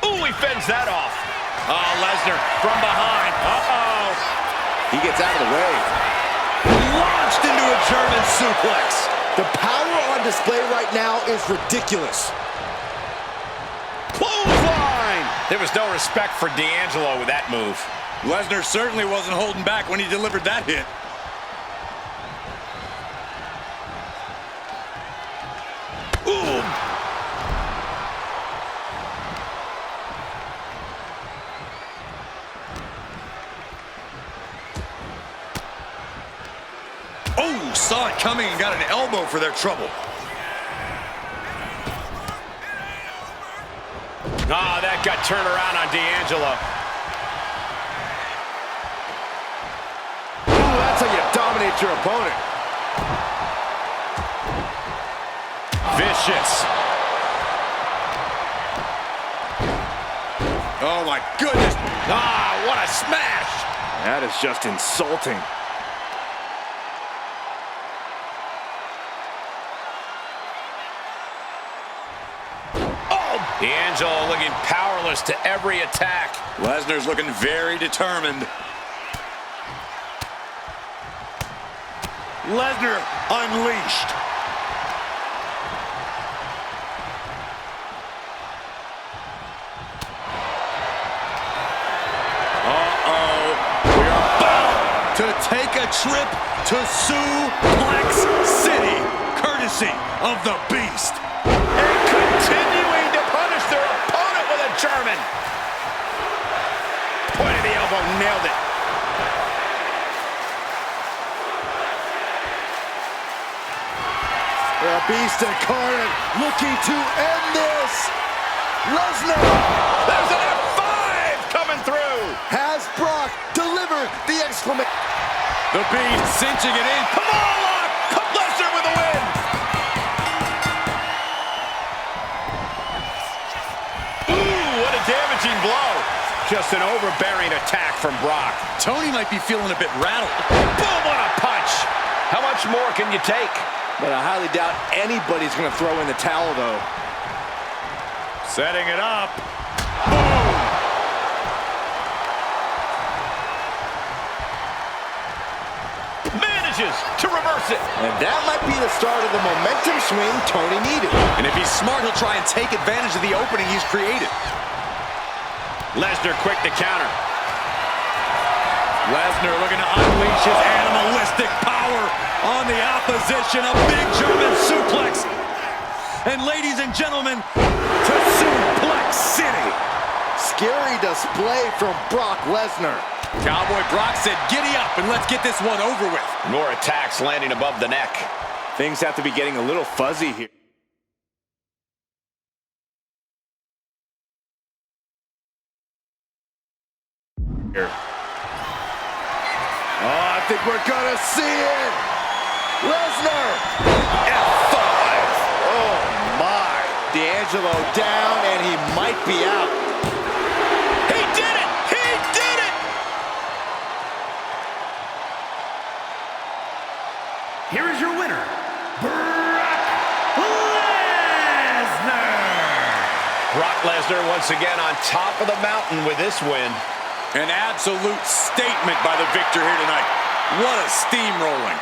Speaker 1: Ooh, he fends that off. Oh, Lesnar from behind. Uh-oh.
Speaker 2: He gets out of the way.
Speaker 3: Launched into a German suplex.
Speaker 2: The power on display right now is ridiculous.
Speaker 1: Clothesline. There was no respect for D'Angelo with that move.
Speaker 3: Lesnar certainly wasn't holding back when he delivered that hit.
Speaker 1: Ooh.
Speaker 3: Oh, saw it coming and got an elbow for their trouble.
Speaker 1: Oh, that got turned around on D'Angelo.
Speaker 2: Ooh, that's how you dominate your opponent.
Speaker 1: Vicious.
Speaker 3: Oh, my goodness. Ah, what a smash.
Speaker 2: That is just insulting.
Speaker 1: D'Angelo looking powerless to every attack.
Speaker 3: Lesnar's looking very determined. Lesnar unleashed. Uh-oh. We are about to take a trip to Suplex City, courtesy of the Beast.
Speaker 1: And continuing to punish their opponent with a German. Point of the elbow, nailed it.
Speaker 2: The Beast incarnate looking to end this. Lesnar
Speaker 1: There's an F5 coming through.
Speaker 2: has Brock delivered the exclamation.
Speaker 3: The Beast cinching it in.
Speaker 1: Come on, Lock. Lesnar with a win. Ooh, what a damaging blow. Just an overbearing attack from Brock.
Speaker 3: Tony might be feeling a bit rattled.
Speaker 1: Boom, what a punch. How much more can you take?
Speaker 2: But I highly doubt anybody's going to throw in the towel, though.
Speaker 1: Setting it up. Manages to reverse it.
Speaker 2: And that might be the start of the momentum swing Tony needed.
Speaker 3: And if he's smart, he'll try and take advantage of the opening he's created.
Speaker 1: Lesnar quick to counter.
Speaker 3: Lesnar looking to unleash his animalistic power on the opposition. A big German suplex. And ladies and gentlemen, to Suplex City.
Speaker 2: Scary display from Brock Lesnar.
Speaker 3: Cowboy Brock said, giddy up and let's get this one over with.
Speaker 1: More attacks landing above the neck.
Speaker 2: Things have to be getting a little fuzzy here. Oh, I think we're gonna see it. Lesnar. F5. Oh my. D'Angelo down and he might be out.
Speaker 1: He did it! He did it!
Speaker 4: Here is your winner, Brock Lesnar.
Speaker 1: Brock Lesnar once again on top of the mountain with this win.
Speaker 3: An absolute statement by the victor here tonight. What a steamrolling.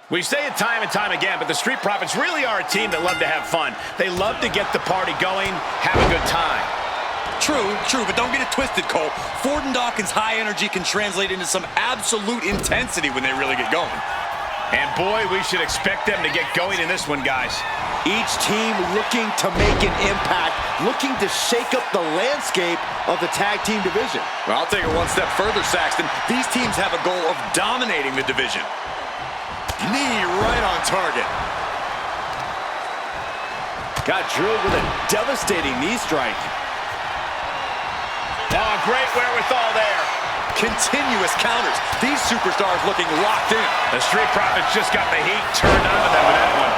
Speaker 1: We say it time and time again, but the Street Profits really are a team that love to have fun. They love to get the party going, have a good time.
Speaker 3: True, but don't get it twisted, Cole. Ford and Dawkins' high energy can translate into some absolute intensity when they really get going.
Speaker 1: And boy, we should expect them to get going in this one, guys.
Speaker 2: Each team looking to make an impact, looking to shake up the landscape of the tag team division.
Speaker 3: Well, I'll take it one step further, Saxton. These teams have a goal of dominating the division. Knee right on target.
Speaker 2: Got drilled with a devastating knee strike.
Speaker 1: Oh, great wherewithal there.
Speaker 3: Continuous counters. These superstars looking locked in.
Speaker 1: The Street Profits just got the heat turned on to them with that one.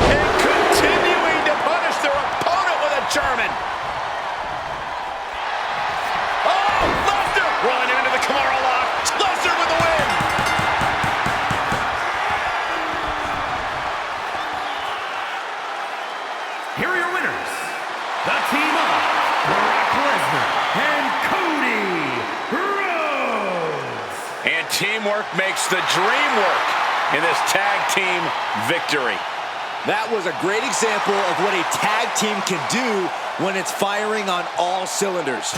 Speaker 1: And continuing to punish their opponent with a German. Oh,
Speaker 4: here are your winners, the team of Brock Lesnar and Cody Rhodes.
Speaker 1: And teamwork makes the dream work in this tag team victory.
Speaker 2: That was a great example of what a tag team can do when it's firing on all cylinders.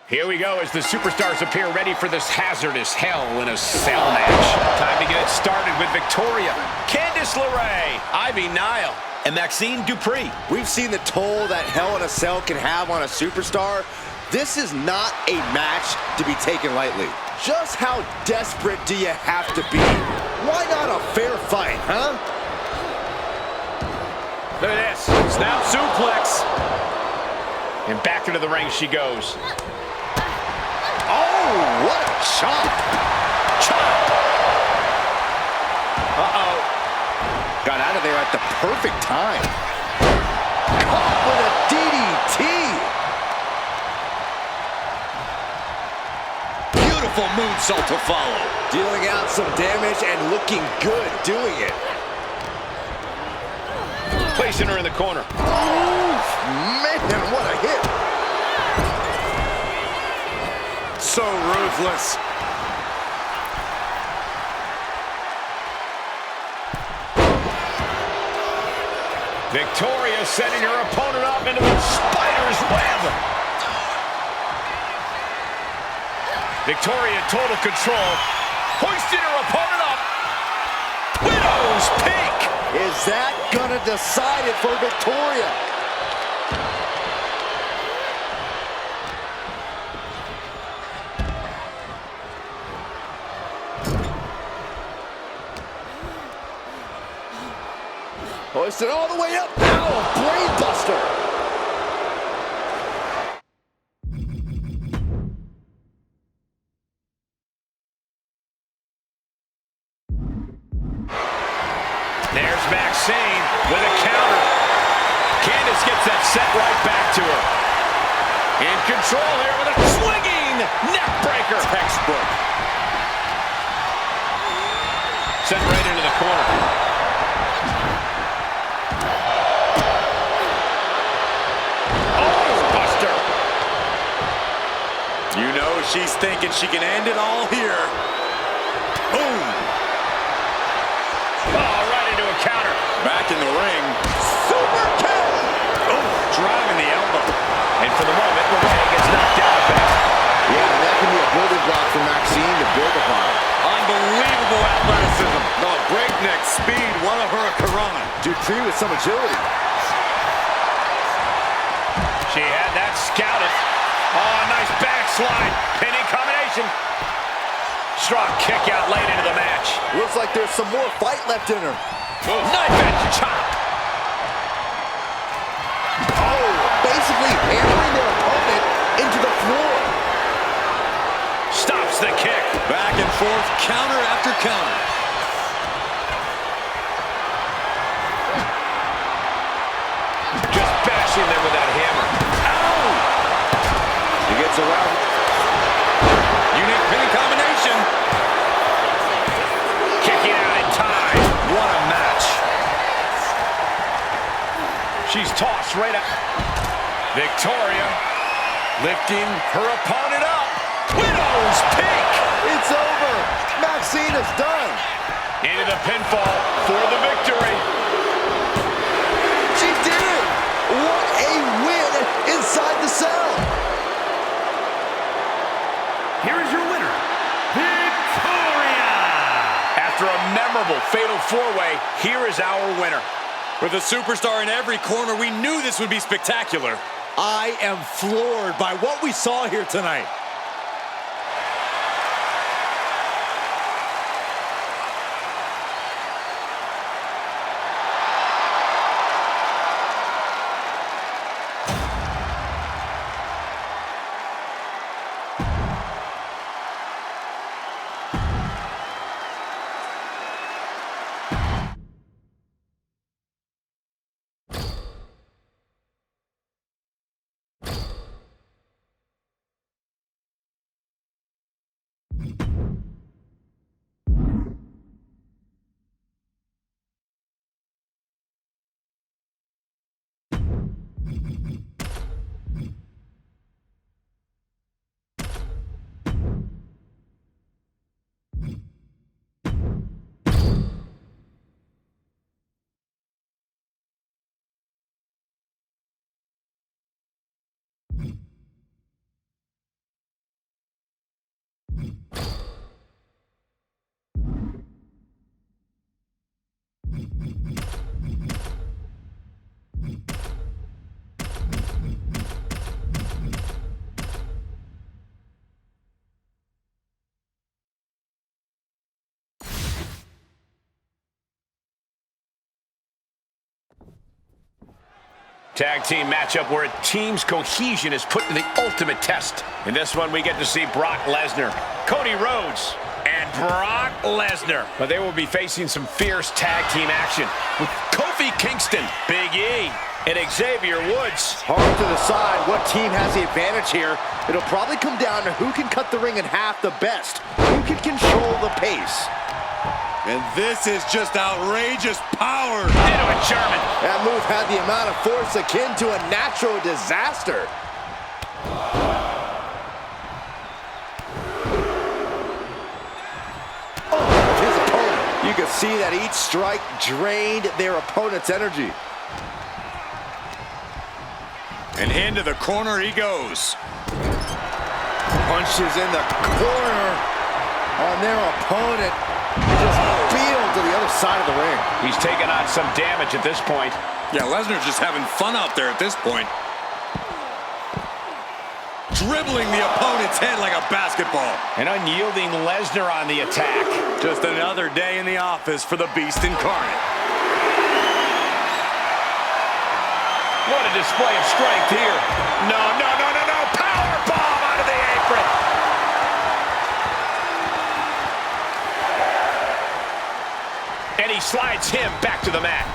Speaker 1: Here we go as the superstars appear ready for this hazardous Hell in a Cell match. Time to get it started with Victoria, Candice LeRae, Ivy Nile, and Maxine Dupree.
Speaker 2: We've seen the toll that Hell in a Cell can have on a superstar. This is not a match to be taken lightly. Just how desperate do you have to be? Why not a fair fight, huh?
Speaker 1: Look at this, snap suplex. And back into the ring she goes.
Speaker 2: Oh, what a chop!
Speaker 1: Chop! Uh-oh.
Speaker 2: Got out of there at the perfect time. Caught with a DDT!
Speaker 3: Beautiful moonsault to follow.
Speaker 2: Dealing out some damage and looking good doing it.
Speaker 1: Placing her in the corner.
Speaker 2: Oof, man, what a hit!
Speaker 3: So ruthless.
Speaker 1: Victoria setting her opponent up into the spider's web. Victoria in total control, hoisting her opponent up. Widow's peak.
Speaker 2: Is that gonna decide it for Victoria? Hoisted all the way up. Now a blade buster.
Speaker 1: There's Maxine with a counter. Candice gets that set right back to her. In control here with a swinging neck breaker.
Speaker 2: Textbook.
Speaker 1: Sent right into the corner.
Speaker 3: You know she's thinking she can end it all here. Boom!
Speaker 1: Oh, right into a counter.
Speaker 3: Back in the ring.
Speaker 2: Super kick!
Speaker 3: Oh, driving the elbow.
Speaker 1: And for the moment, LeRae gets knocked out a bit.
Speaker 2: Yeah, that can be a building block for Maxine to build upon.
Speaker 3: Unbelievable athleticism. The breakneck speed, one of her Karana.
Speaker 2: Dupree with some agility.
Speaker 1: She had that scouted. Oh, nice backslide. Pinning combination. Strong kick out late into the match.
Speaker 2: Looks like there's some more fight left in her.
Speaker 1: Oh, knife edge chop.
Speaker 2: Oh, basically hammering their opponent into the floor.
Speaker 1: Stops the kick.
Speaker 3: Back and forth, counter after counter.
Speaker 1: Just bashing them with that hammer.
Speaker 3: Ow!
Speaker 2: He gets around.
Speaker 3: Unique pinning combination.
Speaker 1: Kicking out in time.
Speaker 3: What a match.
Speaker 1: She's tossed right up. Victoria lifting her opponent up. Widow's peak.
Speaker 2: It's over. Maxine is done.
Speaker 1: Into the pinfall for the victory.
Speaker 2: She did it. What a win inside the cell.
Speaker 4: Here is your winner, Victoria!
Speaker 1: After a memorable fatal four-way, here is our winner.
Speaker 3: With a superstar in every corner, we knew this would be spectacular.
Speaker 2: I am floored by what we saw here tonight.
Speaker 1: Tag team matchup where a team's cohesion is put to the ultimate test. In this one, we get to see Brock Lesnar, Cody Rhodes, and Brock Lesnar. But they will be facing some fierce tag team action with Kofi Kingston, Big E, and Xavier Woods.
Speaker 2: Hard to decide what team has the advantage here. It'll probably come down to who can cut the ring in half the best, who can control the pace.
Speaker 3: And this is just outrageous power.
Speaker 1: Into a German.
Speaker 2: That move had the amount of force akin to a natural disaster. Oh, his opponent. You can see that each strike drained their opponent's energy.
Speaker 3: And into the corner he goes.
Speaker 2: Punches in the corner on their opponent. Just beat him to the other side of the ring.
Speaker 1: He's taking on some damage at this point.
Speaker 3: Yeah, Lesnar's just having fun out there at this point. Dribbling the opponent's head like a basketball.
Speaker 1: An unyielding Lesnar on the attack.
Speaker 3: Just another day in the office for the Beast Incarnate.
Speaker 1: What a display of strength here. No. Power bomb out of the apron. And he slides him back to the mat.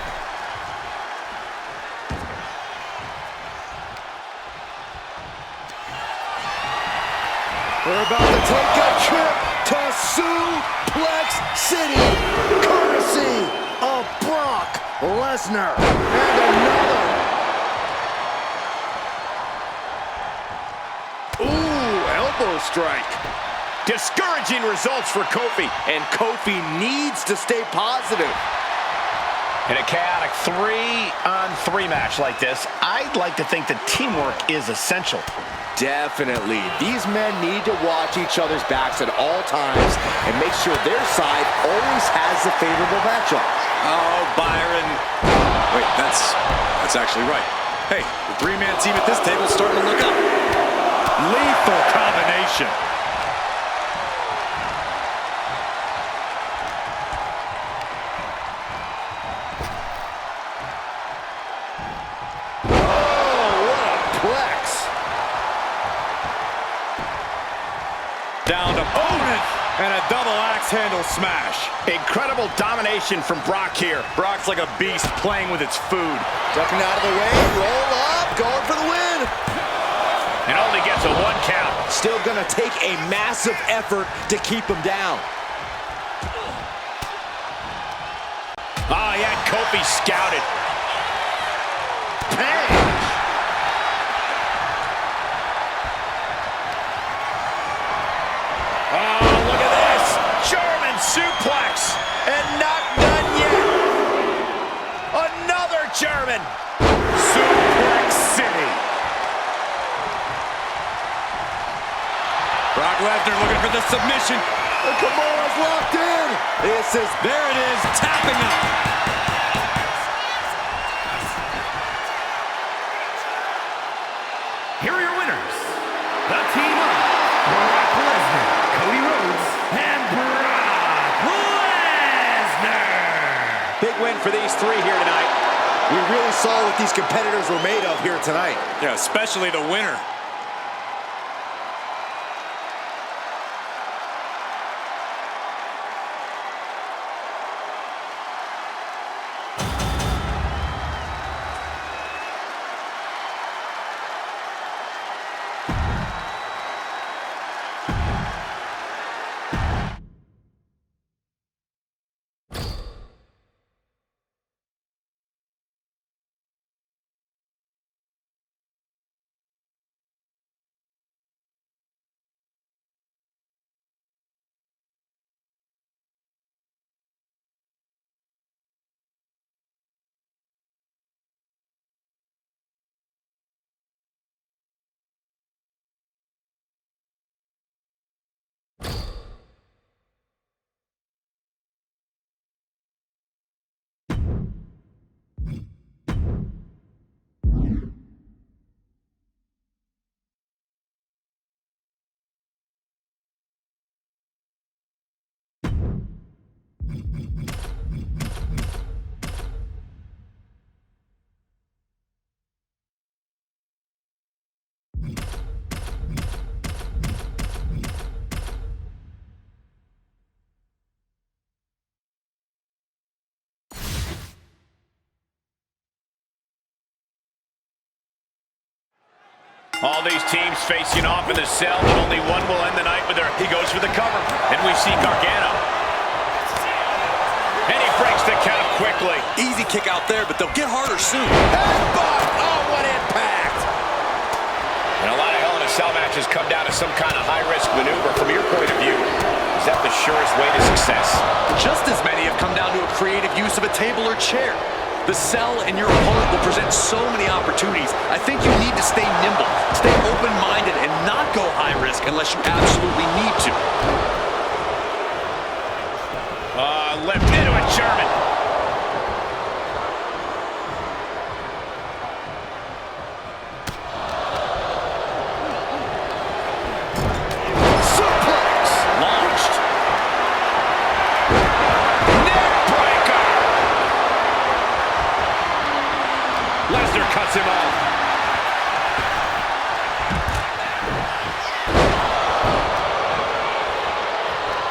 Speaker 2: We're about to take a trip to Suplex City, courtesy of Brock Lesnar. And another. Ooh, elbow strike.
Speaker 1: Discouraging results for Kofi.
Speaker 2: And Kofi needs to stay positive.
Speaker 1: In a chaotic 3-on-3 match like this, I'd like to think that teamwork is essential.
Speaker 2: Definitely. These men need to watch each other's backs at all times and make sure their side always has the favorable matchup.
Speaker 3: Oh, Byron. Wait, that's actually right. Hey, the three-man team at this table is starting to look up. Lethal combination. Down opponent and a double axe handle smash.
Speaker 1: Incredible domination from Brock here.
Speaker 3: Brock's like a beast playing with its food.
Speaker 2: Ducking out of the way, roll up, going for the win.
Speaker 1: And only gets a 1 count.
Speaker 2: Still gonna take a massive effort to keep him down.
Speaker 1: Oh, he had Kofi scouted. Bang! Oh, look at this! German suplex! And not done yet! Another German!
Speaker 3: Suplex City. Brock Lesnar looking for the submission.
Speaker 2: The Kimura's locked in.
Speaker 3: There it is, tapping up.
Speaker 4: Here are your winners. The team of Brock Lesnar, Cody Rhodes, and Brock Lesnar.
Speaker 1: Big win for these three here tonight.
Speaker 2: We really saw what these competitors were made of here tonight.
Speaker 3: Yeah, especially the winner.
Speaker 1: All these teams facing off in the cell, but only one will end the night with her. He goes for the cover, and we see Gargano. And he breaks the count quickly.
Speaker 3: Easy kick out there, but they'll get harder soon.
Speaker 2: Headbutt! Oh, what impact!
Speaker 1: And a lot of Hell in a Cell matches come down to some kind of high-risk maneuver. From your point of view, is that the surest way to success?
Speaker 3: Just as many have come down to a creative use of a table or chair. The cell and your opponent will present so many opportunities. I think you need to stay nimble, stay open-minded, and not go high risk unless you absolutely need to.
Speaker 1: Left into a German.
Speaker 2: Suplex!
Speaker 1: Launched. Neckbreaker. Lesnar cuts him off.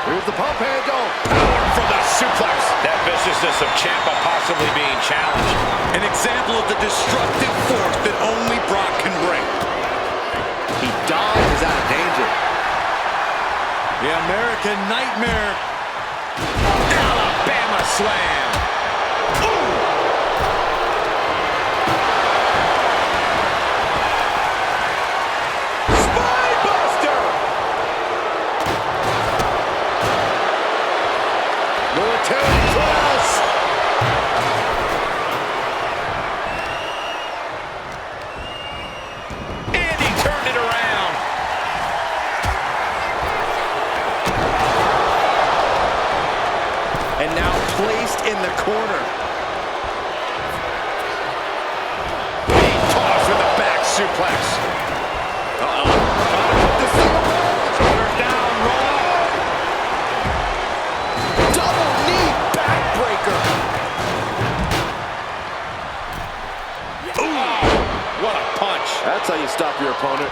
Speaker 2: Here's the pump handle.
Speaker 1: Power from the suplex. That viciousness of Ciampa possibly being challenged.
Speaker 3: An example of the destructive force that only Brock can bring.
Speaker 2: He dodges out of danger.
Speaker 3: The American Nightmare.
Speaker 1: Alabama slam. Ooh.
Speaker 2: Spinebuster! Military press!
Speaker 1: And he turned it around.
Speaker 2: And now placed in the corner.
Speaker 1: He tossed with a back suplex. Shoulders down, roll.
Speaker 2: Double knee backbreaker.
Speaker 1: Ooh, what a punch.
Speaker 2: That's how you stop your opponent.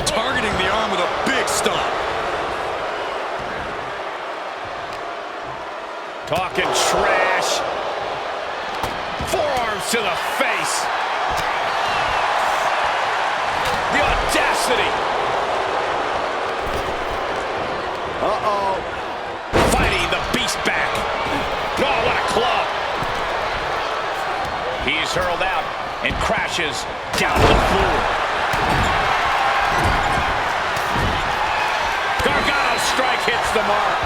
Speaker 3: Targeting the arm with a big stomp.
Speaker 1: Talking trash. Forearms to the face. The audacity.
Speaker 2: Uh-oh.
Speaker 1: Fighting the beast back. Oh, what a club. He's hurled out and crashes down to the floor. Gargano's strike hits the mark.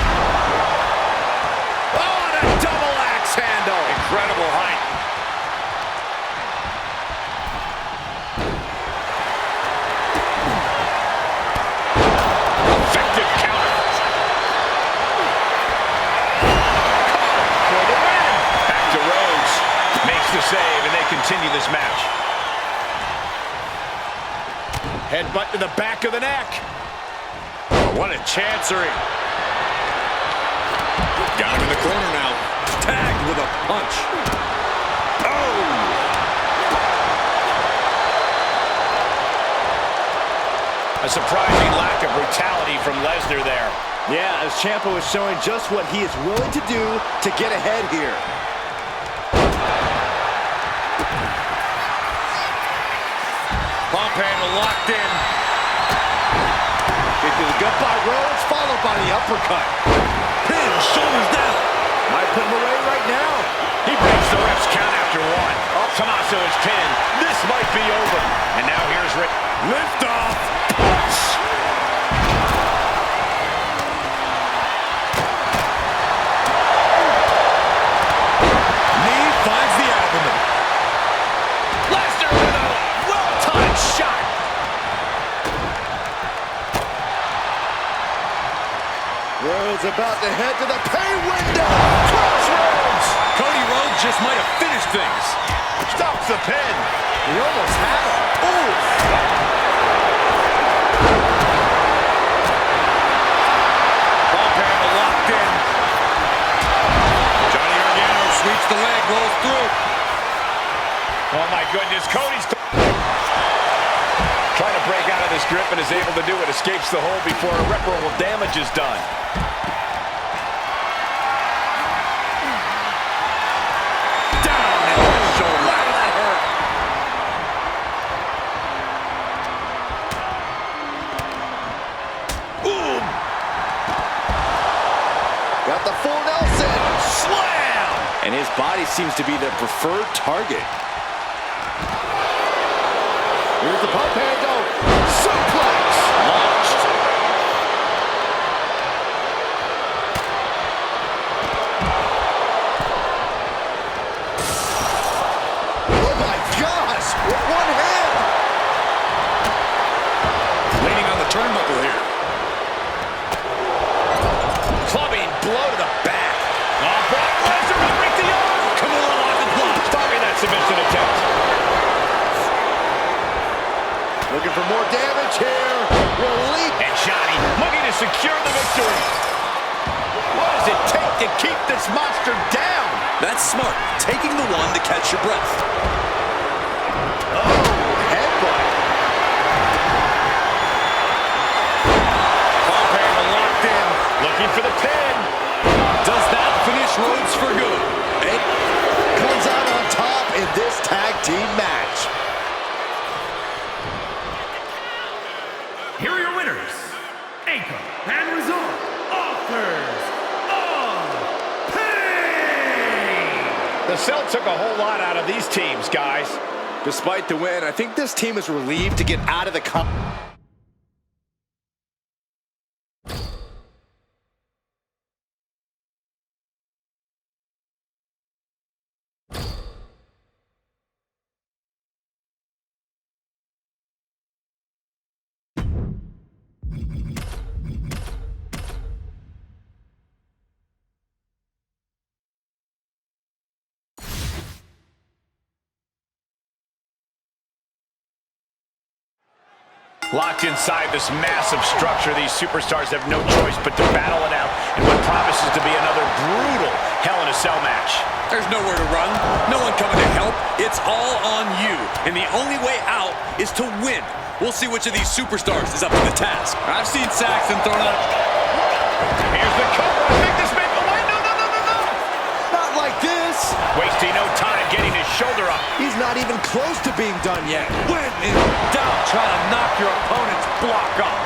Speaker 1: Oh, and a double axe handle. Incredible height. Effective counter. For the win. Back to Rhodes. Makes the save, and they continue this match. Headbutt to the back of the neck. What a chancery.
Speaker 3: Got him in the corner now. Tagged with a punch. Oh!
Speaker 1: A surprising lack of brutality from Lesnar there.
Speaker 2: Yeah, as Ciampa was showing just what he is willing to do to get ahead here.
Speaker 1: Pump handle locked in.
Speaker 2: Into the gut by Rhodes, followed by the uppercut.
Speaker 3: Pin, shoulders down.
Speaker 2: Might put him away right now.
Speaker 1: He breaks the ref's count after one. Oh, Tommaso is pinned. This might be over. And now here's Rick.
Speaker 3: Lift off.
Speaker 1: Punch.
Speaker 3: Knee finds the abdomen.
Speaker 1: Lesnar with a well-timed shot.
Speaker 2: Rhodes about to head to the pay window. Crossroads.
Speaker 3: Cody Rhodes just might have finished things.
Speaker 1: Stops the pin.
Speaker 2: He almost had him. Ooh.
Speaker 1: Pump handle locked in.
Speaker 3: Johnny Gargano sweeps the leg, rolls through.
Speaker 1: Oh my goodness, Cody's trying to break out of this grip and is able to do it. Escapes the hold before irreparable damage is done.
Speaker 3: Down and shoulder.
Speaker 2: Wow, that hurt. Got the full Nelson.
Speaker 1: Slam!
Speaker 2: And his body seems to be the preferred target. Here's the pump handle. Suplex. Launched. Oh my gosh! With one hand.
Speaker 3: Leaning on the turnbuckle here.
Speaker 1: Clubbing blow to the back. Oh, Brock Lesnar will break the arm. Come on, lock and block. Stopping that submission attempt.
Speaker 2: Looking for more damage here. Relief.
Speaker 1: And Johnny looking to secure the victory. What does it take to keep this monster down?
Speaker 3: That's smart. Taking the one to catch your breath.
Speaker 2: Oh, headbutt.
Speaker 1: Pump handle locked in. Looking for the pin.
Speaker 3: Does that finish Rhodes for good?
Speaker 2: And comes out on top in this tag team match.
Speaker 4: Here are your winners, Anchor and Resort Authors of Pain!
Speaker 1: The Cell took a whole lot out of these teams, guys.
Speaker 2: Despite the win, I think this team is relieved to get out of the
Speaker 1: Locked inside this massive structure, these superstars have no choice but to battle it out in what promises to be another brutal Hell in a Cell match.
Speaker 3: There's nowhere to run, no one coming to help. It's all on you, and the only way out is to win. We'll see which of these superstars is up to the task. I've seen Saxton thrown out.
Speaker 1: Here's the cover. I think this may go away. No.
Speaker 2: Not like this.
Speaker 1: Wasting no time getting his shoulder up.
Speaker 2: He's not even close to being done yet.
Speaker 3: When in doubt, try to knock your opponent's block off.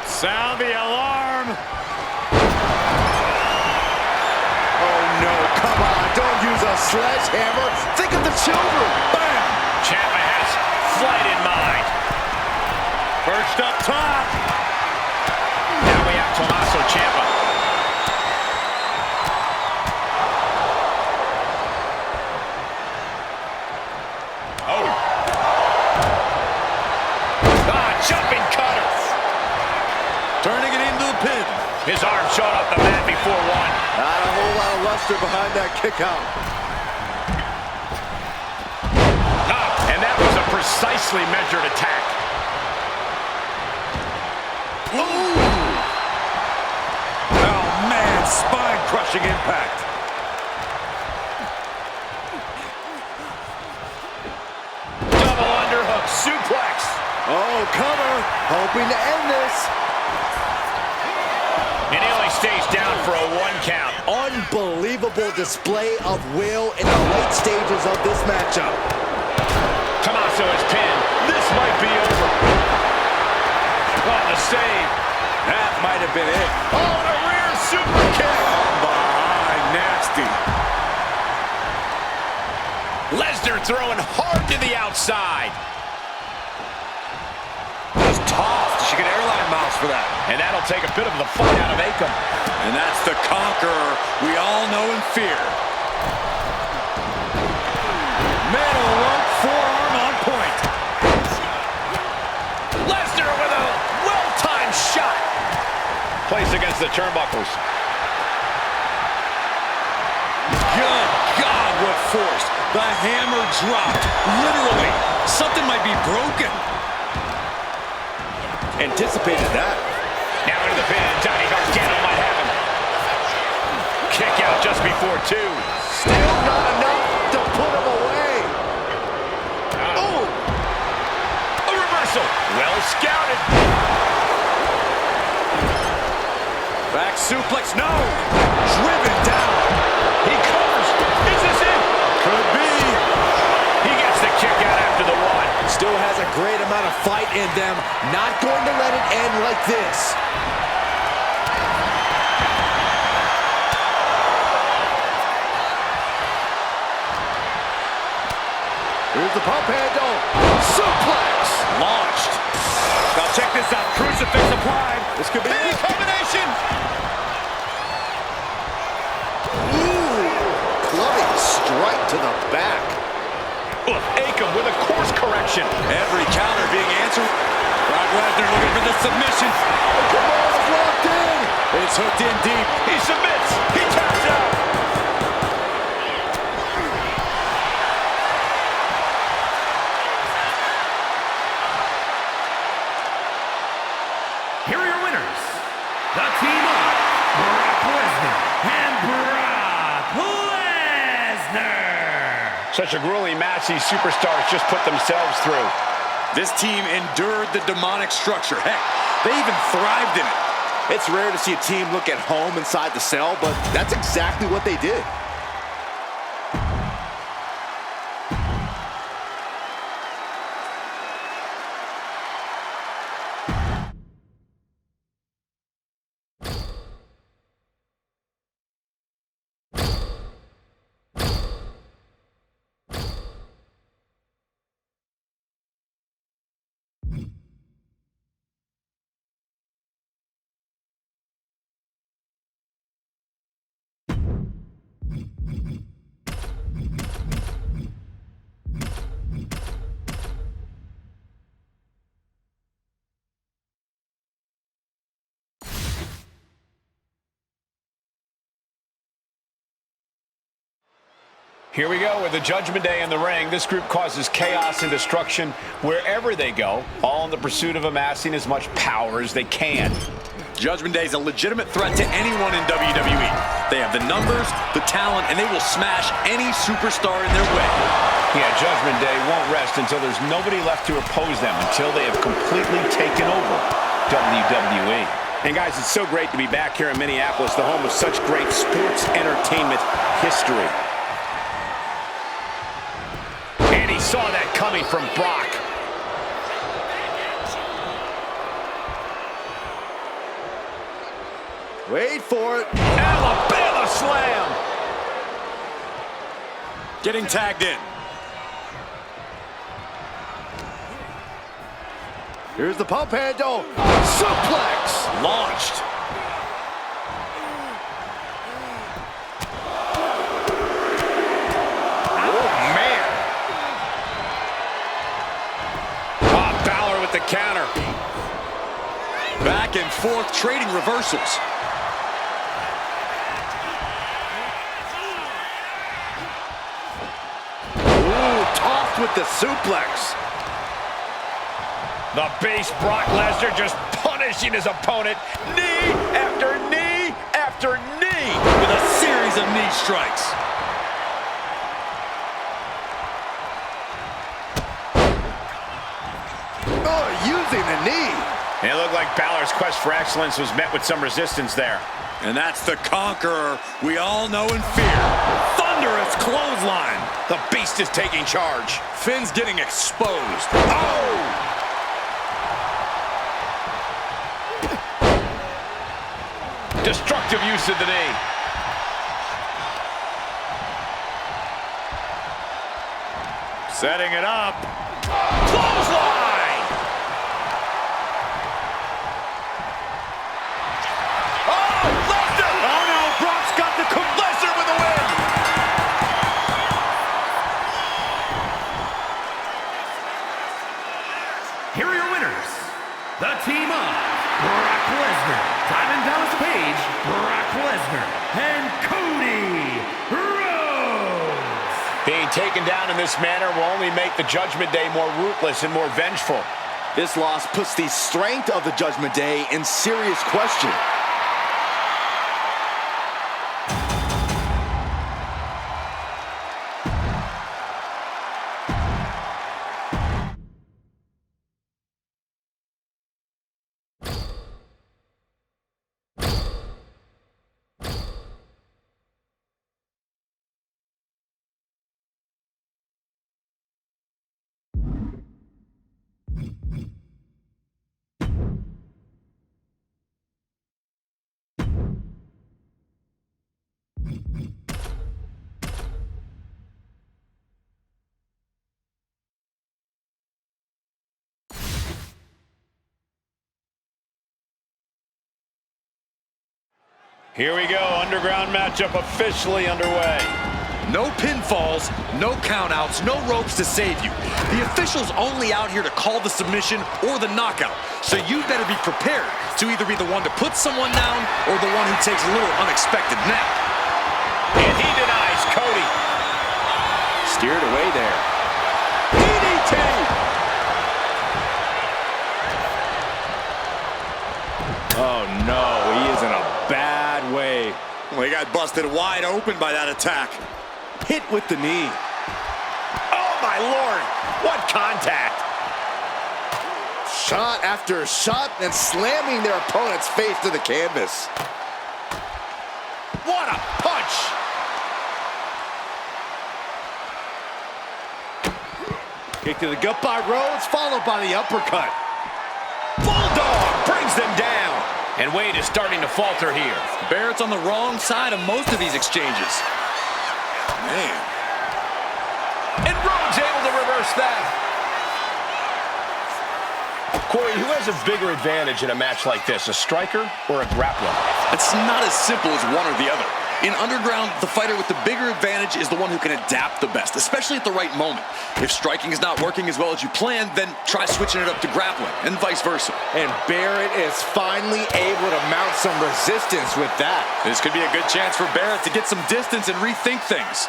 Speaker 1: Sound the alarm.
Speaker 2: Oh no, come on, don't use a sledgehammer. Think of the children. Bam!
Speaker 1: Ciampa has flight in mind. Perched up top. Now we have Tommaso Ciampa. Oh. Jumping cutter.
Speaker 3: Turning it into the pin.
Speaker 1: His arm showed up the mat before one.
Speaker 2: Not a whole lot of luster behind that kick out.
Speaker 1: And that was a precisely measured attack.
Speaker 3: Ooh. Oh, man, spine-crushing impact.
Speaker 1: Double underhook suplex.
Speaker 2: Oh, cover. Hoping to end this.
Speaker 1: And he only stays down for a 1 count.
Speaker 2: Unbelievable display of will in the late stages of this matchup.
Speaker 1: Tommaso is pinned. This might be over. Oh, the save.
Speaker 3: That might have been it.
Speaker 1: Oh, and a rear super kick.
Speaker 3: Behind, nasty.
Speaker 1: Lesnar throwing hard to the outside.
Speaker 3: Just tossed. She get airline miles for that.
Speaker 1: And that'll take a bit of the fight out of Akam.
Speaker 3: And that's the conqueror we all know and fear. Metal rope forearm on point.
Speaker 1: Lesnar with a well-timed shot. Placed against the turnbuckles.
Speaker 3: Good God, what force. The hammer dropped. Literally. Something might be broken.
Speaker 2: Anticipated that.
Speaker 1: Now into the pin. Johnny Gargano might have him. Kick out just before 2.
Speaker 2: Still not enough to put him away.
Speaker 1: Oh! A reversal. Well scouted.
Speaker 3: Back suplex. No. Driven down.
Speaker 1: He covers. Is this it?
Speaker 3: Could be.
Speaker 1: He gets the kick out after the 1.
Speaker 2: Still has a great amount of fight in them. Not going to let it end like this. pump handle. Suplex.
Speaker 3: Launched. Now check this out. Crucifix applied.
Speaker 2: This could be
Speaker 3: a combination.
Speaker 2: Ooh, clubbing strike to the back.
Speaker 1: Akam with a course correction.
Speaker 3: Every counter being answered. Brock Lesnar looking for the submission.
Speaker 2: Come on, it's locked in.
Speaker 3: It's hooked in deep.
Speaker 1: He submits. He taps out.
Speaker 4: Here are your winners, the team of Brock Lesnar and Brock Lesnar.
Speaker 1: Such a grueling match these superstars just put themselves through.
Speaker 3: This team endured the demonic structure. Heck, they even thrived in it.
Speaker 2: It's rare to see a team look at home inside the cell, but that's exactly what they did.
Speaker 1: Here we go with the Judgment Day in the ring. This group causes chaos and destruction wherever they go, all in the pursuit of amassing as much power as they can.
Speaker 3: Judgment Day is a legitimate threat to anyone in WWE. They have the numbers, the talent, and they will smash any superstar in their way.
Speaker 1: Yeah, Judgment Day won't rest until there's nobody left to oppose them, until they have completely taken over WWE. And guys, it's so great to be back here in Minneapolis, the home of such great sports entertainment history. And he saw that coming from Brock.
Speaker 2: Wait for it.
Speaker 1: Alabama slam.
Speaker 3: Getting tagged in.
Speaker 2: Here's the pump handle. Suplex.
Speaker 3: Launched.
Speaker 1: The counter.
Speaker 3: Back and forth, trading reversals.
Speaker 2: Ooh, tossed with the suplex.
Speaker 1: The base Brock Lesnar just punishing his opponent. Knee after knee after knee.
Speaker 3: With a series of knee strikes.
Speaker 2: Using the knee.
Speaker 1: It looked like Balor's quest for excellence was met with some resistance there.
Speaker 3: And that's the conqueror we all know and fear. Thunderous clothesline.
Speaker 1: The beast is taking charge.
Speaker 3: Finn's getting exposed.
Speaker 1: Oh! Destructive use of the knee.
Speaker 3: Setting it up.
Speaker 1: Clothesline!
Speaker 4: Here are your winners, the team of Brock Lesnar, Diamond Dallas Page, Brock Lesnar, and Cody Rhodes.
Speaker 1: Being taken down in this manner will only make the Judgment Day more ruthless and more vengeful.
Speaker 2: This loss puts the strength of the Judgment Day in serious question.
Speaker 1: Here we go, underground matchup officially underway.
Speaker 3: No pinfalls, no countouts, no ropes to save you. The official's only out here to call the submission or the knockout. So you better be prepared to either be the one to put someone down or the one who takes a little unexpected nap.
Speaker 1: And he denies Cody.
Speaker 2: Steered away there. DDT! Oh no, he is in a bad way.
Speaker 3: Well, he got busted wide open by that attack.
Speaker 2: Hit with the knee.
Speaker 1: Oh my Lord, what contact.
Speaker 2: Shot after shot and slamming their opponent's face to the canvas.
Speaker 1: What a punch.
Speaker 2: Kick to the gut by Rhodes, followed by the uppercut.
Speaker 1: Bulldog brings them down. And Wade is starting to falter here.
Speaker 3: Barrett's on the wrong side of most of these exchanges. Man.
Speaker 1: And Rhodes able to reverse that. Corey, who has a bigger advantage in a match like this, a striker or a grappler?
Speaker 3: It's not as simple as one or the other. In Underground, the fighter with the bigger advantage is the one who can adapt the best, especially at the right moment. If striking is not working as well as you planned, then try switching it up to grappling, and vice versa.
Speaker 2: And Barrett is finally able to mount some resistance with that.
Speaker 3: This could be a good chance for Barrett to get some distance and rethink things.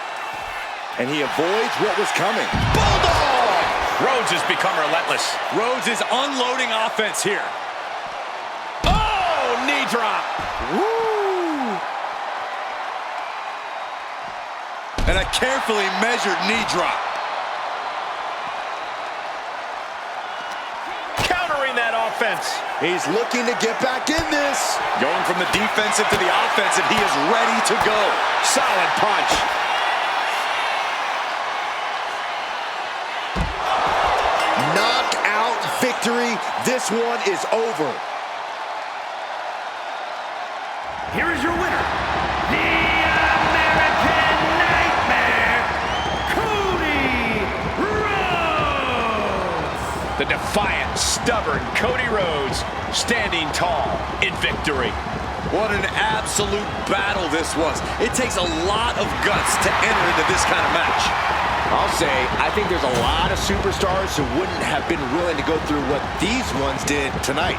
Speaker 2: And he avoids what was coming.
Speaker 1: Bulldog! Rhodes has become relentless.
Speaker 3: Rhodes is unloading offense here.
Speaker 1: Oh, knee drop.
Speaker 2: Woo!
Speaker 3: And a carefully measured knee drop.
Speaker 1: Countering that offense.
Speaker 2: He's looking to get back in this.
Speaker 3: Going from the defensive to the offensive, he is ready to go.
Speaker 1: Solid punch.
Speaker 2: Knockout victory. This one is over.
Speaker 4: Here is your winner, the American Nightmare, Cody Rhodes!
Speaker 1: The defiant, stubborn Cody Rhodes standing tall in victory.
Speaker 3: What an absolute battle this was. It takes a lot of guts to enter into this kind of match.
Speaker 2: I'll say, I think there's a lot of superstars who wouldn't have been willing to go through what these ones did tonight.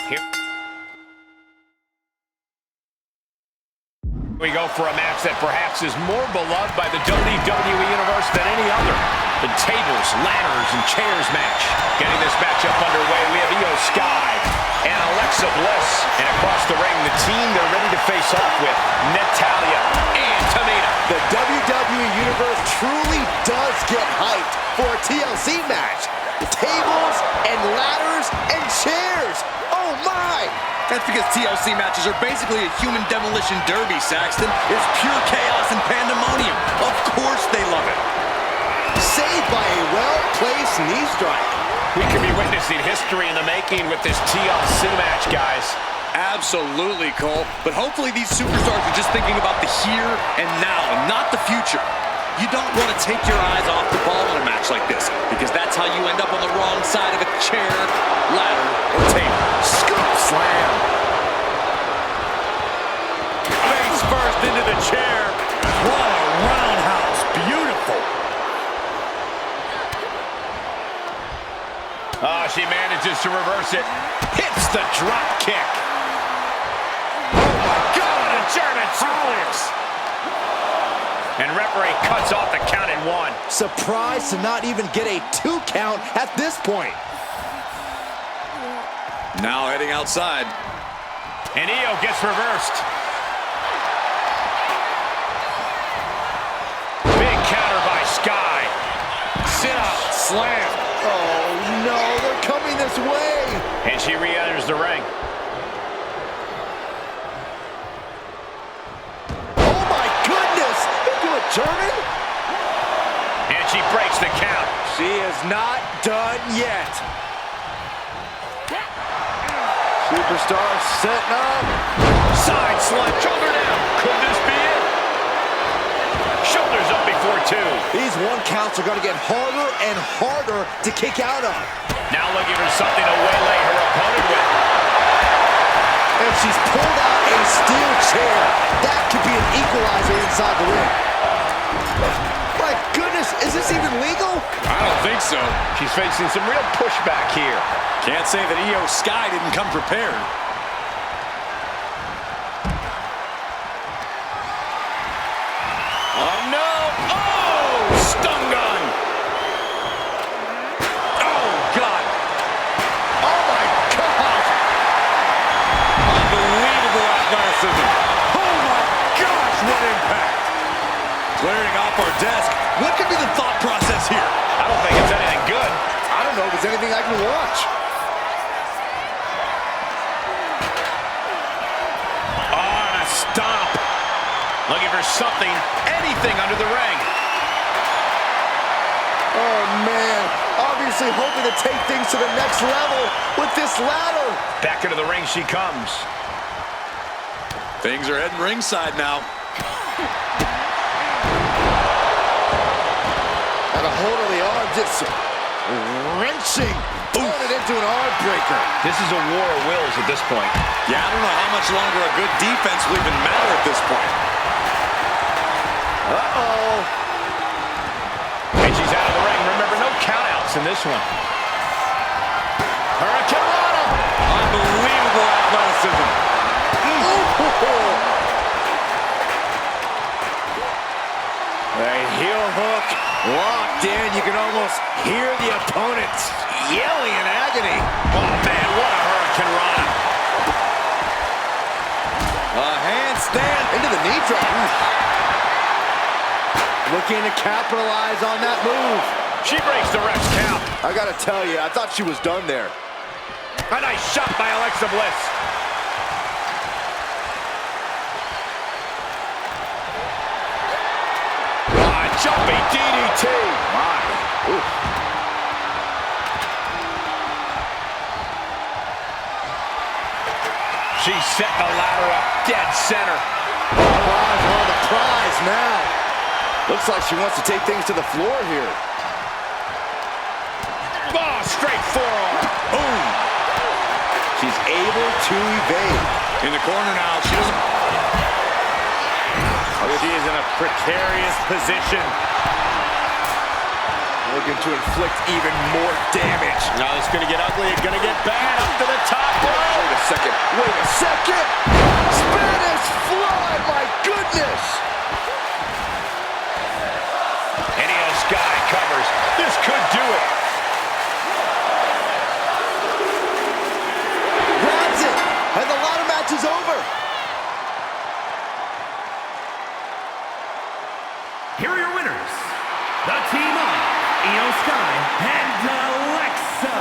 Speaker 1: Here we go for a match that perhaps is more beloved by the WWE Universe than any other. The tables, ladders, and chairs match. Getting this matchup underway, we have Io Sky and Alexa Bliss. And across the ring, the team they're ready to face off with, Natalya and Tamina.
Speaker 2: The WWE Universe truly does get hyped for a TLC match. Tables and ladders and chairs. Oh my!
Speaker 3: That's because TLC matches are basically a human demolition derby, Saxton. It's pure chaos and pandemonium. Of course they love it.
Speaker 2: Saved by a well-placed knee strike.
Speaker 1: We could be witnessing history in the making with this TLC match, guys.
Speaker 3: Absolutely, Cole. But hopefully these superstars are just thinking about the here and now, and not the future. You don't want to take your eyes off the ball in a match like this, because that's how you end up on the wrong side of a chair, ladder, or table.
Speaker 2: Scoop slam.
Speaker 3: Face first into the chair. What a roundhouse. Beautiful.
Speaker 1: Oh, she manages to reverse it. Hits the drop kick. Oh, my God, a German suplex. And referee cuts off the count in 1.
Speaker 2: Surprised to not even get a 2 count at this point.
Speaker 3: Now heading outside.
Speaker 1: And Io gets reversed. Big counter by Sky. Sit up, slam.
Speaker 2: Oh, no, they're coming this way.
Speaker 1: And she re-enters the ring.
Speaker 2: Oh, my goodness. Into a German?
Speaker 1: And she breaks the count.
Speaker 2: She is not done yet. Superstar setting up.
Speaker 1: Side slam, shoulder down. Could this be it? Shoulders up before 2.
Speaker 2: These 1 counts are going to get harder and harder to kick out of.
Speaker 1: Now looking for something to waylay her opponent with.
Speaker 2: And she's pulled out a steel chair. That could be an equalizer inside the ring. My goodness, is this even legal?
Speaker 3: I don't think so.
Speaker 1: She's facing some real pushback here.
Speaker 3: Can't say that Io Sky didn't come prepared.
Speaker 1: Oh, no! Oh! Stun gun! Oh, God!
Speaker 2: Oh, my God!
Speaker 3: Unbelievable athleticism. Oh, my gosh, what impact. Clearing off our desk. What could be the thought process here?
Speaker 1: I don't think it's anything good.
Speaker 2: I don't know if it's anything I can watch.
Speaker 1: Stomp. Looking for something, anything under the ring.
Speaker 2: Oh, man. Obviously hoping to take things to the next level with this ladder.
Speaker 1: Back into the ring she comes.
Speaker 3: Things are heading ringside now.
Speaker 2: Got a hold of the arm, just wrenching. Throwing it into an arm breaker.
Speaker 1: This is a war of wills at this point.
Speaker 3: Yeah, I don't know how much longer a good defense will even matter at this point.
Speaker 2: Uh-oh.
Speaker 1: And she's out of the ring. Remember, no countouts in this one. Hurricanrana.
Speaker 3: Unbelievable athleticism.
Speaker 2: A heel hook locked in. You can almost hear the opponents yelling in agony.
Speaker 1: Oh, man, what a Hurricanrana.
Speaker 2: A handstand into the knee drop. Looking to capitalize on that move.
Speaker 1: She breaks the ref's count.
Speaker 2: I gotta tell you, I thought she was done there.
Speaker 1: A nice shot by Alexa Bliss. Jumping DDT.
Speaker 2: My. Ooh.
Speaker 1: She's setting the ladder up dead center.
Speaker 2: Eyes on the prize now. Looks like she wants to take things to the floor here.
Speaker 1: Oh, straight forearm.
Speaker 2: Boom. She's able to evade.
Speaker 3: In the corner now. She doesn't...
Speaker 1: She is in a precarious position.
Speaker 2: Looking to inflict even more damage.
Speaker 1: Now it's going to get ugly. It's going to get bad. Up to the top rope.
Speaker 2: Wait a second. Wait a second. Spanish fly. My goodness.
Speaker 1: And Io Sky covers. This could do it.
Speaker 2: Grabs it. And the ladder match is over.
Speaker 4: Here are your winners, the team of Io Sky and Alexa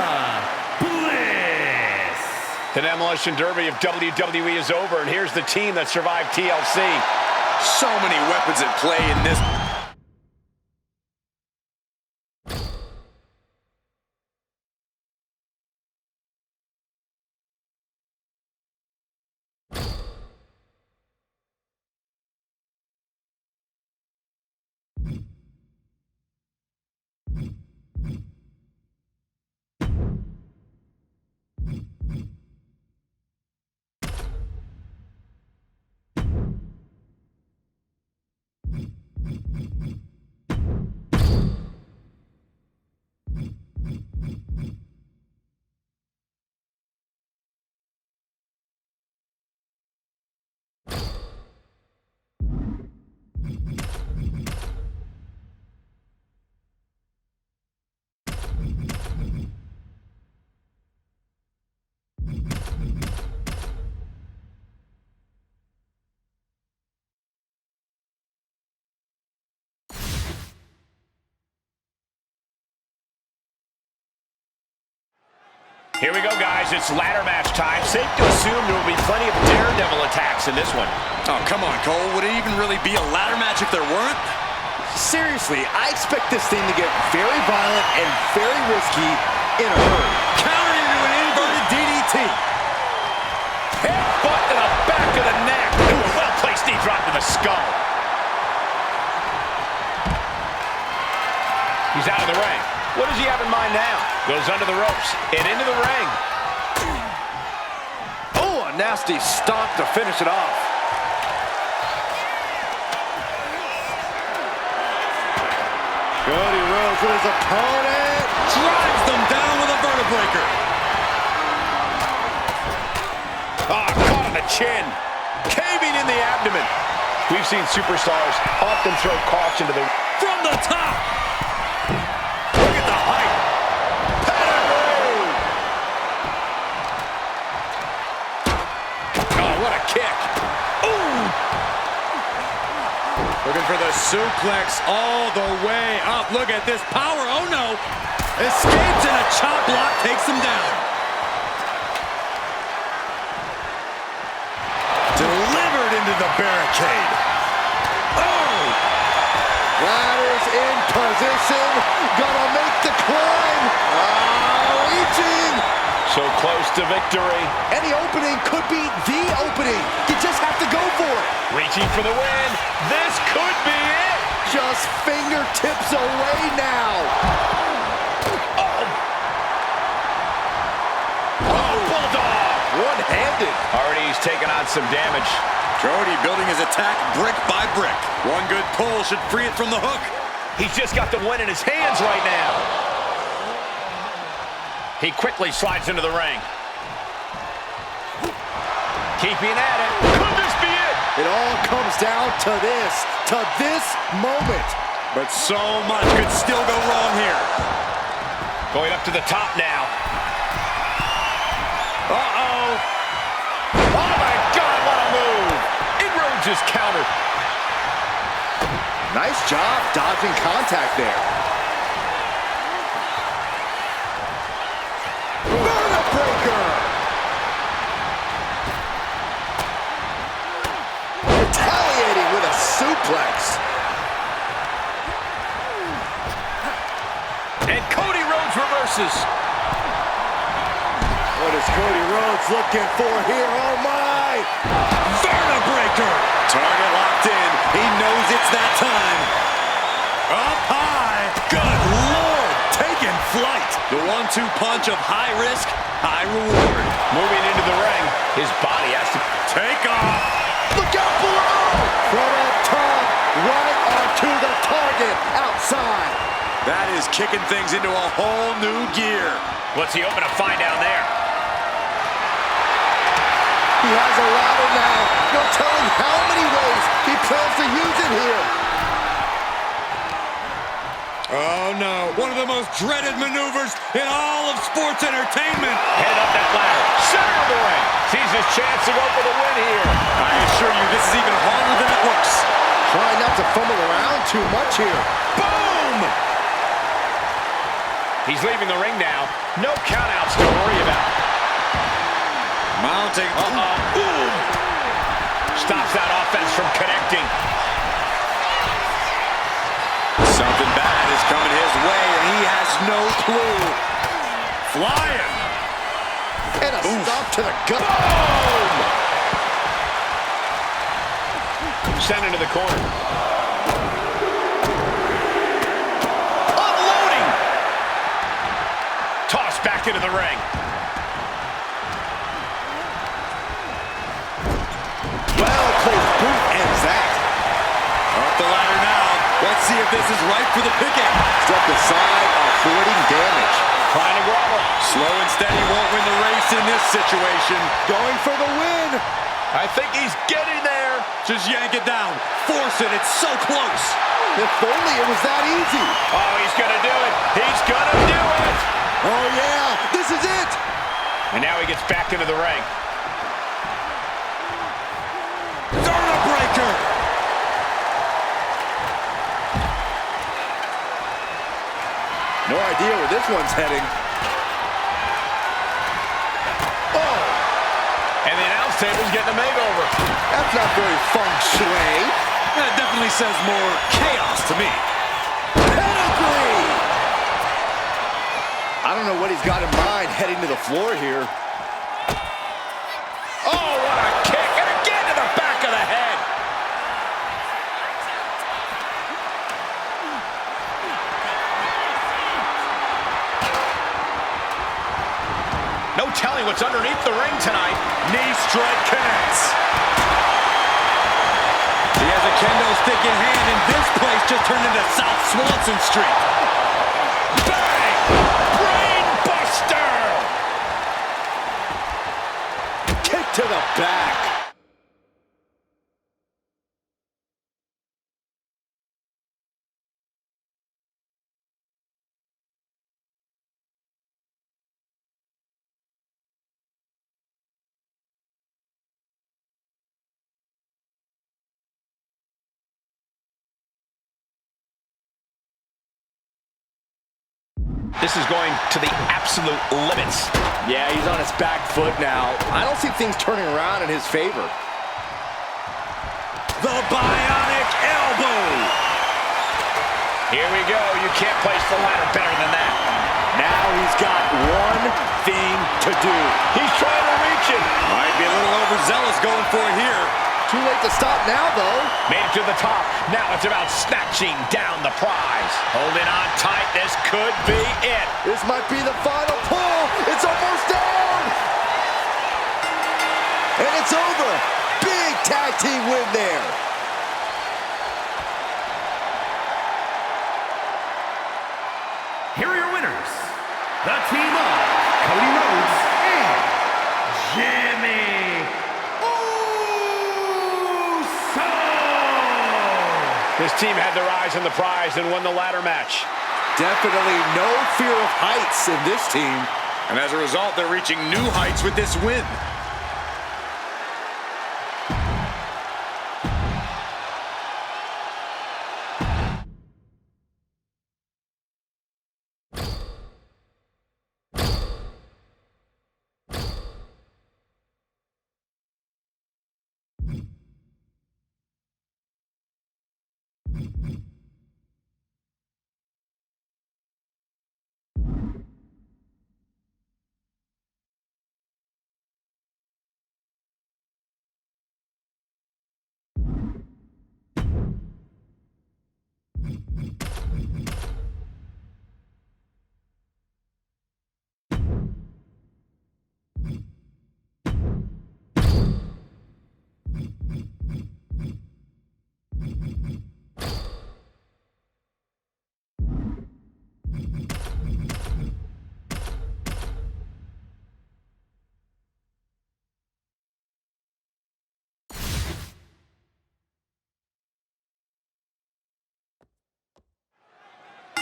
Speaker 4: Bliss.
Speaker 1: The Demolition Derby of WWE is over, and here's the team that survived TLC.
Speaker 3: So many weapons at play in this
Speaker 1: Here we go, guys. It's ladder match time. Safe to assume there will be plenty of daredevil attacks in this one.
Speaker 3: Oh, come on, Cole. Would it even really be a ladder match if there weren't?
Speaker 2: Seriously, I expect this thing to get very violent and very risky in a hurry.
Speaker 3: Counter into an inverted DDT.
Speaker 1: Headbutt to the back of the neck. Ooh, a well-placed knee drop to the skull. He's out of the ring. What does he have in mind now? Goes under the ropes and into the ring.
Speaker 2: Oh, a nasty stomp to finish it off. Cody Rhodes with his opponent.
Speaker 3: Drives them down with a vertebreaker.
Speaker 1: Ah, caught on the chin. Caving in the abdomen. We've seen superstars often throw caution to the...
Speaker 3: From the top.
Speaker 1: Look at the height. Pedigree. Oh, what a kick. Ooh.
Speaker 3: Looking for the suplex all the way up. Look at this power. Oh, no. Escapes and a chop block takes him down. Delivered into the barricade. Oh!
Speaker 2: Ladders in position. Gonna make the climb. Reaching.
Speaker 1: So close to victory.
Speaker 2: Any opening could be the opening. You just have to go for it.
Speaker 1: Reaching for the win. This could be it.
Speaker 2: Just fingertips away now.
Speaker 1: Oh, bulldog.
Speaker 2: One-handed.
Speaker 1: Already he's taken on some damage.
Speaker 3: Cody building his attack brick by brick. One good pull should free it from the hook.
Speaker 1: He's just got the win in his hands right now. He quickly slides into the ring. Keeping at it. Could this be it?
Speaker 2: It all comes down to this moment.
Speaker 3: But so much could still go wrong here.
Speaker 1: Going up to the top now. Uh-oh. Oh, my God, what a move. Inroads is countered.
Speaker 2: Nice job dodging contact there. Vertebreaker. Retaliating with a suplex.
Speaker 1: And Cody Rhodes reverses.
Speaker 2: What is Cody Rhodes looking for here? Oh, my.
Speaker 3: Vertebreaker. Target locked in. He knows it's that time. Up high. Good Lord. Taking flight. The 1-2 punch of high risk, high reward.
Speaker 1: Moving into the ring. His body has to
Speaker 3: Take off.
Speaker 2: Look out below. From up top, right onto the target outside.
Speaker 3: That is kicking things into a whole new gear.
Speaker 1: What's he hoping to find down there?
Speaker 2: He has a ladder now. No telling how many ways he plans to use it here.
Speaker 3: Oh, no. One of the most dreaded maneuvers in all of sports entertainment.
Speaker 1: Headed up that ladder. Center of the ring. Sees his chance to go for the win here.
Speaker 3: I assure you, this is even harder than it looks.
Speaker 2: Try not to fumble around too much here.
Speaker 1: Boom! He's leaving the ring now. No countouts to worry about.
Speaker 3: Mounting.
Speaker 1: Boom! Stops that offense from connecting.
Speaker 3: Something bad is coming his way, and he has no clue. Flying.
Speaker 2: And a stop to the gut.
Speaker 1: Boom! Sent into the corner. Unloading! Tossed back into the ring.
Speaker 2: Well-placed boot ends that.
Speaker 3: Up the ladder now. Let's see if this is right for the picking.
Speaker 2: Step aside, avoiding damage.
Speaker 1: Trying to grovel.
Speaker 3: Slow and steady won't win the race in this situation.
Speaker 2: Going for the win.
Speaker 1: I think he's getting there.
Speaker 3: Just yank it down. Force it. It's so close.
Speaker 2: If only it was that easy.
Speaker 1: Oh, he's gonna do it. He's gonna do it.
Speaker 2: Oh, yeah. This is it.
Speaker 1: And now he gets back into the ring.
Speaker 3: Vertebreaker.
Speaker 2: No idea where this one's heading.
Speaker 1: table's getting a makeover.
Speaker 2: That's not very feng shui.
Speaker 3: That definitely says more chaos to me.
Speaker 2: Pedigree! I don't know what he's got in mind heading to the floor here.
Speaker 1: Oh, what a kick, and again to the back of the head. No telling what's underneath the ring tonight.
Speaker 3: Knee strike connects. He has a kendo stick in hand, and this place just turned into South Swanson Street.
Speaker 1: Bang! Brain buster!
Speaker 2: Kick to the back.
Speaker 1: This is going to the absolute limits.
Speaker 2: Yeah, he's on his back foot now. I don't see things turning around in his favor.
Speaker 3: The bionic elbow.
Speaker 1: Here we go. You can't place the ladder better than that.
Speaker 2: Now he's got one thing to do.
Speaker 1: He's trying to reach it.
Speaker 3: Might be a little overzealous going for it here.
Speaker 2: Too late to stop now, though.
Speaker 1: Made it to the top. Now it's about snatching down the prize. Holding on tight. This could be it.
Speaker 2: This might be the final pull. It's almost down. And it's over. Big tag team win there.
Speaker 4: Here are your winners. The team of Cody Rhodes and Jimmy Uso.
Speaker 1: This team had their eyes on the prize and won the ladder match.
Speaker 2: Definitely no fear of heights in this team.
Speaker 3: And as a result, they're reaching new heights with this win.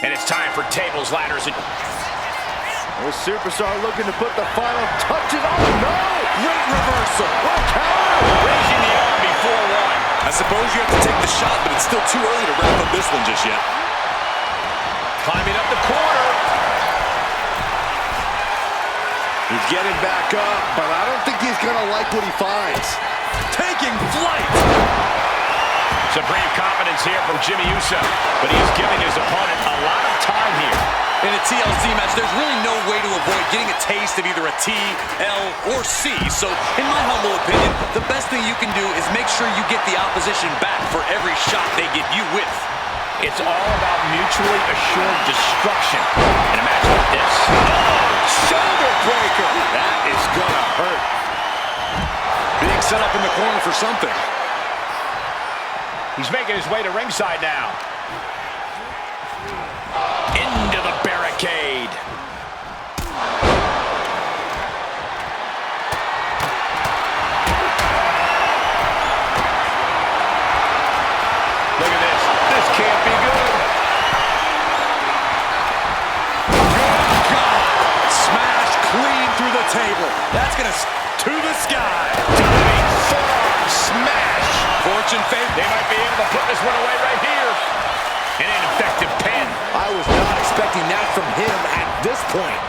Speaker 1: And it's time for tables, ladders, and...
Speaker 2: The superstar looking to put the final touches. Oh, no!
Speaker 3: Great reversal.
Speaker 2: What a counter!
Speaker 1: raising the arm before one.
Speaker 3: I suppose you have to take the shot, but it's still too early to wrap up this one just yet.
Speaker 1: Climbing up the corner.
Speaker 2: He's getting back up, but I don't think he's going to like what he finds.
Speaker 3: Taking flight.
Speaker 1: Supreme confidence here from Jimmy Uso, but he's giving his opponent a lot of time here.
Speaker 3: In a TLC match, there's really no way to avoid getting a taste of either a T, L, or C. So, in my humble opinion, the best thing you can do is make sure you get the opposition back for every shot they get you with.
Speaker 1: It's all about mutually assured destruction in a match like this. Oh, shoulder breaker. That is gonna hurt.
Speaker 3: Being set up in the corner for something.
Speaker 1: He's making his way to ringside now. Into the barricade. Look at this. This can't be good.
Speaker 3: Good God. Smash clean through the table. That's going to the sky.
Speaker 1: Diving forearm smash.
Speaker 3: Fortune fate.
Speaker 1: They might be able to put this one away right here. An ineffective pin.
Speaker 2: I was not expecting that from him at this point.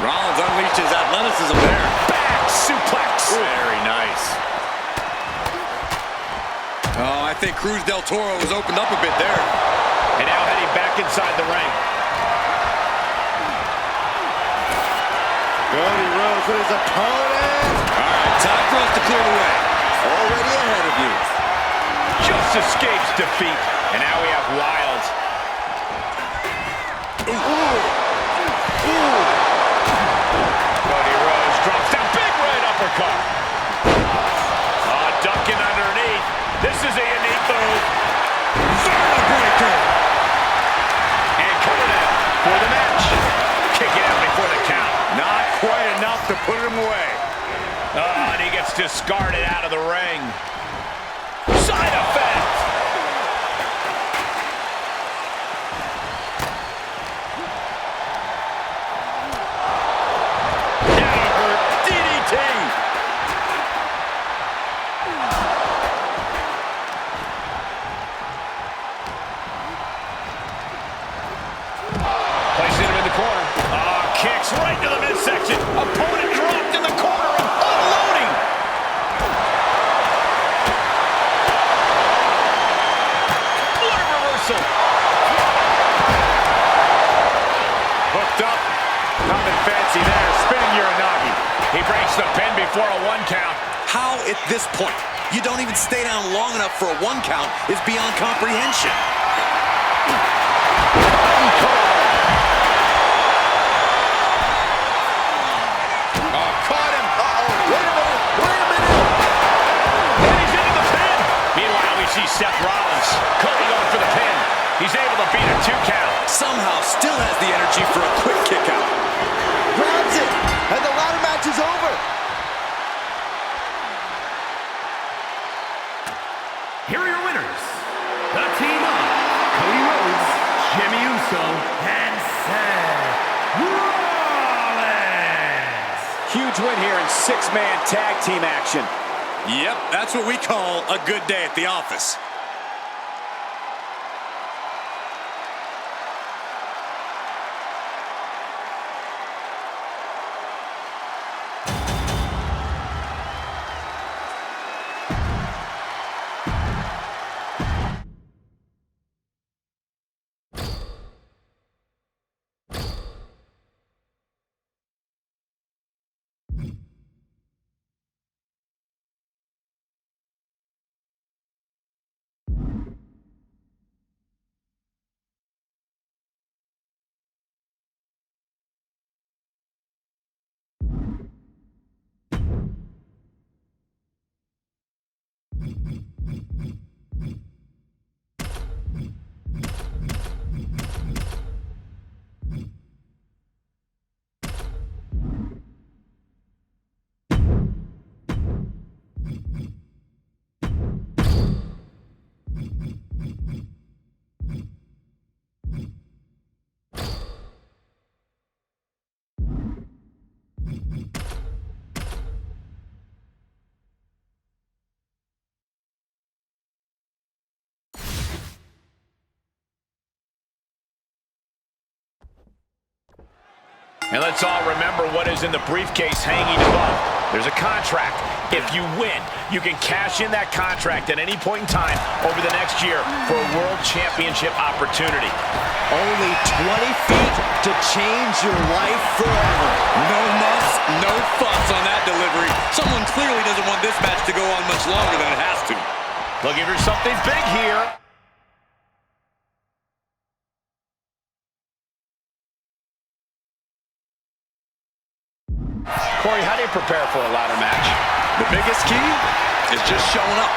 Speaker 3: Rollins unleashed his athleticism there.
Speaker 1: Back suplex.
Speaker 3: Very nice. Oh, I think Cruz del Toro was opened up a bit there.
Speaker 1: And now heading back inside the ring.
Speaker 2: Cody Rhodes with his opponent.
Speaker 3: All right, time for us to clear the way.
Speaker 2: Already ahead of you.
Speaker 1: Just escapes defeat. And now we have Wild. Cody Rhodes drops down. Big right uppercut. Ducking underneath. This is a unique move.
Speaker 3: Vertebreaker.
Speaker 1: And coming out for the match. Kicking out before the count.
Speaker 3: Not quite enough to put him away.
Speaker 1: And he gets discarded out of the ring. Side effect. DDT. Placing him in the corner. Kicks right to the midsection. Opponent dropped in the corner and unloading. What a reversal. Hooked up. Nothing fancy there. Spinning Uranagi. He breaks the pin before a 1 count.
Speaker 3: How at this point you don't even stay down long enough for a 1 count is beyond comprehension.
Speaker 1: Caught him. Wait a minute. And he's into the pin. Meanwhile, we see Seth Rollins. Cody going for the pin. He's able to beat a 2 count.
Speaker 3: Somehow still has the energy for a quick kick out.
Speaker 2: Grabs it. And the ladder match is over.
Speaker 4: Here are your winners. The team of Cody Rhodes, Jimmy Uso, and Seth Rollins.
Speaker 1: Huge win here in 6-man tag team action.
Speaker 3: Yep, that's what we call a good day at the office.
Speaker 1: And let's all remember what is in the briefcase hanging above. There's a contract. If you win, you can cash in that contract at any point in time over the next year for a world championship opportunity.
Speaker 2: Only 20 feet to change your life forever.
Speaker 3: No muss, no fuss on that delivery. Someone clearly doesn't want this match to go on much longer than it has to.
Speaker 1: Looking for something big here. Corey, how do you prepare for a ladder match?
Speaker 3: The biggest key is just showing up.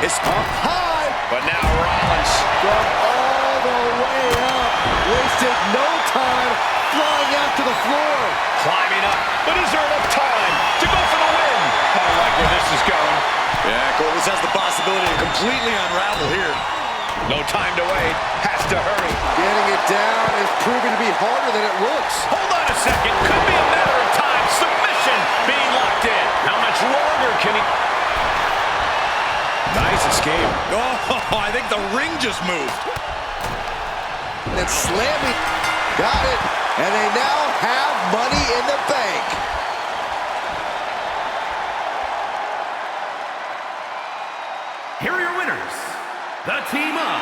Speaker 3: It's
Speaker 2: Up high.
Speaker 1: But now Rollins.
Speaker 2: From all the way up. Wasted no time. Flying out to the floor.
Speaker 1: Climbing up. But is there enough time to go for the win? I don't like where this is going.
Speaker 3: Yeah, Cole, this has the possibility to completely unravel here.
Speaker 1: No time to wait. Has to hurry.
Speaker 2: Getting it down is proving to be harder than it looks.
Speaker 1: Hold on a second. Could be a matter of time. Submission being locked in. How much longer can he... Nice escape.
Speaker 3: Oh, I think the ring just moved.
Speaker 2: And it's slamming. Got it. And they now have money in the bank.
Speaker 4: Here are your winners. The team of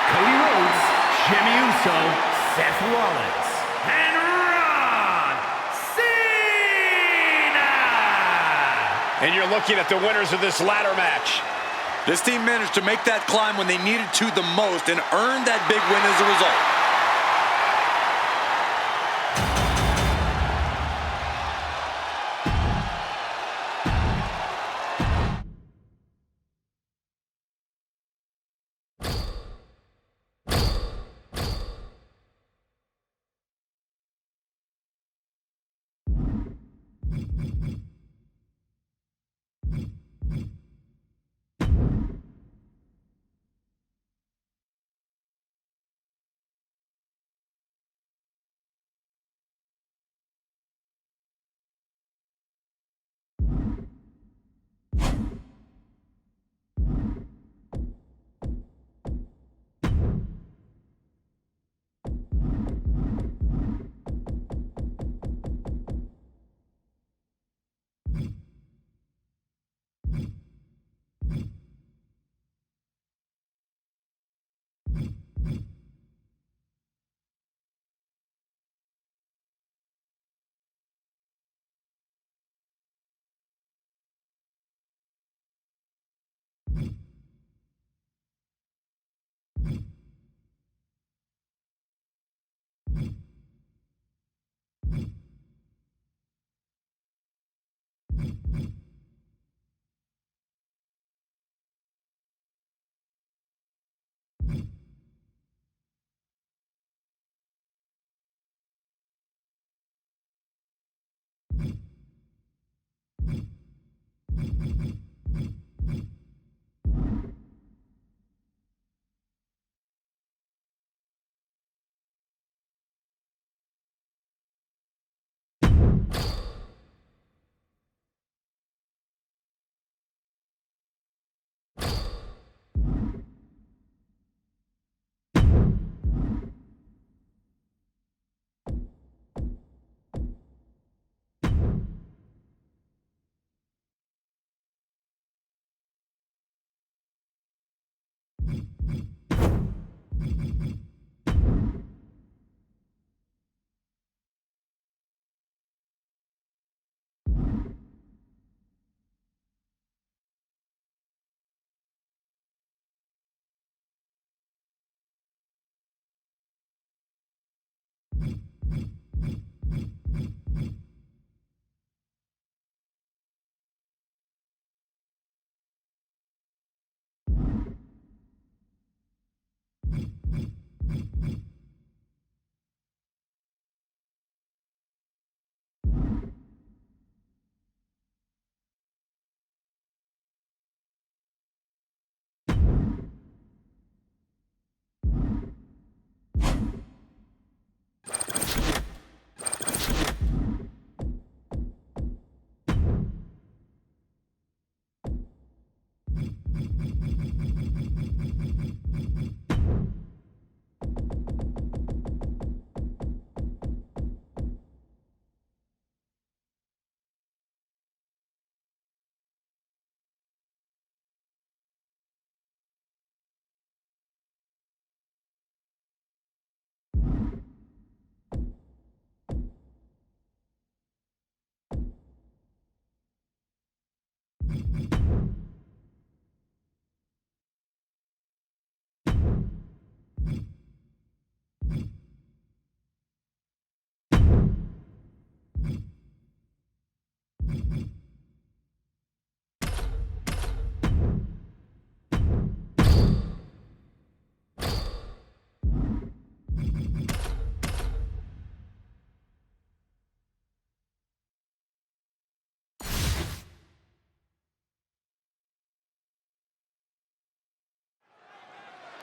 Speaker 4: Cody Rhodes, Jimmy Uso, Seth Rollins, and Ron Cena.
Speaker 1: And you're looking at the winners of this ladder match.
Speaker 3: This team managed to make that climb when they needed to the most and earned that big win as a result.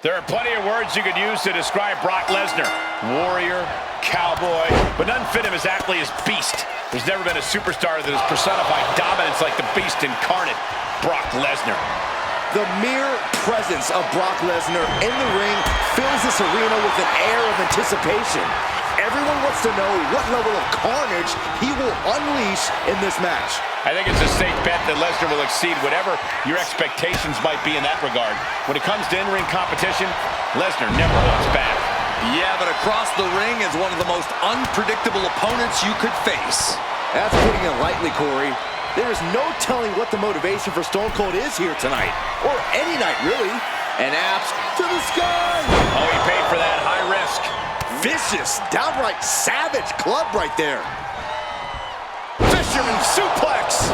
Speaker 1: There are plenty of words you could use to describe Brock Lesnar. Warrior, cowboy, but none fit him exactly as beast. There's never been a superstar that has personified dominance like the beast incarnate, Brock Lesnar.
Speaker 2: The mere presence of Brock Lesnar in the ring fills this arena with an air of anticipation. everyone wants to know what level of carnage he will unleash in this match.
Speaker 1: I think it's a safe bet that Lesnar will exceed whatever your expectations might be in that regard. When it comes to in-ring competition, Lesnar never holds back.
Speaker 3: Yeah, but across the ring is one of the most unpredictable opponents you could face.
Speaker 2: That's putting it lightly, Corey. There is no telling what the motivation for Stone Cold is here tonight. Or any night, really. And abs to the sky.
Speaker 1: Oh, he paid for that high risk.
Speaker 2: Vicious, downright savage club right there.
Speaker 1: Fisherman suplex.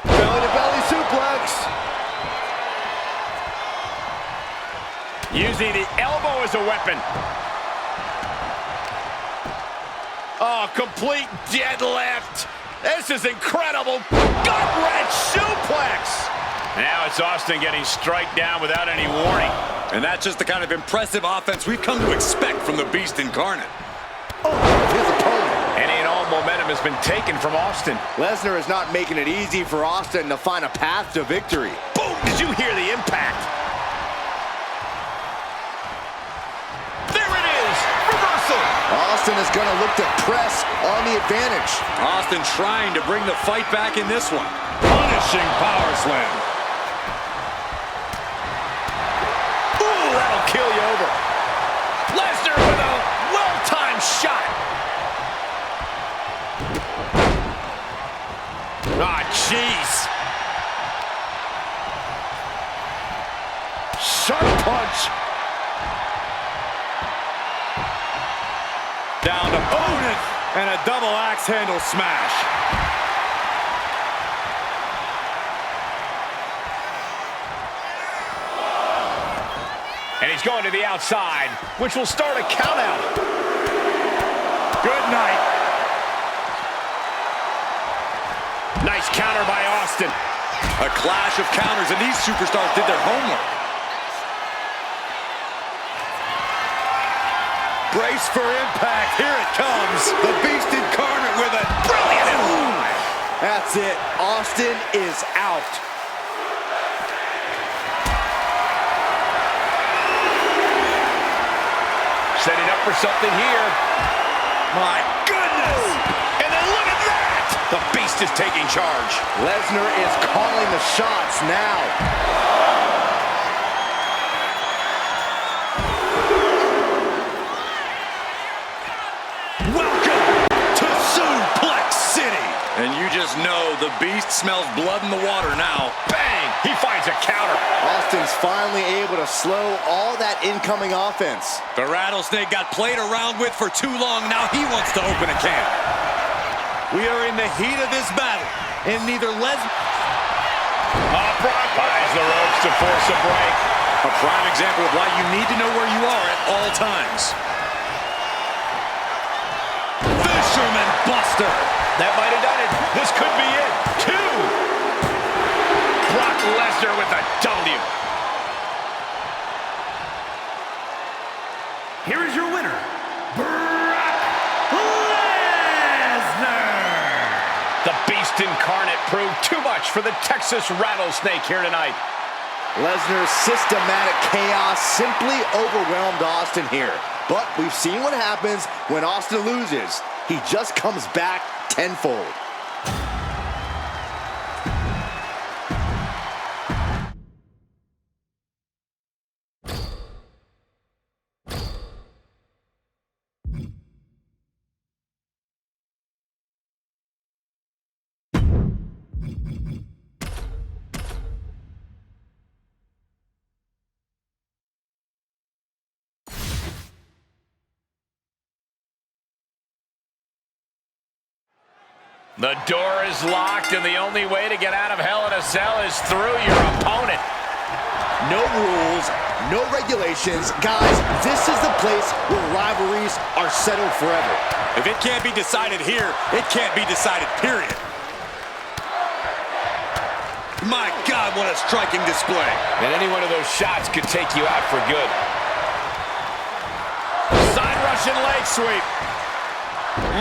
Speaker 2: Belly-to-belly suplex.
Speaker 1: Using the elbow as a weapon. Oh, complete deadlift. This is incredible. Gut-wrench suplex. Now it's Austin getting struck down without any warning.
Speaker 3: And that's just the kind of impressive offense we've come to expect from the Beast incarnate.
Speaker 2: His opponent.
Speaker 1: Any and all momentum has been taken from Austin.
Speaker 2: Lesnar is not making it easy for Austin to find a path to victory.
Speaker 1: Boom! Did you hear the impact? There it is! Reversal!
Speaker 2: Austin is going to look to press on the advantage.
Speaker 3: Austin trying to bring the fight back in this one. Punishing power slam.
Speaker 1: Ooh, that'll kill you over. Lesnar with a well-timed shot. Ah, jeez. Sharp punch.
Speaker 3: Down to opponent and a double axe handle smash.
Speaker 1: And he's going to the outside, which will start a count out. Good night. Nice counter by Austin.
Speaker 3: A clash of counters, and these superstars did their homework. Brace for impact. Here it comes. The Beast incarnate with a brilliant.
Speaker 2: That's it. Austin is out.
Speaker 1: Setting up for something here.
Speaker 3: My goodness!
Speaker 1: And then look at that! The Beast is taking charge.
Speaker 2: Lesnar is calling the shots now.
Speaker 3: Welcome to Suplex City! And you just know the Beast smells blood in the water now.
Speaker 1: Bang! He finds a counter.
Speaker 2: Austin's finally able to slow all that incoming offense.
Speaker 3: The Rattlesnake got played around with for too long. Now he wants to open a can. We are in the heat of this battle, and neither Lesnar...
Speaker 1: Brock buys the ropes to force a break.
Speaker 3: A prime example of why you need to know where you are at all times. Fisherman Buster.
Speaker 1: That might have done it. This could be it. 2. Brock Lesnar with a W.
Speaker 4: Here is your winner, Brock Lesnar.
Speaker 1: The Beast incarnate proved too much for the Texas Rattlesnake here tonight.
Speaker 2: Lesnar's systematic chaos simply overwhelmed Austin here. But we've seen what happens when Austin loses. He just comes back tenfold.
Speaker 1: The door is locked, and the only way to get out of Hell in a Cell is through your opponent.
Speaker 2: No rules, no regulations. Guys, this is the place where rivalries are settled forever.
Speaker 3: If it can't be decided here, it can't be decided, period. My God, what a striking display.
Speaker 1: And any one of those shots could take you out for good. Side Russian leg sweep.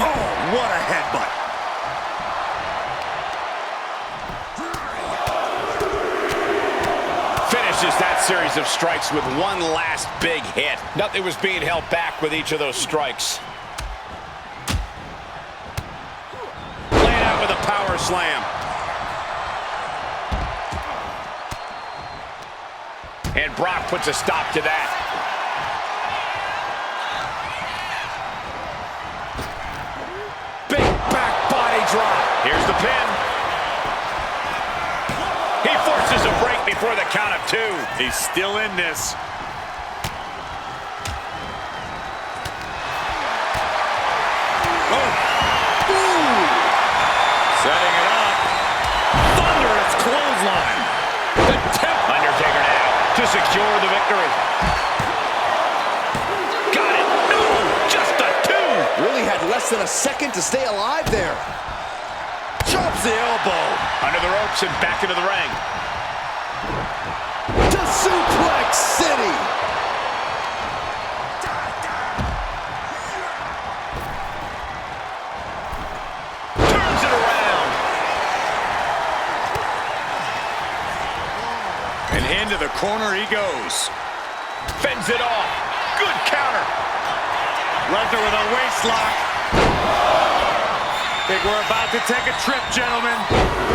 Speaker 3: Oh, what a headbutt.
Speaker 1: finishes that series of strikes with one last big hit. Nothing was being held back with each of those strikes. Laying out with a power slam. And Brock puts a stop to that. Big back body drop. Here's the pin. He forces a break before the count of 2.
Speaker 3: He's still in this. Oh. Ooh. Setting it up. Thunderous clothesline.
Speaker 1: The tip. Undertaker now to secure the victory. Got it. No, just a 2.
Speaker 2: Really had less than a second to stay alive there. Chops the elbow.
Speaker 1: Under the ropes and back into the ring.
Speaker 2: To Suplex City.
Speaker 1: Turns it around.
Speaker 3: And into the corner he goes.
Speaker 1: Fends it off. Good counter.
Speaker 3: Lesnar with a waist lock. Think we're about to take a trip, gentlemen.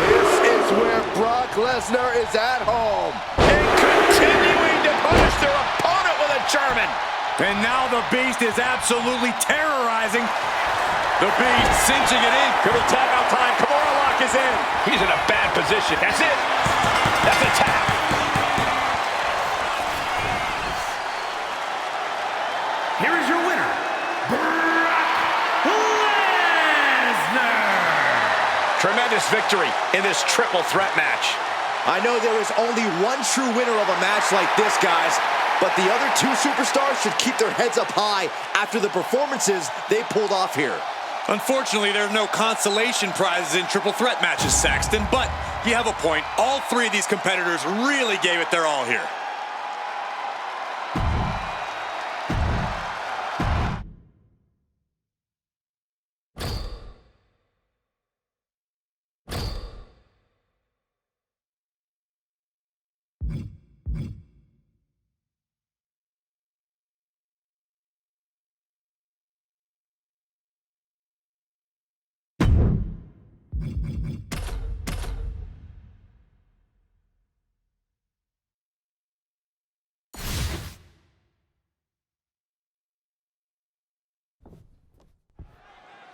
Speaker 2: This is where Brock Lesnar is at home.
Speaker 1: And continuing to punish their opponent with a German.
Speaker 3: And now the Beast is absolutely terrorizing. The Beast cinching it in. Could be tap out time. Kimura lock is in.
Speaker 1: He's in a bad position. That's it. That's a tap.
Speaker 4: Here is your winner, Brock Lesnar.
Speaker 1: Tremendous victory in this triple threat match.
Speaker 2: I know there is only one true winner of a match like this, guys, but the other 2 superstars should keep their heads up high after the performances they pulled off here.
Speaker 3: Unfortunately, there are no consolation prizes in triple threat matches, Saxton, but you have a point. All 3 of these competitors really gave it their all here.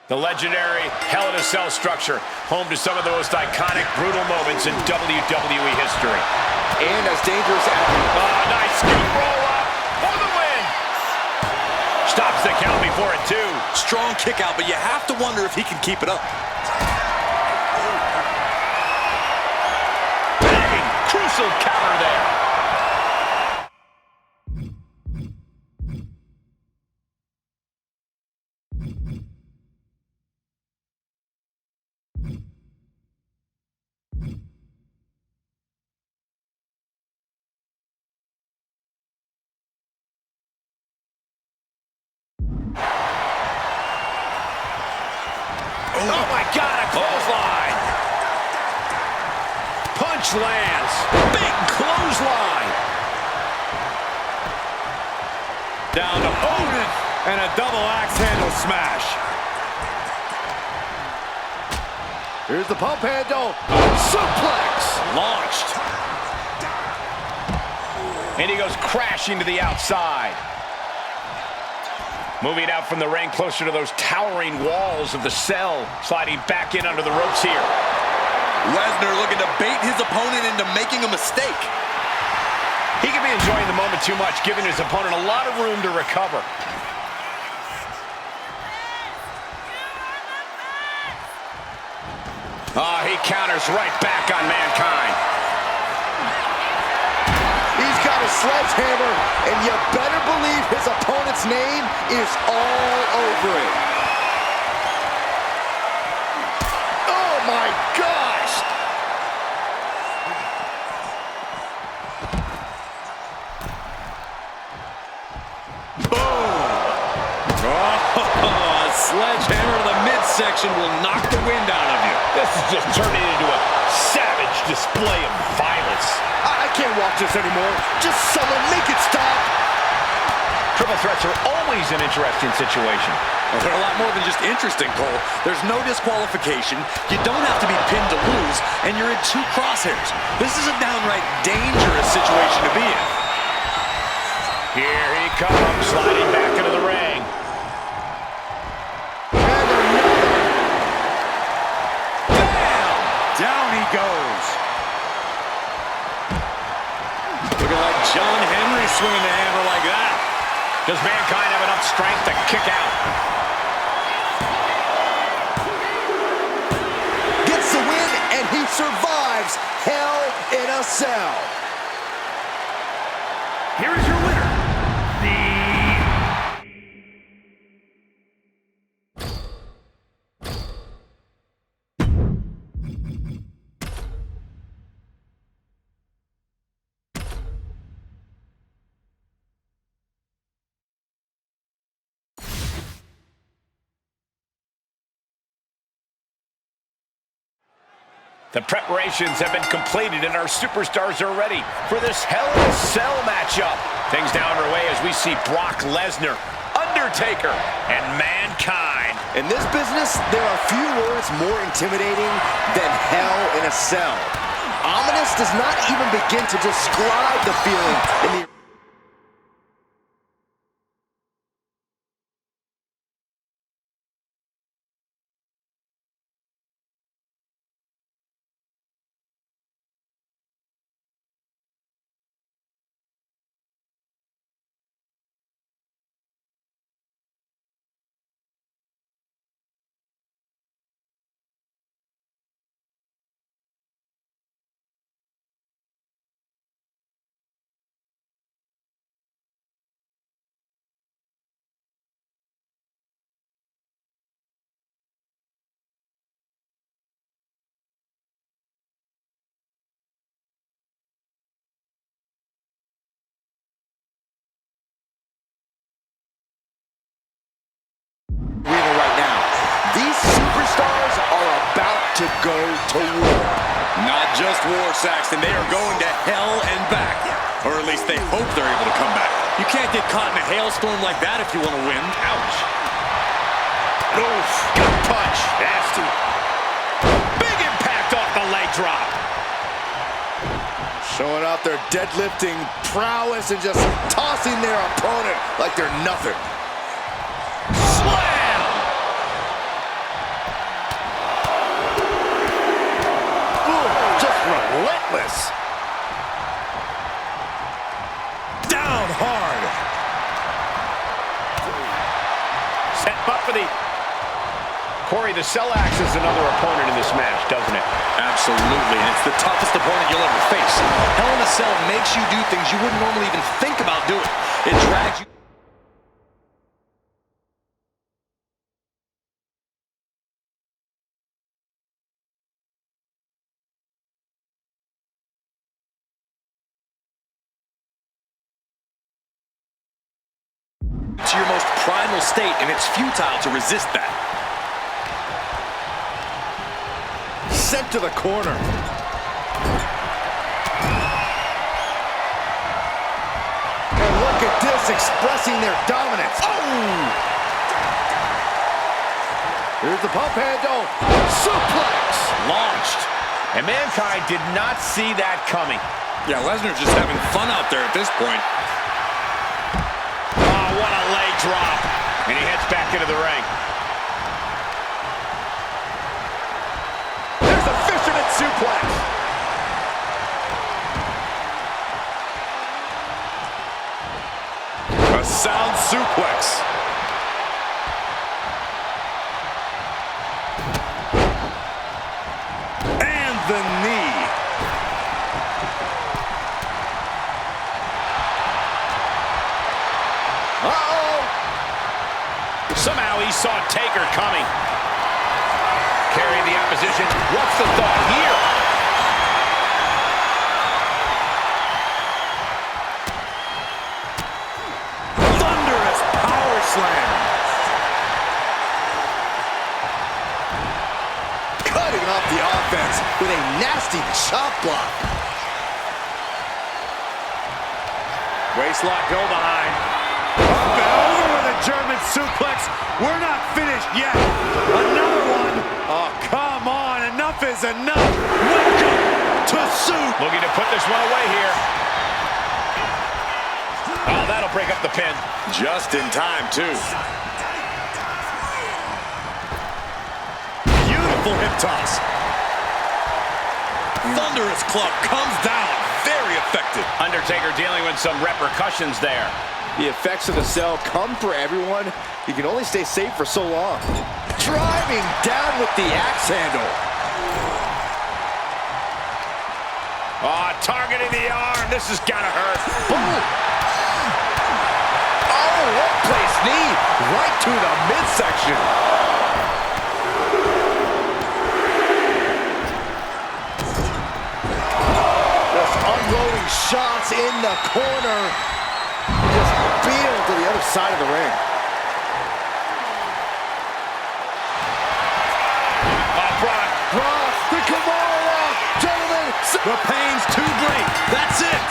Speaker 1: The legendary Hell in a Cell structure, home to some of the most iconic, brutal moments in WWE history.
Speaker 2: And as dangerous as...
Speaker 1: Oh, nice scoop roll up for the win. Stops the count before a 2.
Speaker 3: Strong kick out, but you have to wonder if he can keep it up.
Speaker 1: Bang! Crucial counter there. Oh my God, a clothesline. Punch lands. Big clothesline.
Speaker 3: Down to Odin, and a double axe handle smash.
Speaker 2: Here's the pump handle. Suplex.
Speaker 1: Launched. And he goes crashing to the outside. Moving out from the ring closer to those towering walls of the cell. Sliding back in under the ropes here.
Speaker 3: Lesnar looking to bait his opponent into making a mistake.
Speaker 1: He could be enjoying the moment too much, giving his opponent a lot of room to recover. He counters right back on Mankind.
Speaker 2: He's got a sledgehammer, and you better believe his opponent's name is all over it. Oh my gosh!
Speaker 3: Boom! Oh, a sledgehammer to the midsection will knock the wind out of you.
Speaker 1: This is just turning into a savage display of violence.
Speaker 2: I can't watch this anymore. Just someone make it stop.
Speaker 1: Triple threats are always an interesting situation.
Speaker 3: Well, they're a lot more than just interesting, Cole. There's no disqualification. You don't have to be pinned to lose, and you're in 2 crosshairs. This is a downright dangerous situation to be in.
Speaker 1: Here he comes, sliding back into the ring.
Speaker 2: And another.
Speaker 3: Bam! Down he goes. Looking like John Henry swinging the hammer like that.
Speaker 1: Does Mankind have enough strength to kick out?
Speaker 2: Gets the win, and he survives Hell in a Cell.
Speaker 4: Here is your winner,
Speaker 1: The preparations have been completed and our superstars are ready for this Hell in a Cell matchup. Things now underway as we see Brock Lesnar, Undertaker, and Mankind.
Speaker 2: In this business, there are few words more intimidating than Hell in a Cell. Ominous does not even begin to describe the feeling in the right now. These superstars are about to go to war.
Speaker 3: Not just war, Saxton. They are going to hell and back. Or at least they hope they're able to come back. You can't get caught in a hailstorm like that if you want to win.
Speaker 1: Ouch. Oof. Good punch. Nasty. Big impact off the leg drop.
Speaker 2: Showing off their deadlifting prowess and just tossing their opponent like they're nothing.
Speaker 1: Slam!
Speaker 2: Ooh, just relentless.
Speaker 3: Down hard.
Speaker 1: Set up for the... Corey, the Cell acts as another opponent in this match, doesn't it?
Speaker 3: Absolutely, and it's the toughest opponent you'll ever face. Hell in a Cell makes you do things you wouldn't normally even think about doing. It drags you to your most primal state, and it's futile to resist that.
Speaker 2: Sent to the corner. And look at this, expressing their dominance. Oh! Here's the pump handle. Suplex!
Speaker 1: Launched. And Mankind did not see that coming.
Speaker 3: Yeah, Lesnar's just having fun out there at this point.
Speaker 1: Oh, what a leg drop. And he heads back into the ring.
Speaker 2: There's a fisherman suplex.
Speaker 3: A sound suplex. And the knee.
Speaker 2: Uh-oh.
Speaker 1: Somehow he saw Taker coming. Carrying the opposition. What's the thought here?
Speaker 3: Thunderous power slam.
Speaker 2: Cutting off the offense with a nasty chop block.
Speaker 3: Waistlock go behind. Up and over with a German suplex. We're not finished yet. Another one. Oh, come on. Enough is enough. Welcome to Soup.
Speaker 1: Looking to put this one away here. Oh, that'll break up the pin.
Speaker 3: Just in time, too. Beautiful hip toss. Thunderous club comes down. Very effective.
Speaker 1: Undertaker dealing with some repercussions there.
Speaker 2: The effects of the cell come for everyone. You can only stay safe for so long. Driving down with the axe handle.
Speaker 1: Oh, targeting the arm. This is gonna hurt.
Speaker 2: Boom. Oh, what place knee right to the midsection. Just unloading shots in the corner. Just beat him to the other side of the ring. Brock, the Kimura, gentlemen.
Speaker 3: The pain's too great. That's it.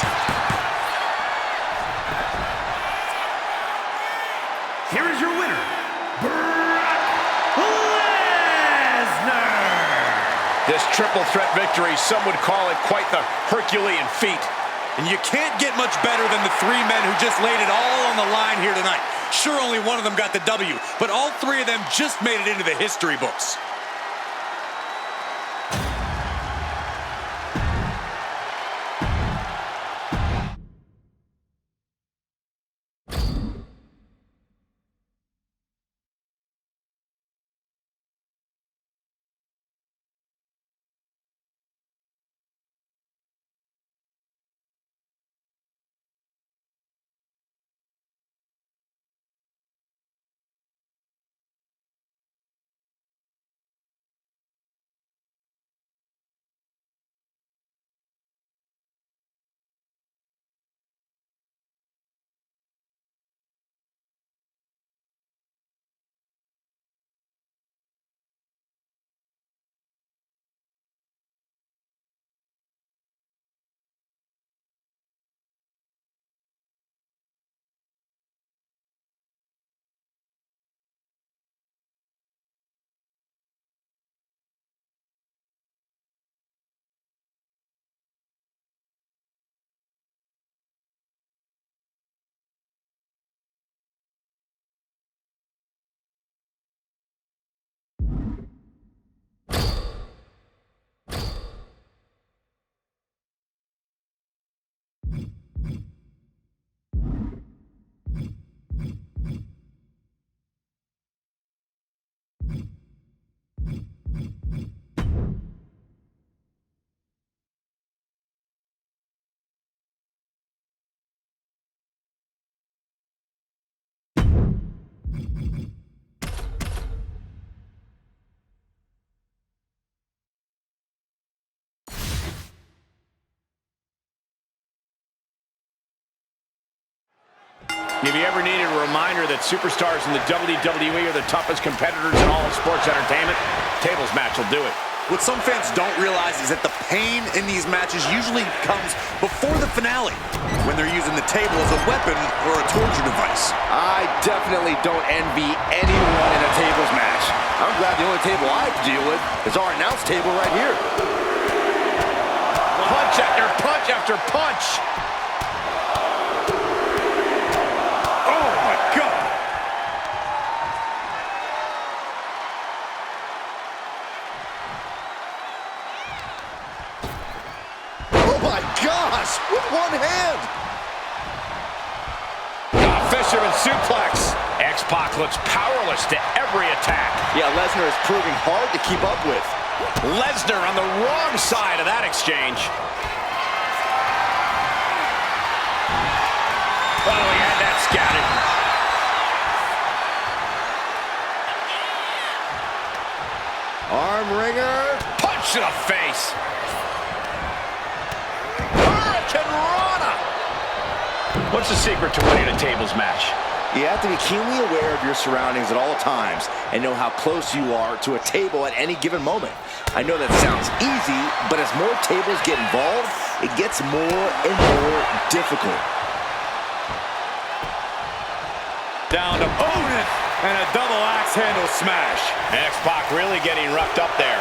Speaker 4: Here is your winner, Brock Lesnar.
Speaker 1: This triple threat victory, some would call it quite the Herculean feat.
Speaker 3: And you can't get much better than the three men who just laid it all on the line here tonight. Sure, only one of them got the W, but all three of them just made it into the history books.
Speaker 1: If you ever needed a reminder that superstars in the WWE are the toughest competitors in all of sports entertainment, tables match will do it.
Speaker 3: What some fans don't realize is that the pain in these matches usually comes before the finale, when they're using the table as a weapon or a torture device.
Speaker 2: I definitely don't envy anyone in a tables match. I'm glad the only table I have to deal with is our announce table right here.
Speaker 1: Punch after punch after punch.
Speaker 3: Oh my God!
Speaker 2: Oh my gosh, with one hand.
Speaker 1: Fisherman suplex. X-Pac looks powerless to every attack.
Speaker 2: Yeah, Lesnar is proving hard to keep up with.
Speaker 1: Lesnar on the wrong side of that exchange. Oh, he had that scouted.
Speaker 2: Arm wringer.
Speaker 1: Punch to the face. Hurricane Rana. What's the secret to winning a tables match?
Speaker 2: You have to be keenly aware of your surroundings at all times and know how close you are to a table at any given moment. I know that sounds easy, but as more tables get involved, it gets more and more difficult.
Speaker 3: Down to opponent, and a double axe handle smash.
Speaker 1: X-Pac really getting roughed up there.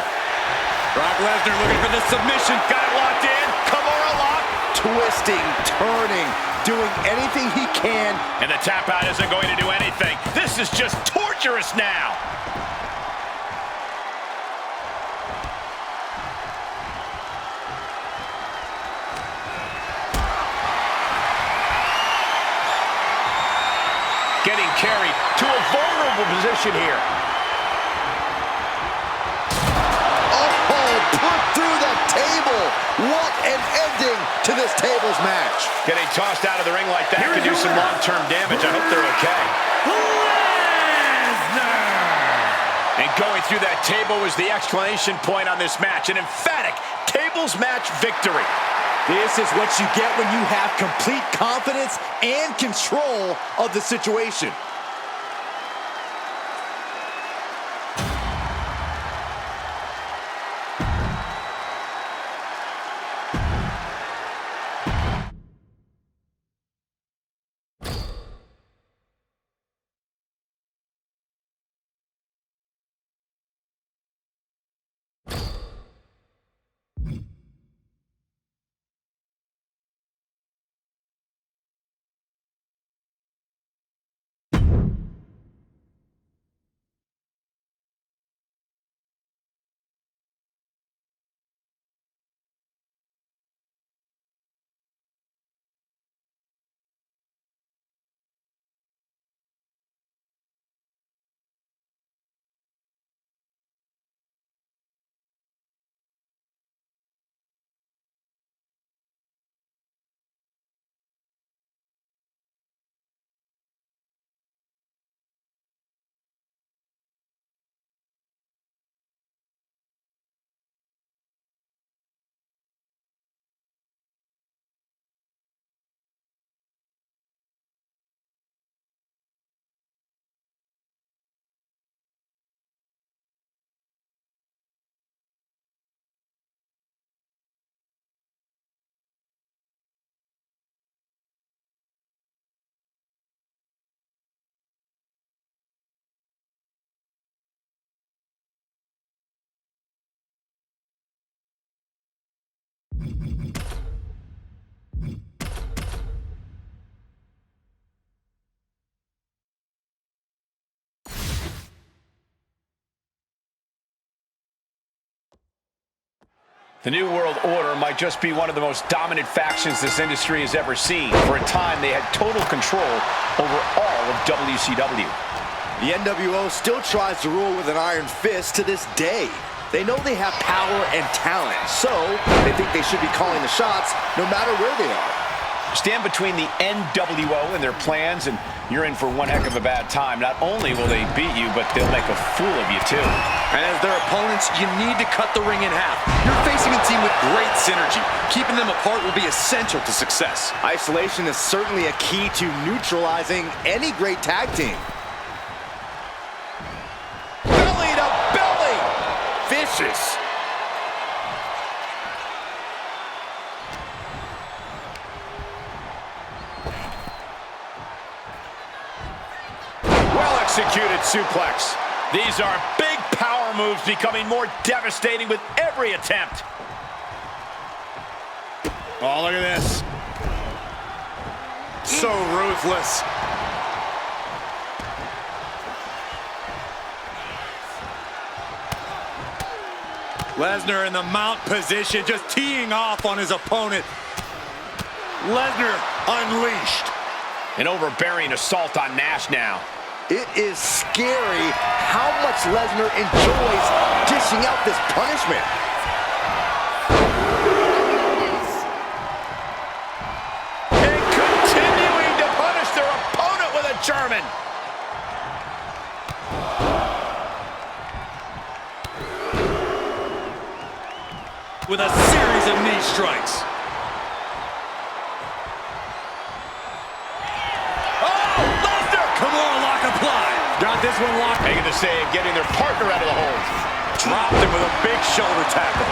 Speaker 3: Brock Lesnar looking for the submission.
Speaker 1: Got it locked in. Kimura lock.
Speaker 2: Twisting, turning, doing anything he can.
Speaker 1: And the tap out isn't going to do anything. This is just torturous now. Getting carried to a vulnerable position here.
Speaker 2: Oh, put through the table. What an ending to this tables match.
Speaker 1: Getting tossed out of the ring like that can do some long-term damage. I hope they're okay.
Speaker 4: Lesnar!
Speaker 1: And going through that table was the exclamation point on this match. An emphatic tables match victory.
Speaker 2: This is what you get when you have complete confidence and control of the situation.
Speaker 1: The New World Order might just be one of the most dominant factions this industry has ever seen. For a time, they had total control over all of WCW.
Speaker 2: The NWO still tries to rule with an iron fist to this day. They know they have power and talent, so they think they should be calling the shots no matter where they are.
Speaker 1: Stand between the NWO and their plans, and you're in for one heck of a bad time. Not only will they beat you, but they'll make a fool of you, too.
Speaker 3: And as their opponents, you need to cut the ring in half. You're facing a team with great synergy. Keeping them apart will be essential to success.
Speaker 2: Isolation is certainly a key to neutralizing any great tag team. Belly to belly! Vicious!
Speaker 1: Well-executed suplex. These are big power moves becoming more devastating with every attempt.
Speaker 3: Oh, look at this. So ruthless. Lesnar in the mount position, just teeing off on his opponent. Lesnar unleashed.
Speaker 1: An overbearing assault on Nash now.
Speaker 2: It is scary how much Lesnar enjoys dishing out this punishment.
Speaker 1: And continuing to punish their opponent with a German.
Speaker 3: With a series of knee strikes. Got this one locked.
Speaker 1: Making the save, getting their partner out of the hold.
Speaker 3: Dropped him with a big shoulder tackle.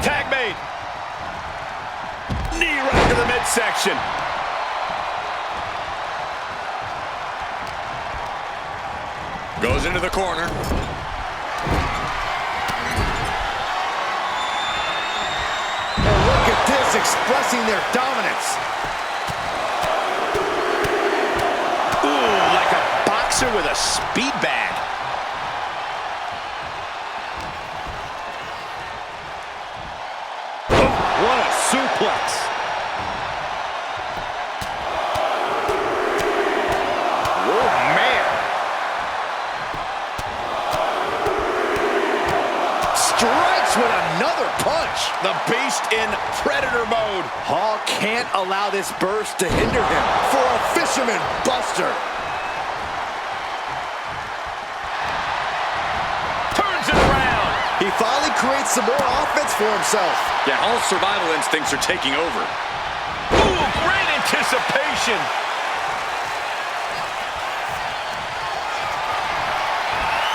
Speaker 1: Tag made. Knee right to the midsection.
Speaker 3: Goes into the corner.
Speaker 2: And look at this, expressing their dominance.
Speaker 1: Ooh, like a boxer with a speed bag.
Speaker 2: What a suplex. Oh, man. Strikes with another punch.
Speaker 1: The beast in predator mode.
Speaker 2: Hall can't allow this burst to hinder him for a fisherman buster.
Speaker 1: Turns it around.
Speaker 2: He finally creates some more offense for himself.
Speaker 3: Yeah, Hall's survival instincts are taking over.
Speaker 1: Ooh, great anticipation.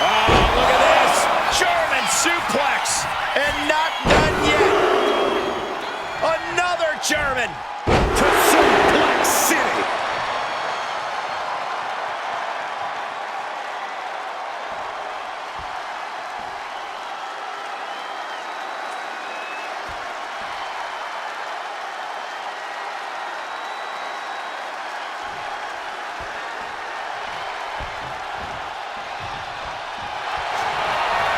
Speaker 1: Oh, look at this. German suplex. And not done yet. Another German.
Speaker 2: To Suplex City.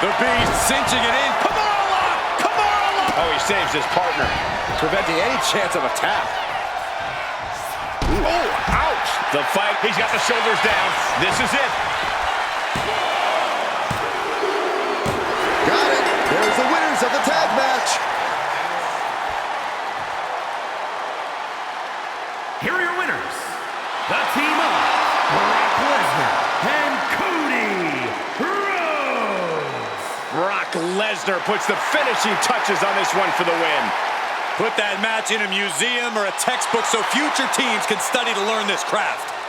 Speaker 3: The Beast cinching it in.
Speaker 1: Kamala! Kamala! Oh, he saves his partner.
Speaker 2: Preventing any chance of attack.
Speaker 1: Oh, ouch! The fight, he's got the shoulders down. This is it.
Speaker 2: Got it. There's the winners of the tag match.
Speaker 4: Here are your winners. The team of Brock Lesnar and Cody Rhodes.
Speaker 1: Brock Lesnar puts the finishing touches on this one for the win.
Speaker 3: Put that match in a museum or a textbook so future teams can study to learn this craft.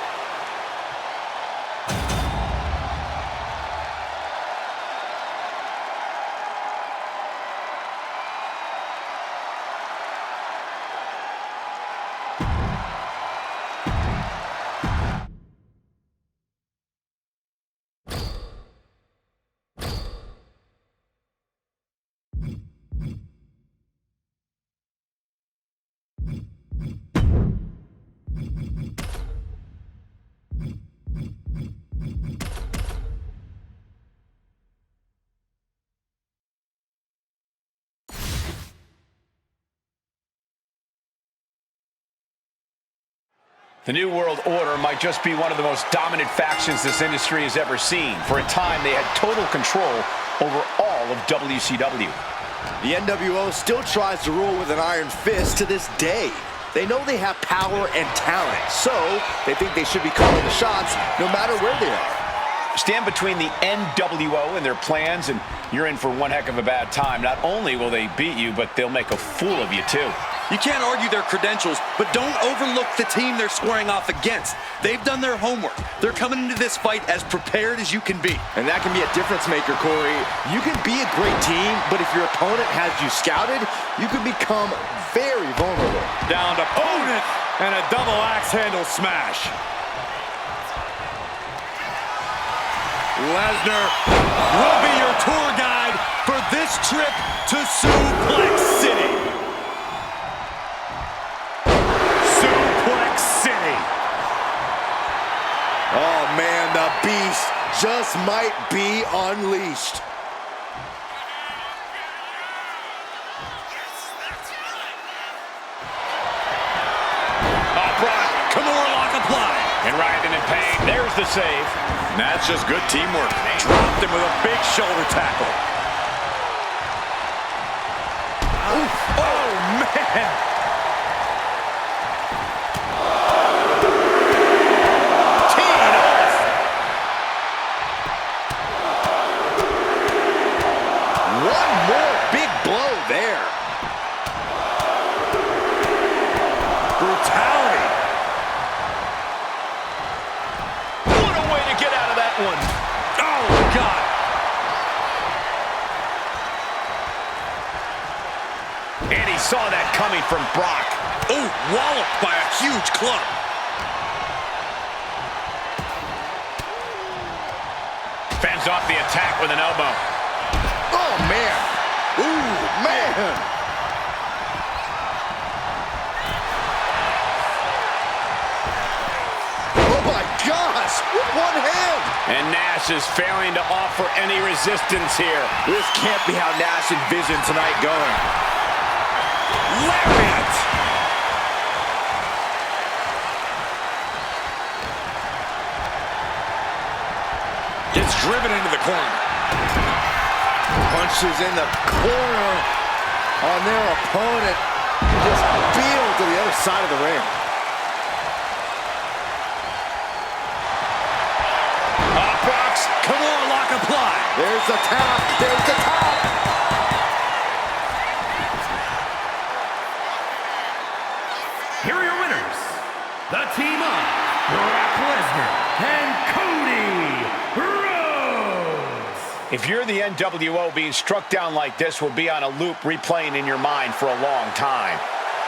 Speaker 1: The New World Order might just be one of the most dominant factions this industry has ever seen. For a time, they had total control over all of WCW.
Speaker 2: The NWO still tries to rule with an iron fist to this day. They know they have power and talent, so they think they should be calling the shots no matter where they are.
Speaker 1: Stand between the NWO and their plans, and you're in for one heck of a bad time. Not only will they beat you, but they'll make a fool of you, too.
Speaker 3: You can't argue their credentials, but don't overlook the team they're squaring off against. They've done their homework. They're coming into this fight as prepared as you can be.
Speaker 2: And that can be a difference maker, Corey. You can be a great team, but if your opponent has you scouted, you can become very vulnerable.
Speaker 3: Down to opponent and a double axe handle smash. Lesnar will be your tour guide for this trip to Suplex City. Suplex City.
Speaker 2: Oh man, the beast just might be unleashed.
Speaker 3: Kimura lock applied.
Speaker 1: And riding in pain, there's the save.
Speaker 3: And that's just good teamwork. Dropped him with a big shoulder tackle. Oh, man.
Speaker 1: Teed off.
Speaker 2: One more big blow there.
Speaker 3: Brutality.
Speaker 1: What a way to get out of that one.
Speaker 3: Oh, God.
Speaker 1: And he saw that coming from Brock.
Speaker 3: Ooh, walloped by a huge club.
Speaker 1: Fends off the attack with an elbow.
Speaker 2: Oh, man. Ooh, man. Oh, my gosh. With one hand.
Speaker 1: And Nash is failing to offer any resistance here.
Speaker 2: This can't be how Nash envisioned tonight going.
Speaker 3: Lariat! Gets driven into the corner.
Speaker 2: Punches in the corner on their opponent. Just peeled to the other side of the ring.
Speaker 3: Brock's, come on, lock apply.
Speaker 2: There's the top. There's the top.
Speaker 4: Here are your winners, the team of Brock Lesnar and Cody Rhodes.
Speaker 1: If you're the NWO, being struck down like this will be on a loop replaying in your mind for a long time.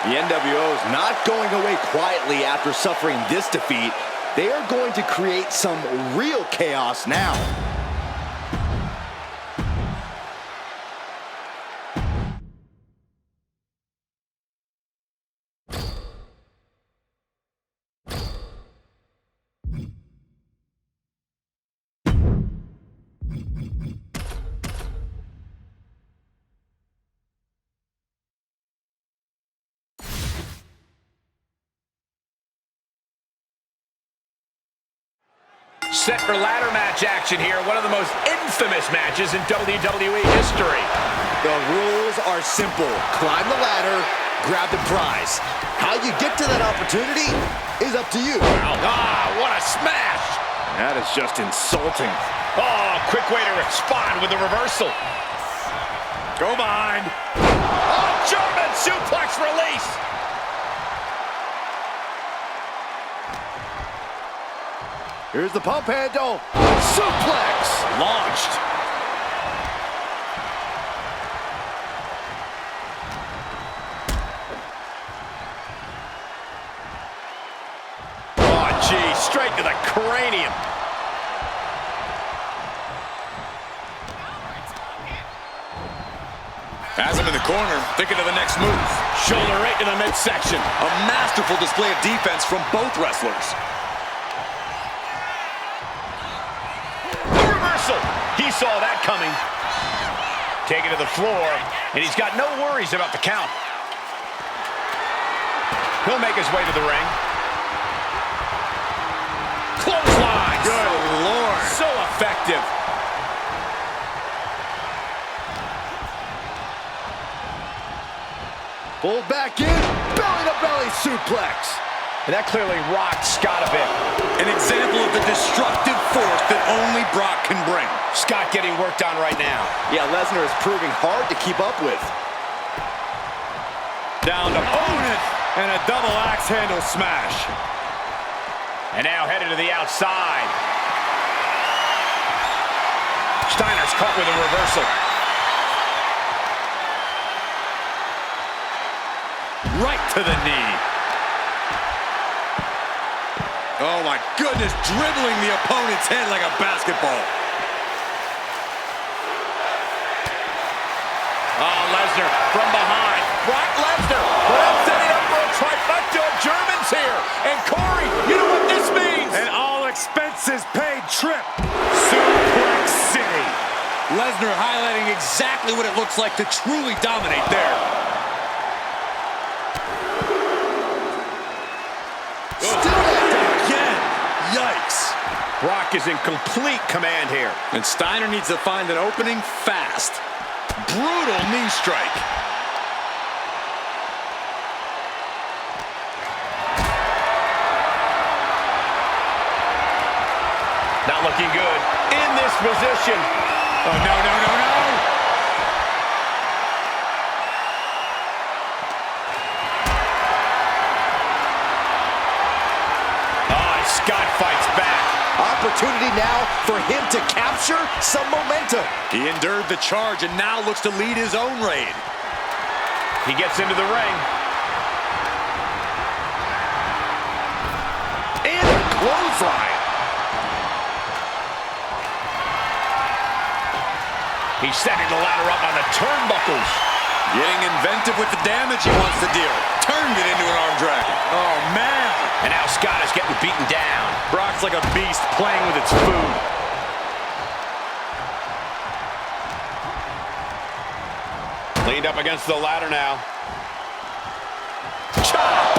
Speaker 2: The NWO is not going away quietly after suffering this defeat. They are going to create some real chaos now.
Speaker 1: Set for ladder match action here. One of the most infamous matches in WWE history.
Speaker 2: The rules are simple. Climb the ladder, grab the prize. How you get to that opportunity is up to you.
Speaker 1: Ah, what a smash!
Speaker 2: That is just insulting.
Speaker 1: Oh, quick way to respond with the reversal.
Speaker 3: Go behind.
Speaker 1: Oh, German suplex release.
Speaker 2: Here's the pump handle. Suplex.
Speaker 1: Launched. Oh, gee, straight to the cranium.
Speaker 3: Has him in the corner, thinking of the next move.
Speaker 1: Shoulder right to the midsection.
Speaker 3: A masterful display of defense from both wrestlers.
Speaker 1: The reversal. He saw that coming. Taken to the floor, and he's got no worries about the count. He'll make his way to the ring. Clothesline.
Speaker 3: Good Lord.
Speaker 1: So effective.
Speaker 2: Pulled back in. Belly-to-belly suplex.
Speaker 1: And that clearly rocked Scott a bit.
Speaker 3: An example of the destructive force that only Brock can bring.
Speaker 1: Scott getting worked on right now.
Speaker 2: Yeah, Lesnar is proving hard to keep up with.
Speaker 3: Down to opponent and a double axe handle smash.
Speaker 1: And now headed to the outside. Steiner's caught with a reversal.
Speaker 3: Right to the knee. Oh my goodness, dribbling the opponent's head like a basketball.
Speaker 1: Oh, Lesnar from behind. Brock Lesnar. Perhaps setting up for a trifecta of Germans here. And Corey, you know what this means?
Speaker 3: An all expenses paid trip. Suplex City. Lesnar highlighting exactly what it looks like to truly dominate there. Yikes.
Speaker 1: Brock is in complete command here.
Speaker 3: And Steiner needs to find an opening fast. Brutal knee strike.
Speaker 1: Not looking good. In this position.
Speaker 3: Oh, no, no, no, no.
Speaker 1: Scott fights back.
Speaker 2: Opportunity now for him to capture some momentum.
Speaker 3: He endured the charge and now looks to lead his own raid.
Speaker 1: He gets into the ring.
Speaker 2: And a clothesline.
Speaker 1: He's setting the ladder up on the turnbuckles.
Speaker 3: Getting inventive with the damage he wants to deal. Turned it into an arm drag. Oh, man.
Speaker 1: And now Scott is getting beaten down.
Speaker 3: Brock's like a beast playing with its food.
Speaker 1: Leaned up against the ladder now. Chop!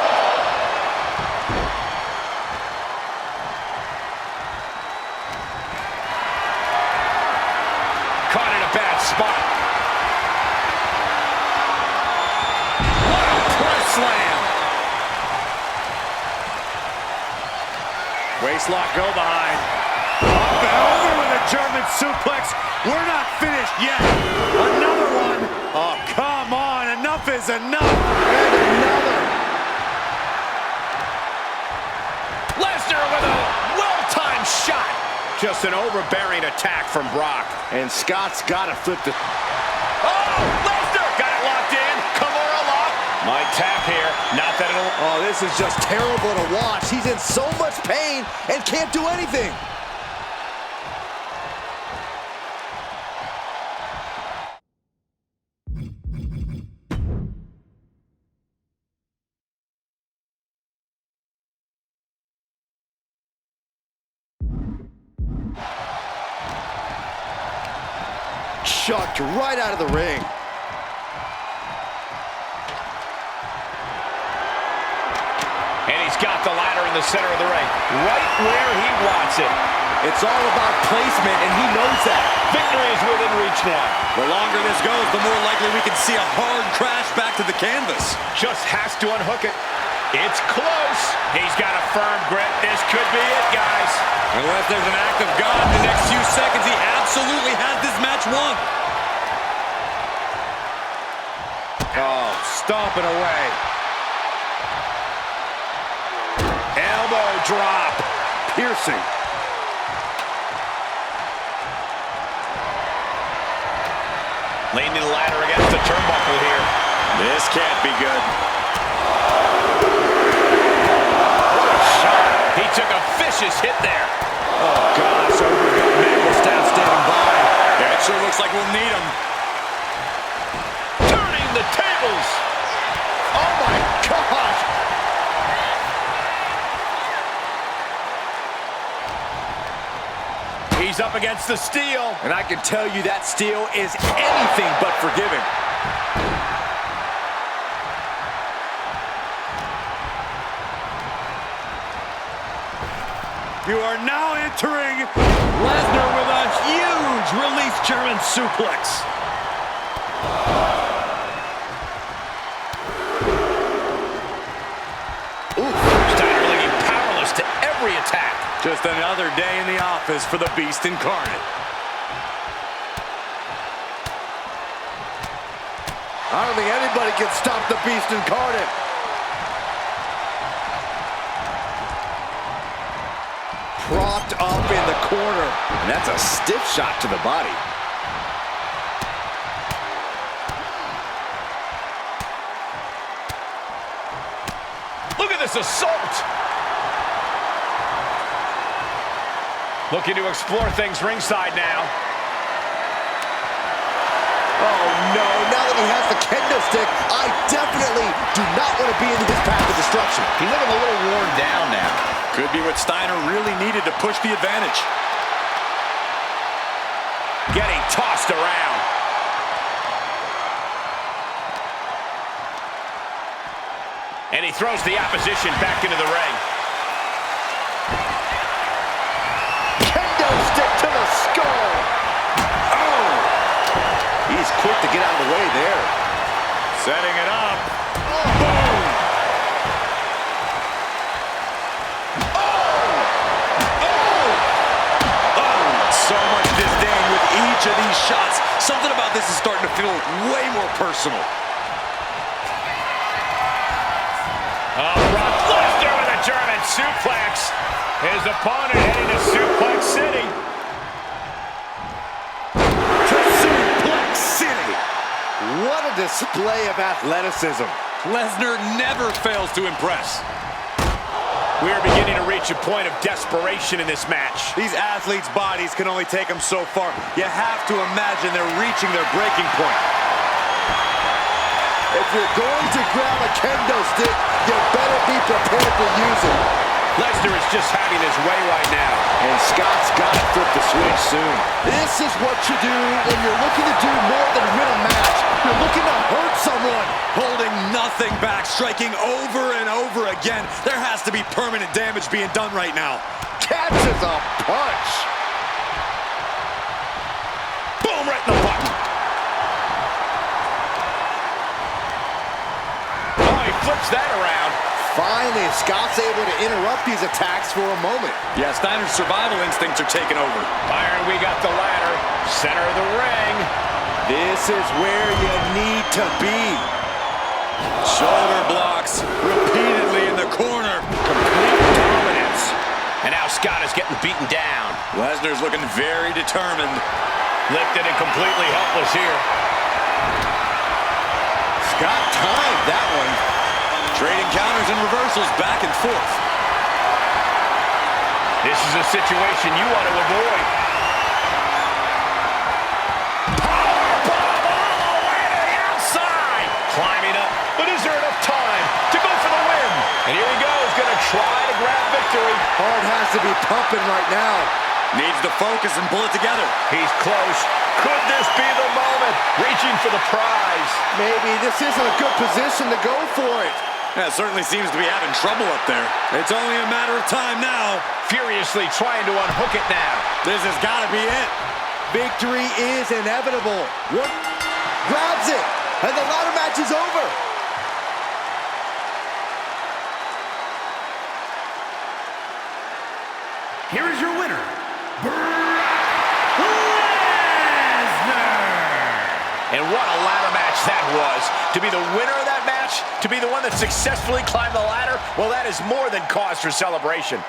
Speaker 1: Caught in a bad spot. What a press slam!
Speaker 3: Waistlock go behind. Up and over with a German suplex. We're not finished yet. Another one. Oh, come on. Enough is enough.
Speaker 2: And another.
Speaker 1: Lesnar with a well-timed shot. Just an overbearing attack from Brock.
Speaker 2: And Scott's got to flip the...
Speaker 1: Oh, Lesnar got it locked in. Kimura lock. Might tap here. Not that it'll...
Speaker 2: Oh, this is just terrible to watch. He's in so much pain and can't do anything. Chucked right out of the ring.
Speaker 1: And he's got the ladder in the center of the ring. Right where he wants it.
Speaker 2: It's all about placement, and he knows that.
Speaker 1: Victory is within reach now.
Speaker 3: The longer this goes, the more likely we can see a hard crash back to the canvas.
Speaker 1: Just has to unhook it. It's close. He's got a firm grip. This could be it, guys.
Speaker 3: Unless there's an act of God in the next few seconds, he absolutely has this match won. Oh, stomping away.
Speaker 1: Elbow drop.
Speaker 2: Piercing.
Speaker 1: Leaning the ladder against the turnbuckle here.
Speaker 3: This can't be good.
Speaker 1: What a shot. He took a vicious hit there.
Speaker 3: Oh, gosh, Over's got medical staff standing by. Yeah, it sure looks like we'll need him.
Speaker 1: Turning the tables.
Speaker 2: Oh, my gosh.
Speaker 1: He's up against the steel.
Speaker 2: And I can tell you that steel is anything but forgiving.
Speaker 3: You are now entering Lesnar with a huge release German suplex.
Speaker 1: Steiner looking powerless to every attack.
Speaker 3: Just another day in the office for the Beast Incarnate.
Speaker 2: I don't think anybody can stop the Beast Incarnate. Propped up in the corner. And that's a stiff shot to the body.
Speaker 1: Look at this assault. Looking to explore things ringside now.
Speaker 2: Oh no, now that he has the kendo stick, I definitely do not want to be in his path of destruction.
Speaker 1: He's looking a little worn down now.
Speaker 3: Could be what Steiner really needed to push the advantage.
Speaker 1: Getting tossed around. And he throws the opposition back into the ring.
Speaker 2: Kendo stick to the skull. Oh! He's quick to get out of the way there.
Speaker 3: Setting it up.
Speaker 2: Boom!
Speaker 3: So much disdain with each of these shots. Something about this is starting to feel way more personal.
Speaker 1: Brock Lesnar with a German suplex. His opponent heading to Suplex City.
Speaker 2: To Suplex City. What a display of athleticism.
Speaker 3: Lesnar never fails to impress.
Speaker 1: We are beginning to reach a point of desperation in this match.
Speaker 3: These athletes' bodies can only take them so far. You have to imagine they're reaching their breaking point.
Speaker 2: If you're going to grab a kendo stick, you better be prepared to use it.
Speaker 1: Lesnar is just having his way right now.
Speaker 2: And Scott's got to flip the switch soon. This is what you do when you're looking to do more than win a match. You're looking to hurt someone.
Speaker 3: Holding nothing back, striking over and over again. There has to be permanent damage being done right now.
Speaker 2: Catches a punch.
Speaker 1: Boom, right in the button. Oh, he flips that around.
Speaker 2: Finally, Scott's able to interrupt these attacks for a moment.
Speaker 3: Yeah, Steiner's survival instincts are taking over.
Speaker 1: Byron, we got the ladder. Center of the ring.
Speaker 2: This is where you need to be.
Speaker 3: Shoulder blocks repeatedly in the corner.
Speaker 1: Complete dominance. And now Scott is getting beaten down.
Speaker 3: Lesnar's looking very determined.
Speaker 1: Lifted and completely helpless here.
Speaker 2: Scott timed that one.
Speaker 3: Trading counters and reversals back and forth.
Speaker 1: This is a situation you want to avoid. Powerbomb all the way to the outside. Climbing up, but is there enough time to go for the win? And here he goes, going to try to grab victory.
Speaker 2: Heart has to be pumping right now.
Speaker 3: Needs to focus and pull it together.
Speaker 1: He's close. Could this be the moment? Reaching for the prize.
Speaker 2: Maybe this isn't a good position to go for it.
Speaker 3: Yeah, it certainly seems to be having trouble up there. It's only a matter of time now.
Speaker 1: Furiously trying to unhook it now.
Speaker 3: This has got to be it.
Speaker 2: Victory is inevitable. What? Grabs it, and the ladder match is over.
Speaker 4: Here is your winner, Brock Lesnar.
Speaker 1: And what a ladder match that was. To be the winner of that match, to be the one that successfully climbed the ladder, well, that is more than cause for celebration.